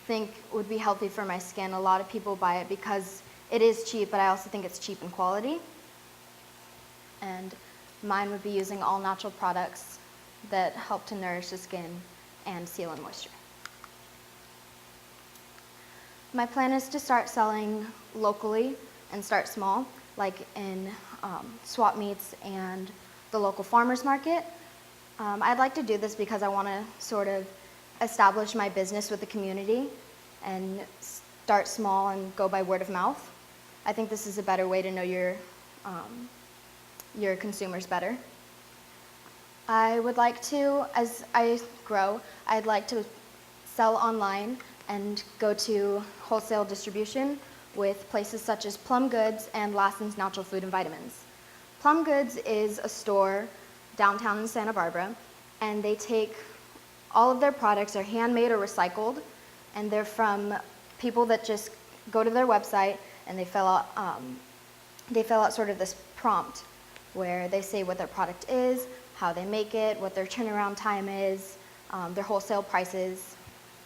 think would be healthy for my skin. A lot of people buy it because it is cheap, but I also think it's cheap in quality. And mine would be using all natural products that help to nourish the skin and seal in moisture. My plan is to start selling locally and start small, like in swap meets and the local farmers market. I'd like to do this because I want to sort of establish my business with the community and start small and go by word of mouth. I think this is a better way to know your consumers better. I would like to, as I grow, I'd like to sell online and go to wholesale distribution with places such as Plum Goods and Lassen's Natural Food and Vitamins. Plum Goods is a store downtown in Santa Barbara, and they take All of their products are handmade or recycled, and they're from people that just go to their website and they fill out sort of this prompt where they say what their product is, how they make it, what their turnaround time is, their wholesale prices,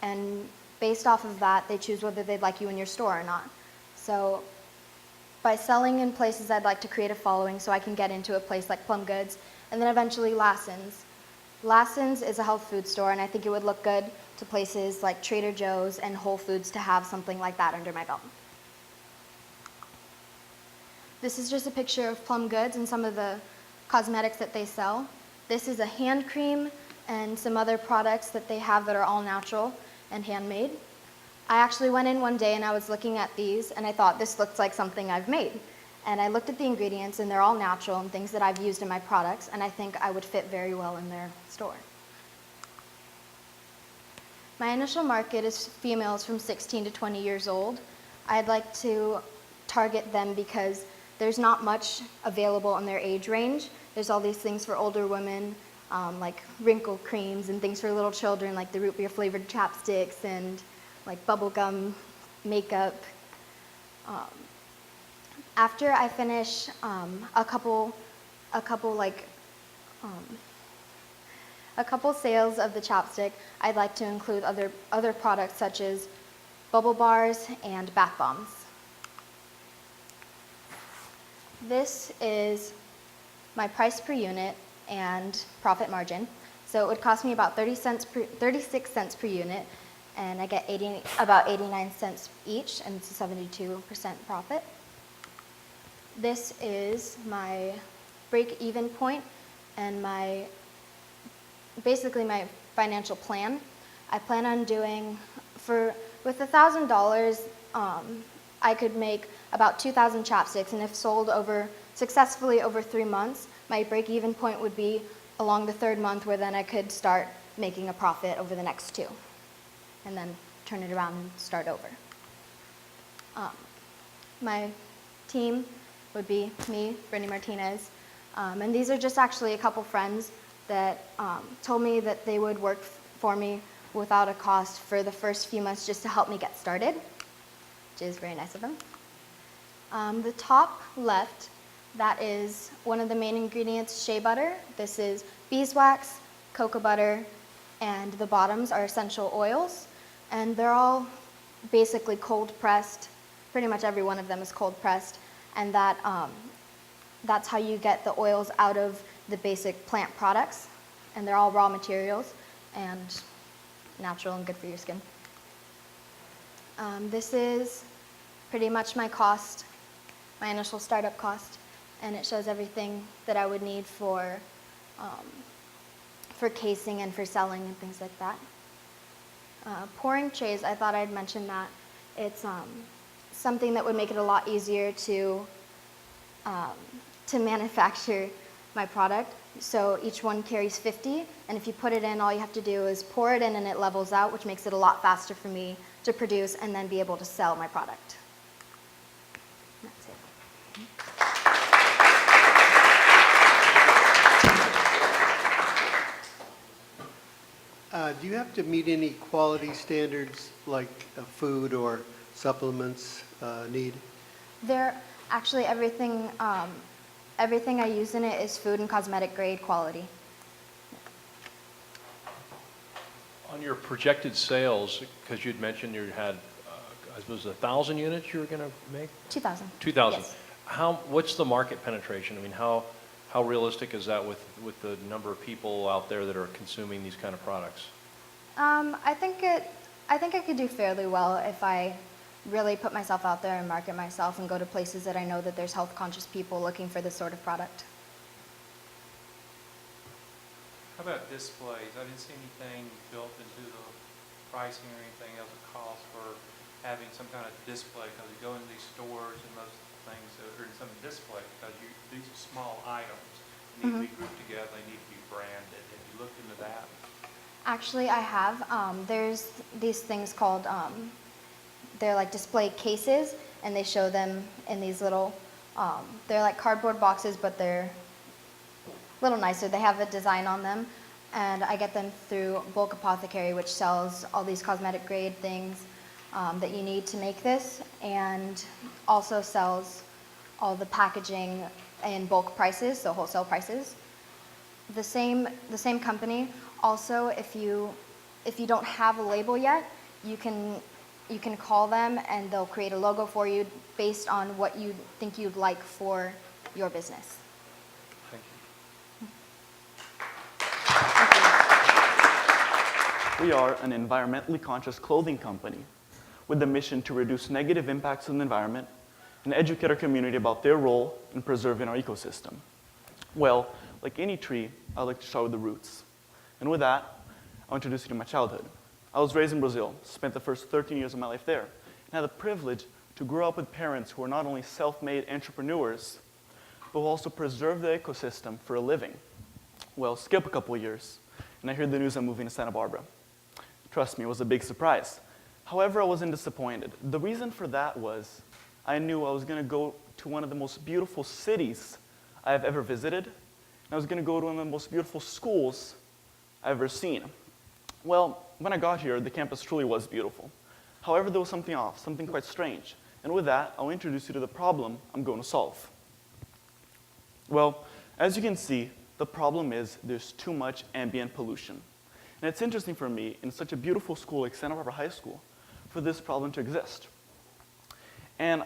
and based off of that, they choose whether they'd like you in your store or not. So by selling in places, I'd like to create a following so I can get into a place like Plum Goods, and then eventually Lassen's. Lassen's is a health food store, and I think it would look good to places like Trader Joe's and Whole Foods to have something like that under my belt. This is just a picture of Plum Goods and some of the cosmetics that they sell. This is a hand cream and some other products that they have that are all natural and handmade. I actually went in one day and I was looking at these and I thought this looks like something I've made. And I looked at the ingredients and they're all natural and things that I've used in my products, and I think I would fit very well in their store. My initial market is females from 16 to 20 years old. I'd like to target them because there's not much available in their age range. There's all these things for older women, like wrinkle creams and things for little children, like the root beer flavored chapsticks and like bubblegum makeup. After I finish a couple sales of the chapstick, I'd like to include other products such as bubble bars and bath bombs. This is my price per unit and profit margin. So it would cost me about 36 cents per unit, and I get about 89 cents each, and it's a 72% profit. This is my break-even point and basically my financial plan. I plan on doing, with $1,000, I could make about 2,000 chapsticks, and if sold successfully over 3 months, my break-even point would be along the 3rd month, where then I could start making a profit over the next 2, and then turn it around and start over. My team would be me, Brittany Martinez, and these are just actually a couple friends that told me that they would work for me without a cost for the first few months just to help me get started, which is very nice of them. The top left, that is one of the main ingredients, shea butter. This is beeswax, cocoa butter, and the bottoms are essential oils, and they're all basically cold pressed. Pretty much every one of them is cold pressed, and that's how you get the oils out of the basic plant products, and they're all raw materials and natural and good for your skin. This is pretty much my cost, my initial startup cost, and it shows everything that I would need for casing and for selling and things like that. Pouring trays, I thought I'd mention that. It's something that would make it a lot easier to manufacture my product. So each one carries 50, and if you put it in, all you have to do is pour it in and it levels out, which makes it a lot faster for me to produce and then be able to sell my product. That's it. Do you have to meet any quality standards like food or supplements need? Actually, everything I use in it is food and cosmetic grade quality. On your projected sales, because you'd mentioned you had, I suppose, 1,000 units you were going to make? 2,000. 2,000. Yes. What's the market penetration? I mean, how realistic is that with the number of people out there that are consuming these kind of products? I think I could do fairly well if I really put myself out there and market myself and go to places that I know that there's health conscious people looking for this sort of product. How about displays? I didn't see anything built into the pricing or anything as a cost for having some kind of display, because you go into these stores and most things are in some display because these are small items. They need to be grouped together, they need to be branded. Have you looked into that? Actually, I have. There's these things called, they're like display cases, and they show them in these little, they're like cardboard boxes, but they're a little nicer. They have a design on them, and I get them through Bulk Apothecary, which sells all these cosmetic grade things that you need to make this, and also sells all the packaging in bulk prices, so wholesale prices. The same company. Also, if you don't have a label yet, you can call them and they'll create a logo for you based on what you think you'd like for your business. Thank you. We are an environmentally conscious clothing company with the mission to reduce negative impacts on the environment and educate our community about their role in preserving our ecosystem. Well, like any tree, I like to start with the roots. And with that, I'll introduce you to my childhood. I was raised in Brazil, spent the first 13 years of my life there, and had the privilege to grow up with parents who are not only self-made entrepreneurs, but who also preserve the ecosystem for a living. Well, skip a couple of years, and I heard the news I'm moving to Santa Barbara. Trust me, it was a big surprise. However, I wasn't disappointed. The reason for that was I knew I was going to go to one of the most beautiful cities I have ever visited, and I was going to go to one of the most beautiful schools I've ever seen. Well, when I got here, the campus truly was beautiful. However, there was something off, something quite strange. And with that, I'll introduce you to the problem I'm going to solve. Well, as you can see, the problem is there's too much ambient pollution. And it's interesting for me, in such a beautiful school like Santa Barbara High School, for this problem to exist. And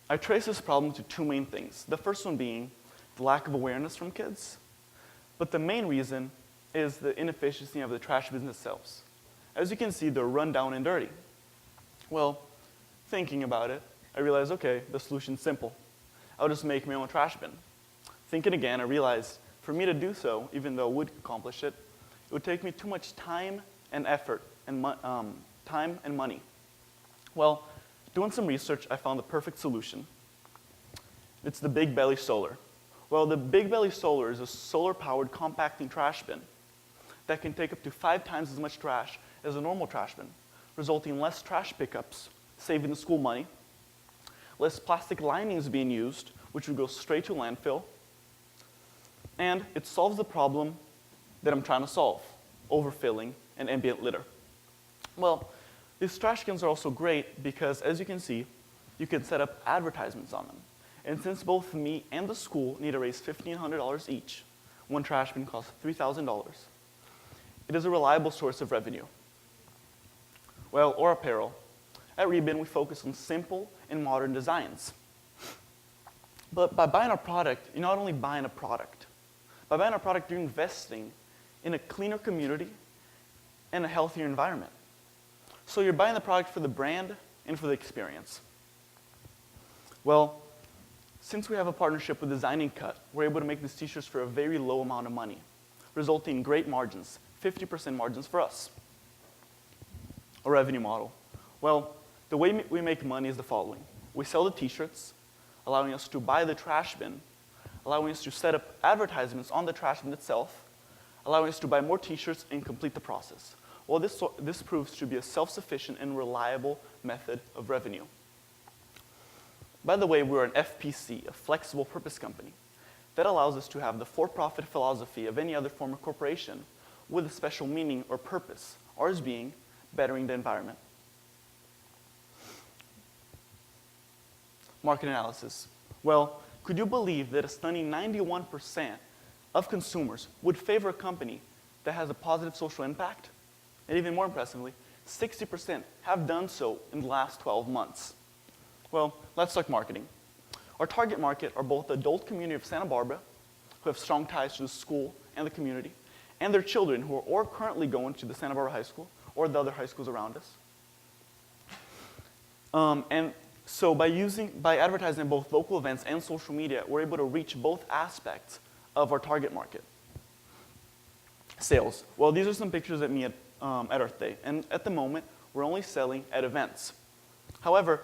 I trace this problem to two main things. The first one being the lack of awareness from kids. But the main reason is the inefficiency of the trash business themselves. As you can see, they're run down and dirty. Well, thinking about it, I realized, okay, the solution's simple. I'll just make my own trash bin. Thinking again, I realized for me to do so, even though I would accomplish it, it would take me too much time and effort and time and money. Well, doing some research, I found the perfect solution. It's the Big Belly Solar. Well, the Big Belly Solar is a solar-powered compacting trash bin that can take up to 5 times as much trash as a normal trash bin, resulting in less trash pickups, saving the school money, less plastic linings being used, which would go straight to landfill, and it solves the problem that I'm trying to solve, overfilling and ambient litter. Well, these trash cans are also great because, as you can see, you can set up advertisements on them. And since both me and the school need to raise $1,500 each, one trash bin costs $3,000, it is a reliable source of revenue. Well, or apparel. At Rebin, we focus on simple and modern designs. But by buying our product, you're not only buying a product. By buying our product, you're investing in a cleaner community and a healthier environment. So you're buying the product for the brand and for the experience. Well, since we have a partnership with Designing Cut, we're able to make these t-shirts for a very low amount of money, resulting in great margins, 50% margins for us. A revenue model. Well, the way we make money is the following. We sell the t-shirts, allowing us to buy the trash bin, allowing us to set up advertisements on the trash bin itself, allowing us to buy more t-shirts and complete the process. Well, this proves to be a self-sufficient and reliable method of revenue. By the way, we're an FPC, a flexible purpose company. That allows us to have the for-profit philosophy of any other form of corporation with a special meaning or purpose, ours being bettering the environment. Market analysis. Well, could you believe that a stunning 91% of consumers would favor a company that has a positive social impact? And even more impressively, 60% have done so in the last 12 months. Well, let's talk marketing. Our target market are both the adult community of Santa Barbara, who have strong ties to the school and the community, and their children who are or currently going to the Santa Barbara High School or the other high schools around us. And so by advertising both local events and social media, we're able to reach both aspects of our target market. Sales. Well, these are some pictures of me at Earth Day, and at the moment, we're only selling at events. However,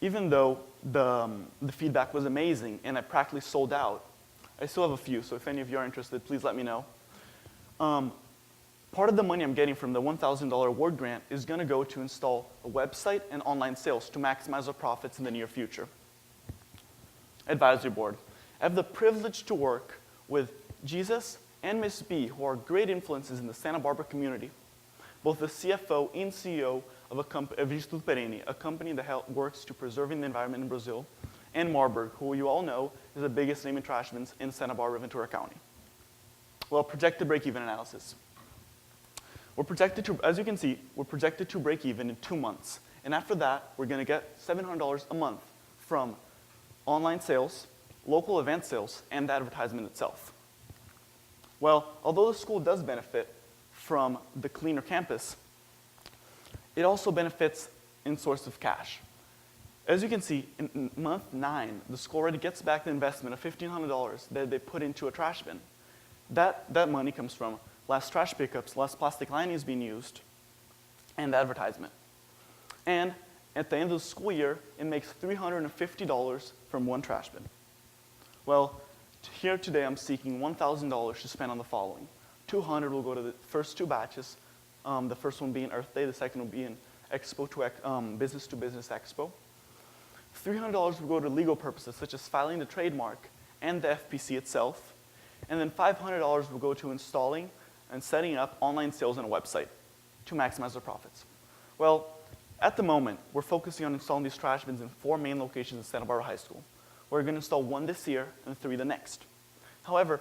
even though the feedback was amazing and I practically sold out, I still have a few, so if any of you are interested, please let me know. Part of the money I'm getting from the $1,000 award grant is going to go to install a website and online sales to maximize our profits in the near future. Advisory board. I have the privilege to work with Jesus, and Miss B, who are great influences in the Santa Barbara community, both the CFO and CEO of Instituto Perene, a company that works to preserving the environment in Brazil, and Marburg, who you all know is the biggest name in trash bins in Santa Barbara, Ventura County. Well, projected break-even analysis. We're projected to, as you can see, we're projected to break even in 2 months. And after that, we're gonna get $700 a month from online sales, local event sales, and the advertisement itself. Well, although the school does benefit from the cleaner campus, it also benefits in source of cash. As you can see, in month 9, the school already gets back the investment of $1,500 that they put into a trash bin. That money comes from less trash pickups, less plastic linings being used, and advertisement. And at the end of the school year, it makes $350 from one trash bin. Well, here today I'm seeking $1,000 to spend on the following. $200 will go to the first 2 batches, the first one being Earth Day, the second will be in Business to Business Expo. $300 will go to legal purposes, such as filing the trademark and the FPC itself. And then $500 will go to installing and setting up online sales on a website to maximize their profits. Well, at the moment, we're focusing on installing these trash bins in 4 main locations in Santa Barbara High School. We're going to install 1 this year and 3 the next. However,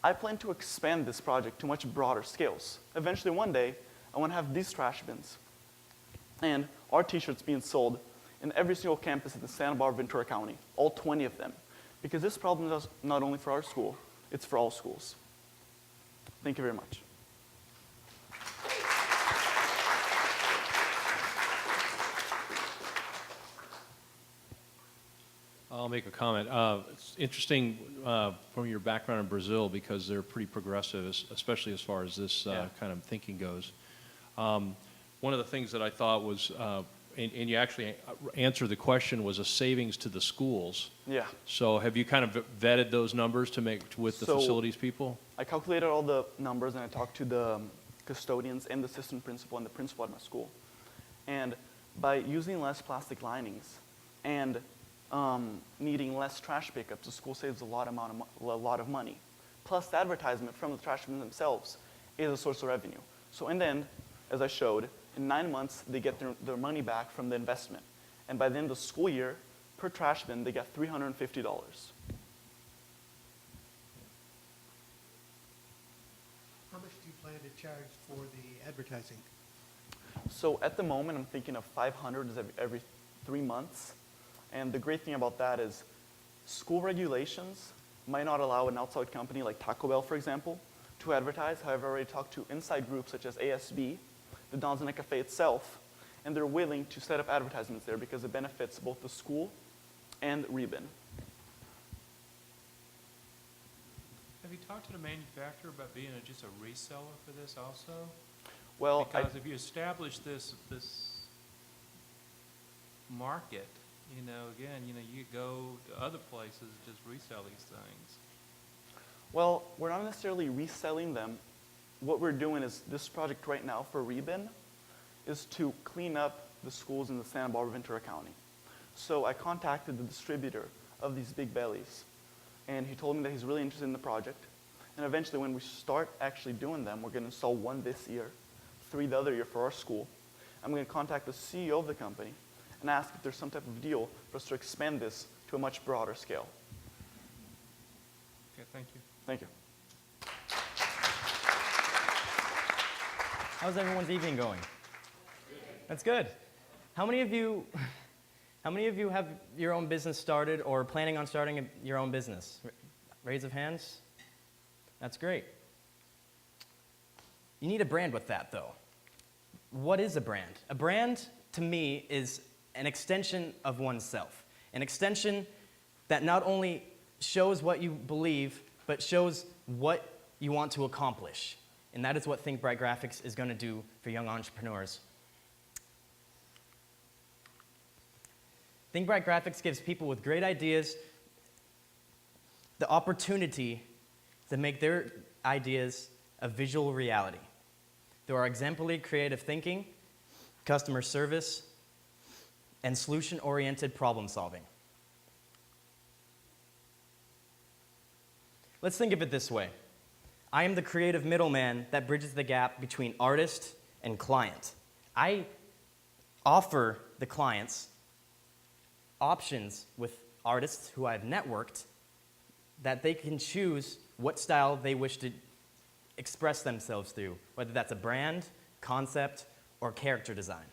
I plan to expand this project to much broader scales. Eventually, one day, I want to have these trash bins and our t-shirts being sold in every single campus in the Santa Barbara Ventura County, all 20 of them. Because this problem is not only for our school, it's for all schools. Thank you very much. I'll make a comment. It's interesting from your background in Brazil because they're pretty progressive, especially as far as this kind of thinking goes. One of the things that I thought was, and you actually answered the question, was a savings to the schools. Yeah. So have you kind of vetted those numbers to make with the facilities people? I calculated all the numbers and I talked to the custodians and the assistant principal and the principal at my school. And by using less plastic linings and needing less trash pickups, the school saves a lot of money. Plus, the advertisement from the trash bins themselves is a source of revenue. So in the end, as I showed, in 9 months, they get their money back from the investment. And by the end of the school year, per trash bin, they get $350. How much do you plan to charge for the advertising? So at the moment, I'm thinking of $500 every 3 months. And the great thing about that is school regulations might not allow an outside company like Taco Bell, for example, to advertise. However, I already talked to inside groups such as ASB, the Donzana Cafe itself, and they're willing to set up advertisements there because it benefits both the school and Rebin. Have you talked to the manufacturer about being just a reseller for this also? Well, because if you establish this market, again, you go to other places, just resell these things. Well, we're not necessarily reselling them. What we're doing is this project right now for Rebin is to clean up the schools in the Santa Barbara Ventura County. So I contacted the distributor of these big bellies, and he told me that he's really interested in the project. And eventually, when we start actually doing them, we're going to install 1 this year, 3 the other year for our school. I'm going to contact the CEO of the company and ask if there's some type of deal for us to expand this to a much broader scale. Okay, thank you. Thank you. How's everyone's evening going? That's good. How many of you have your own business started or planning on starting your own business? Raise of hands. That's great. You need a brand with that, though. What is a brand? A brand, to me, is an extension of oneself. An extension that not only shows what you believe, but shows what you want to accomplish. And that is what Think Bright Graphics is going to do for young entrepreneurs. Think Bright Graphics gives people with great ideas the opportunity to make their ideas a visual reality. Through our exemplary creative thinking, customer service, and solution-oriented problem solving. Let's think of it this way. I am the creative middleman that bridges the gap between artist and client. I offer the clients options with artists who I've networked that they can choose what style they wish to express themselves through, whether that's a brand, concept, or character design.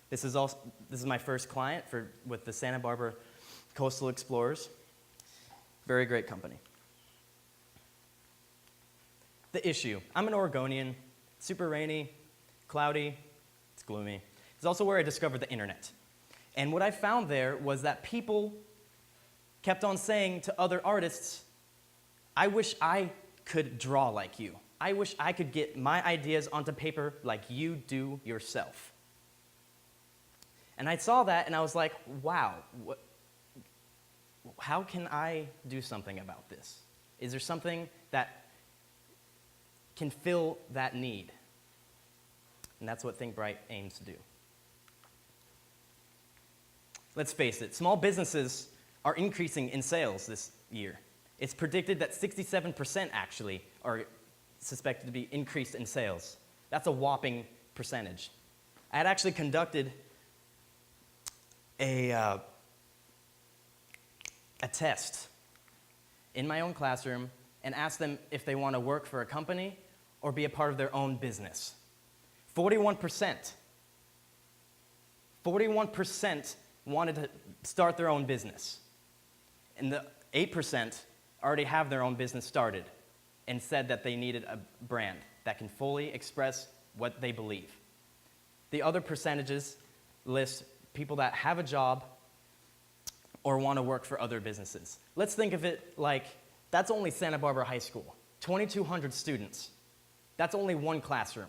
This is my first client with the Santa Barbara Coastal Explorers. Very great company. The issue. I'm an Oregonian. Super rainy, cloudy, it's gloomy. It's also where I discovered the internet. And what I found there was that people kept on saying to other artists, I wish I could draw like you. I wish I could get my ideas onto paper like you do yourself. And I saw that and I was like, wow, how can I do something about this? Is there something that can fill that need? And that's what Think Bright aims to do. Let's face it, small businesses are increasing in sales this year. It's predicted that 67% actually are suspected to be increased in sales. That's a whopping percentage. I had actually conducted a test in my own classroom and asked them if they want to work for a company or be a part of their own business. 41% wanted to start their own business. And the 8% already have their own business started and said that they needed a brand that can fully express what they believe. The other percentages list people that have a job or want to work for other businesses. Let's think of it like that's only Santa Barbara High School, 2,200 students. That's only one classroom.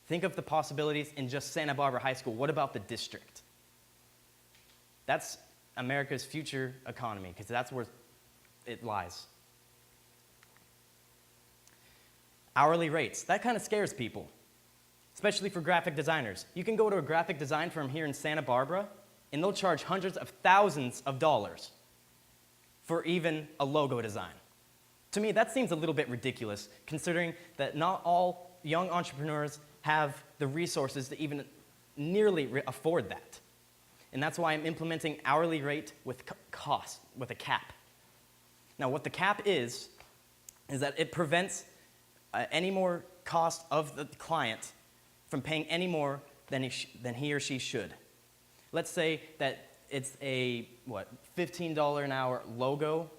Think of the possibilities in just Santa Barbara High School. What about the district? That's America's future economy, because that's where it lies. Hourly rates, that kind of scares people, especially for graphic designers. You can go to a graphic design firm here in Santa Barbara, and they'll charge hundreds of thousands of dollars for even a logo design. To me, that seems a little bit ridiculous, considering that not all young entrepreneurs have the resources to even nearly afford that. And that's why I'm implementing hourly rate with cost, with a cap. Now, what the cap is that it prevents any more cost of the client from paying any more than he or she should. Let's say that it's a, $15 an hour logo,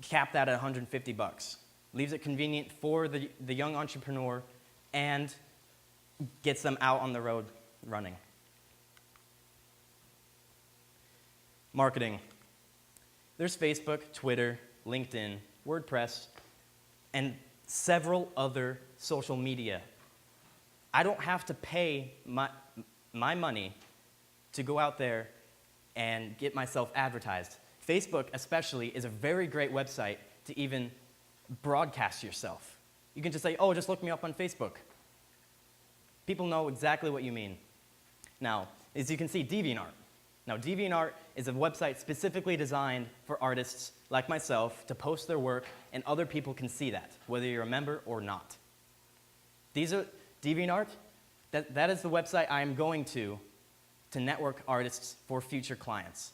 cap that at $150. Leaves it convenient for the young entrepreneur and gets them out on the road running. Marketing. There's Facebook, Twitter, LinkedIn, WordPress, and several other social media. I don't have to pay my money to go out there and get myself advertised. Facebook especially is a very great website to even broadcast yourself. You can just say, oh, just look me up on Facebook. People know exactly what you mean. Now, as you can see, DeviantArt. Now, DeviantArt is a website specifically designed for artists like myself to post their work, and other people can see that, whether you're a member or not. These are DeviantArt. That is the website I am going to network artists for future clients.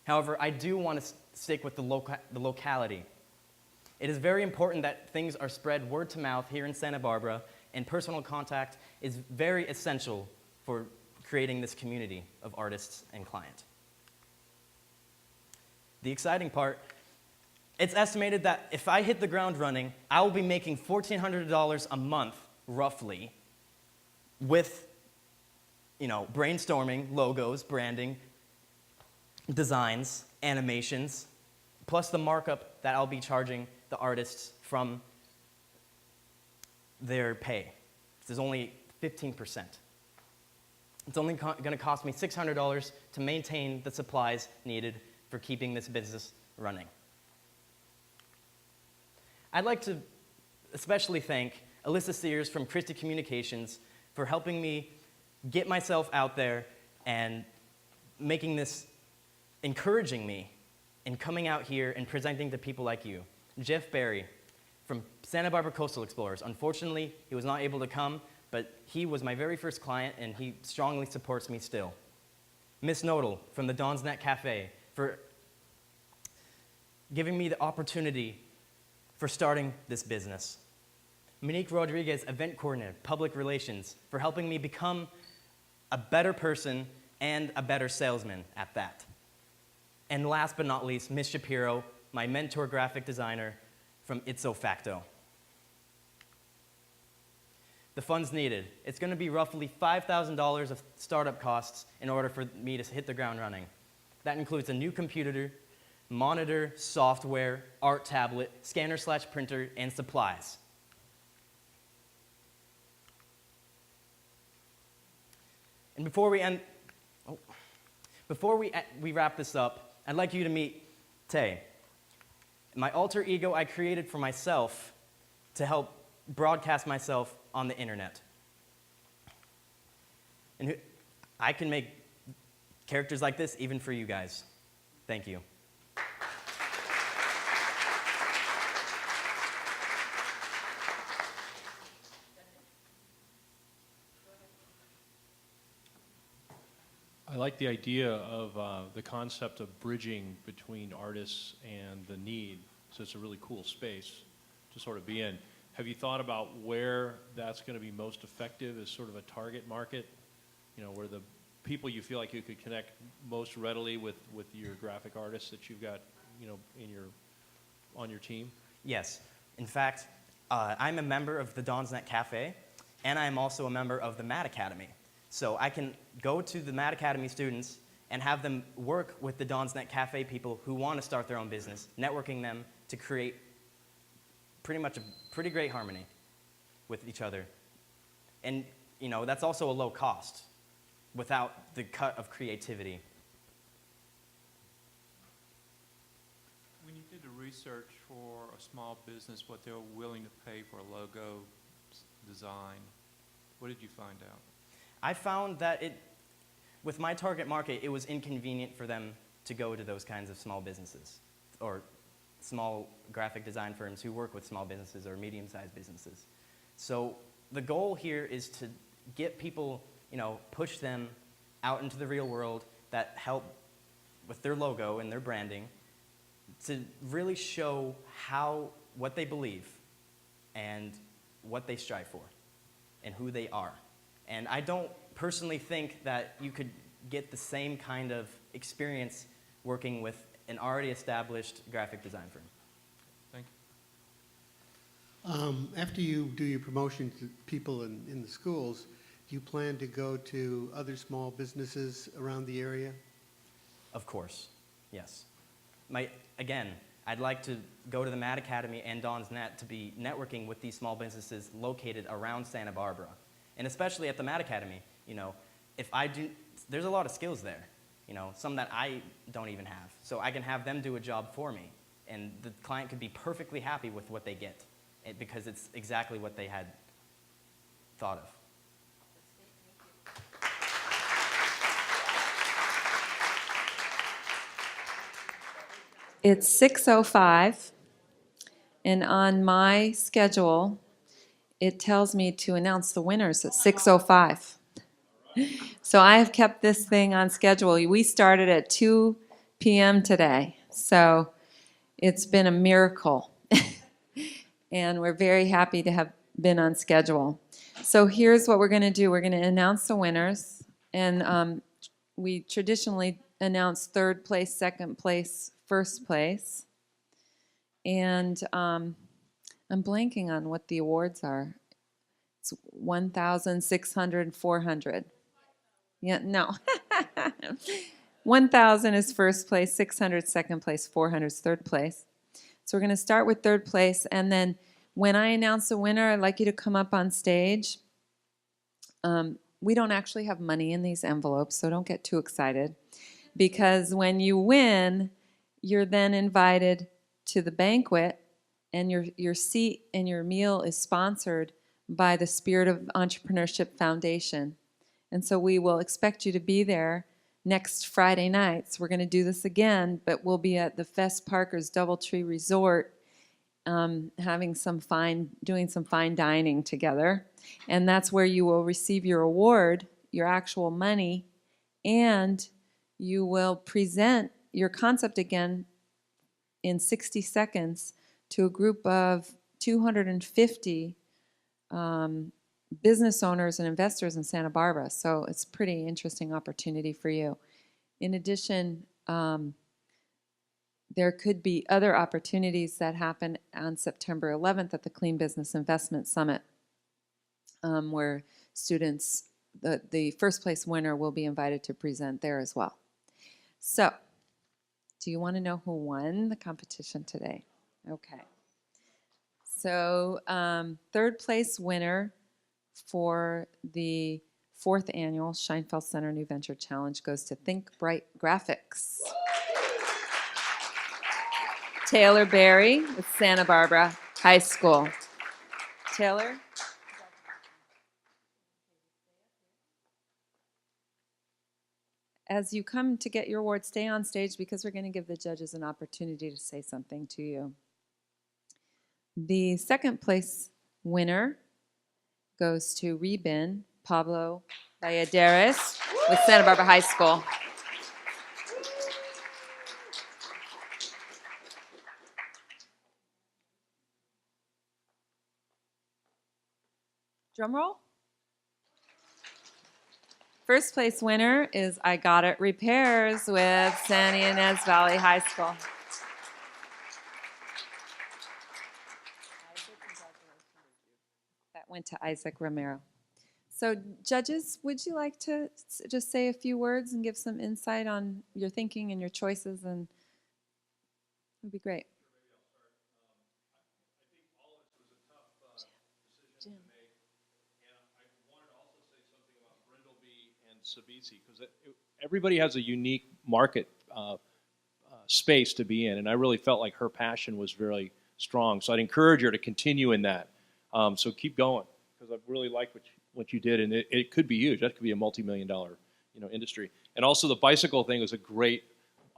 However, I do want to stick with the locality. It is very important that things are spread word to mouth here in Santa Barbara, and personal contact is very essential for creating this community of artists and client. The exciting part, it's estimated that if I hit the ground running, I will be making $1,400 a month, roughly, with brainstorming, logos, branding, designs, animations, plus the markup that I'll be charging the artists from their pay. This is only 15%. It's only going to cost me $600 to maintain the supplies needed for keeping this business running. I'd like to especially thank Alyssa Sears from Christie Communications for helping me get myself out there and making this encouraging me in coming out here and presenting to people like you. Jeff Berry from Santa Barbara Coastal Explorers. Unfortunately, he was not able to come, but he was my very first client, and he strongly supports me still. Miss Nodal from the Don's Net Cafe for giving me the opportunity for starting this business. Monique Rodriguez, event coordinator, public relations, for helping me become a better person and a better salesman at that. And last but not least, Miss Shapiro, my mentor graphic designer from Ipso Facto. The funds needed. It's going to be roughly $5,000 of startup costs in order for me to hit the ground running. That includes a new computer, monitor, software, art tablet, scanner/printer, and supplies. And before we wrap this up, I'd like you to meet Tay, my alter ego I created for myself to help broadcast myself on the internet. And I can make characters like this even for you guys. Thank you. I like the idea of the concept of bridging between artists and the need. So it's a really cool space to sort of be in. Have you thought about where that's going to be most effective as sort of a target market? You know, where the people you feel like you could connect most readily with your graphic artists that you've got, you know, on your team? Yes. In fact, I'm a member of the Don's Net Cafe, and I'm also a member of the Mad Academy. So I can go to the Mad Academy students and have them work with the Don's Net Cafe people who want to start their own business, networking them to create pretty much a pretty great harmony with each other. And, you know, that's also a low cost without the cut of creativity. When you did the research for a small business, what they were willing to pay for a logo design, what did you find out? I found that with my target market, it was inconvenient for them to go to those kinds of small businesses or small graphic design firms who work with small businesses or medium-sized businesses. So the goal here is to get people, you know, push them out into the real world that help with their logo and their branding to really show what they believe and what they strive for and who they are. And I don't personally think that you could get the same kind of experience working with an already established graphic design firm. Thank you. After you do your promotion to people in the schools, do you plan to go to other small businesses around the area? Of course, yes. Again, I'd like to go to the Mad Academy and Don's Net to be networking with these small businesses located around Santa Barbara. And especially at the Mad Academy, you know, there's a lot of skills there, you know, some that I don't even have. So I can have them do a job for me, and the client could be perfectly happy with what they get because it's exactly what they had thought of. It's 6:05, and on my schedule, it tells me to announce the winners at 6:05. So I have kept this thing on schedule. We started at 2 p.m. today, so it's been a miracle. And we're very happy to have been on schedule. So here's what we're going to do. We're going to announce the winners, and we traditionally announce third place, second place, first place. And I'm blanking on what the awards are. It's 1,600, 400. Yeah, no. 1,000 is first place, 600 second place, 400 is third place. So we're going to start with third place, and then when I announce the winner, I'd like you to come up on stage. We don't actually have money in these envelopes, so don't get too excited. Because when you win, you're then invited to the banquet, and your seat and your meal is sponsored by the Spirit of Entrepreneurship Foundation. And so we will expect you to be there next Friday nights. We're going to do this again, but we'll be at the Fest Parker's Doubletree Resort, doing some fine dining together. And that's where you will receive your award, your actual money, and you will present your concept again in 60 seconds to a group of 250 business owners and investors in Santa Barbara. So it's a pretty interesting opportunity for you. In addition, there could be other opportunities that happen on September 11th at the Clean Business Investment Summit, where students, the first place winner will be invited to present there as well. So, do you want to know who won the competition today? Okay. So, third place winner for the 4th annual Scheinfeld Center New Venture Challenge goes to Think Bright Graphics. Taylor Berry with Santa Barbara High School. Taylor? As you come to get your award, stay on stage because we're going to give the judges an opportunity to say something to you. The second place winner goes to Rebin Pablo Valladares with Santa Barbara High School. Drum roll. First place winner is I Got It Repairs with San Ynez Valley High School. That went to Isaac Romero. So judges, would you like to just say a few words and give some insight on your thinking and your choices? And it would be great. SBCC, because everybody has a unique market space to be in, and I really felt like her passion was very strong. So I'd encourage her to continue in that. So keep going, because I really like what you did, and it could be huge. That could be a multi-million-dollar industry. And also the bicycle thing is a great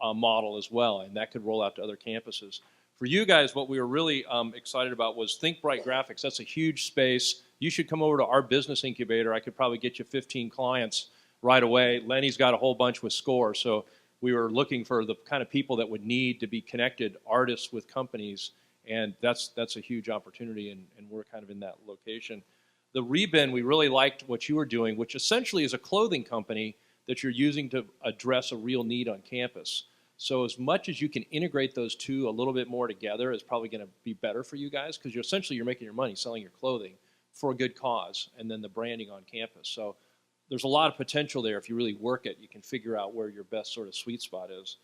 model as well, and that could roll out to other campuses. For you guys, what we were really excited about was Think Bright Graphics. That's a huge space. You should come over to our business incubator. I could probably get you 15 clients right away. Lenny's got a whole bunch with SCORE, so we were looking for the kind of people that would need to be connected, artists with companies, and that's a huge opportunity, and we're kind of in that location. The Rebin, we really liked what you were doing, which essentially is a clothing company that you're using to address a real need on campus. So as much as you can integrate those two a little bit more together is probably going to be better for you guys, because you're making your money selling your clothing for a good cause, and then the branding on campus. So there's a lot of potential there. If you really work it, you can figure out where your best sort of sweet spot is.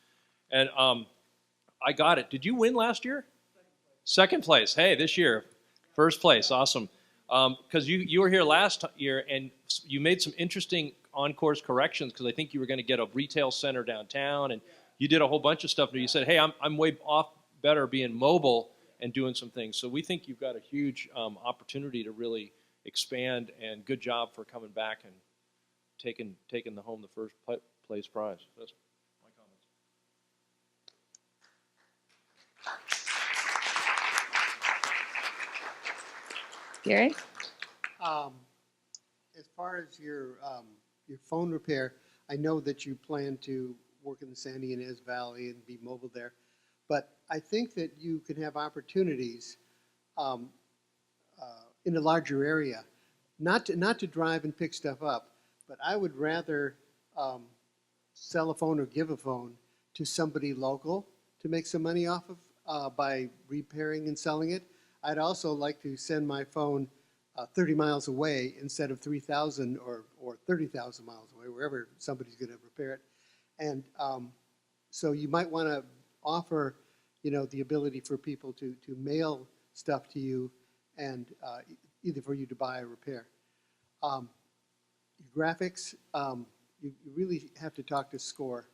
And I Got It. Did you win last year? Second place. Hey, this year, first place. Awesome. Because you were here last year, and you made some interesting on-course corrections, because I think you were going to get a retail center downtown, and you did a whole bunch of stuff. And you said, hey, I'm way off better being mobile and doing some things. So we think you've got a huge opportunity to really expand, and good job for coming back and taking the home the first place prize. That's my comments. Gary? As far as your phone repair, I know that you plan to work in the San Ynez Valley and be mobile there, but I think that you can have opportunities in a larger area, not to drive and pick stuff up, but I would rather sell a phone or give a phone to somebody local to make some money off of by repairing and selling it. I'd also like to send my phone 30 miles away instead of 3,000 or 30,000 miles away, wherever somebody's going to repair it. And so you might want to offer, the ability for people to mail stuff to you, and either for you to buy or repair. Graphics, you really have to talk to SCORE.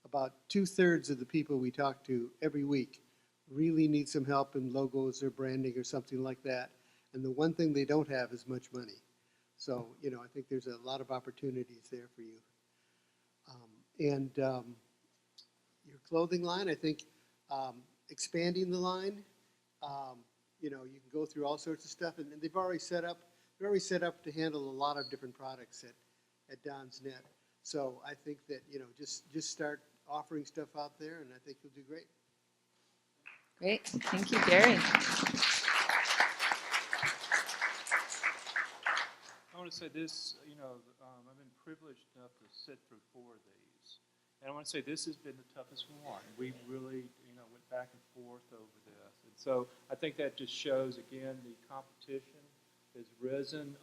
About 2/3 of the people we talk to every week really need some help in logos or branding or something like that. And the one thing they don't have is much money. So, I think there's a lot of opportunities there for you. And your clothing line, I think expanding the line, you know, you can go through all sorts of stuff, and they've already set up to handle a lot of different products at Don's Net. So I think that, you know, just start offering stuff out there, and I think you'll do great. Great. Thank you, Gary. I want to say this, you know, I've been privileged enough to sit through 4 of these. And I want to say this has been the toughest one. We really, you know, went back and forth over this. And so I think that just shows, again, the competition has risen.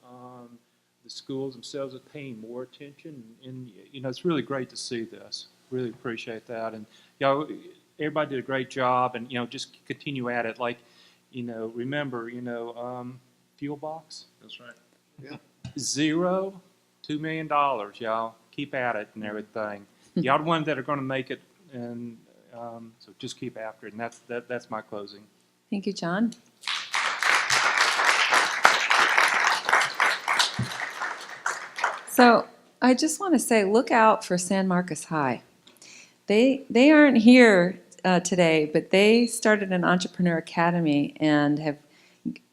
The schools themselves are paying more attention. And, you know, it's really great to see this. Really appreciate that. And, you know, everybody did a great job. And, you know, just continue at it. Like, you know, remember, you know, fuel box. That's right. Yeah. 0, $2 million, y'all. Keep at it and everything. Y'all the ones that are going to make it, and so just keep after it. And that's my closing. Thank you, John. So I just want to say, look out for San Marcos High. They aren't here today, but they started an entrepreneur academy and have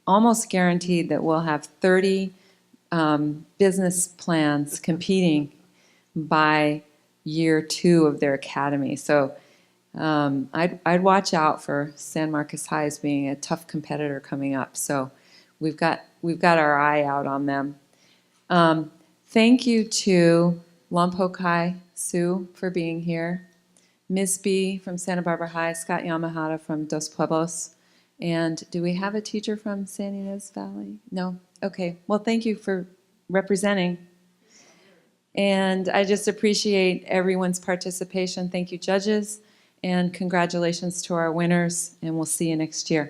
almost guaranteed that we'll have 30 business plans competing by year 2 of their academy. So I'd watch out for San Marcos High as being a tough competitor coming up. So we've got our eye out on them. Thank you to Lompoc High, Sue, for being here. Ms. B from Santa Barbara High, Scott Yamahata from Dos Pueblos. And do we have a teacher from San Ynez Valley? No? Okay. Well, thank you for representing. And I just appreciate everyone's participation. Thank you, judges, and congratulations to our winners, and we'll see you next year.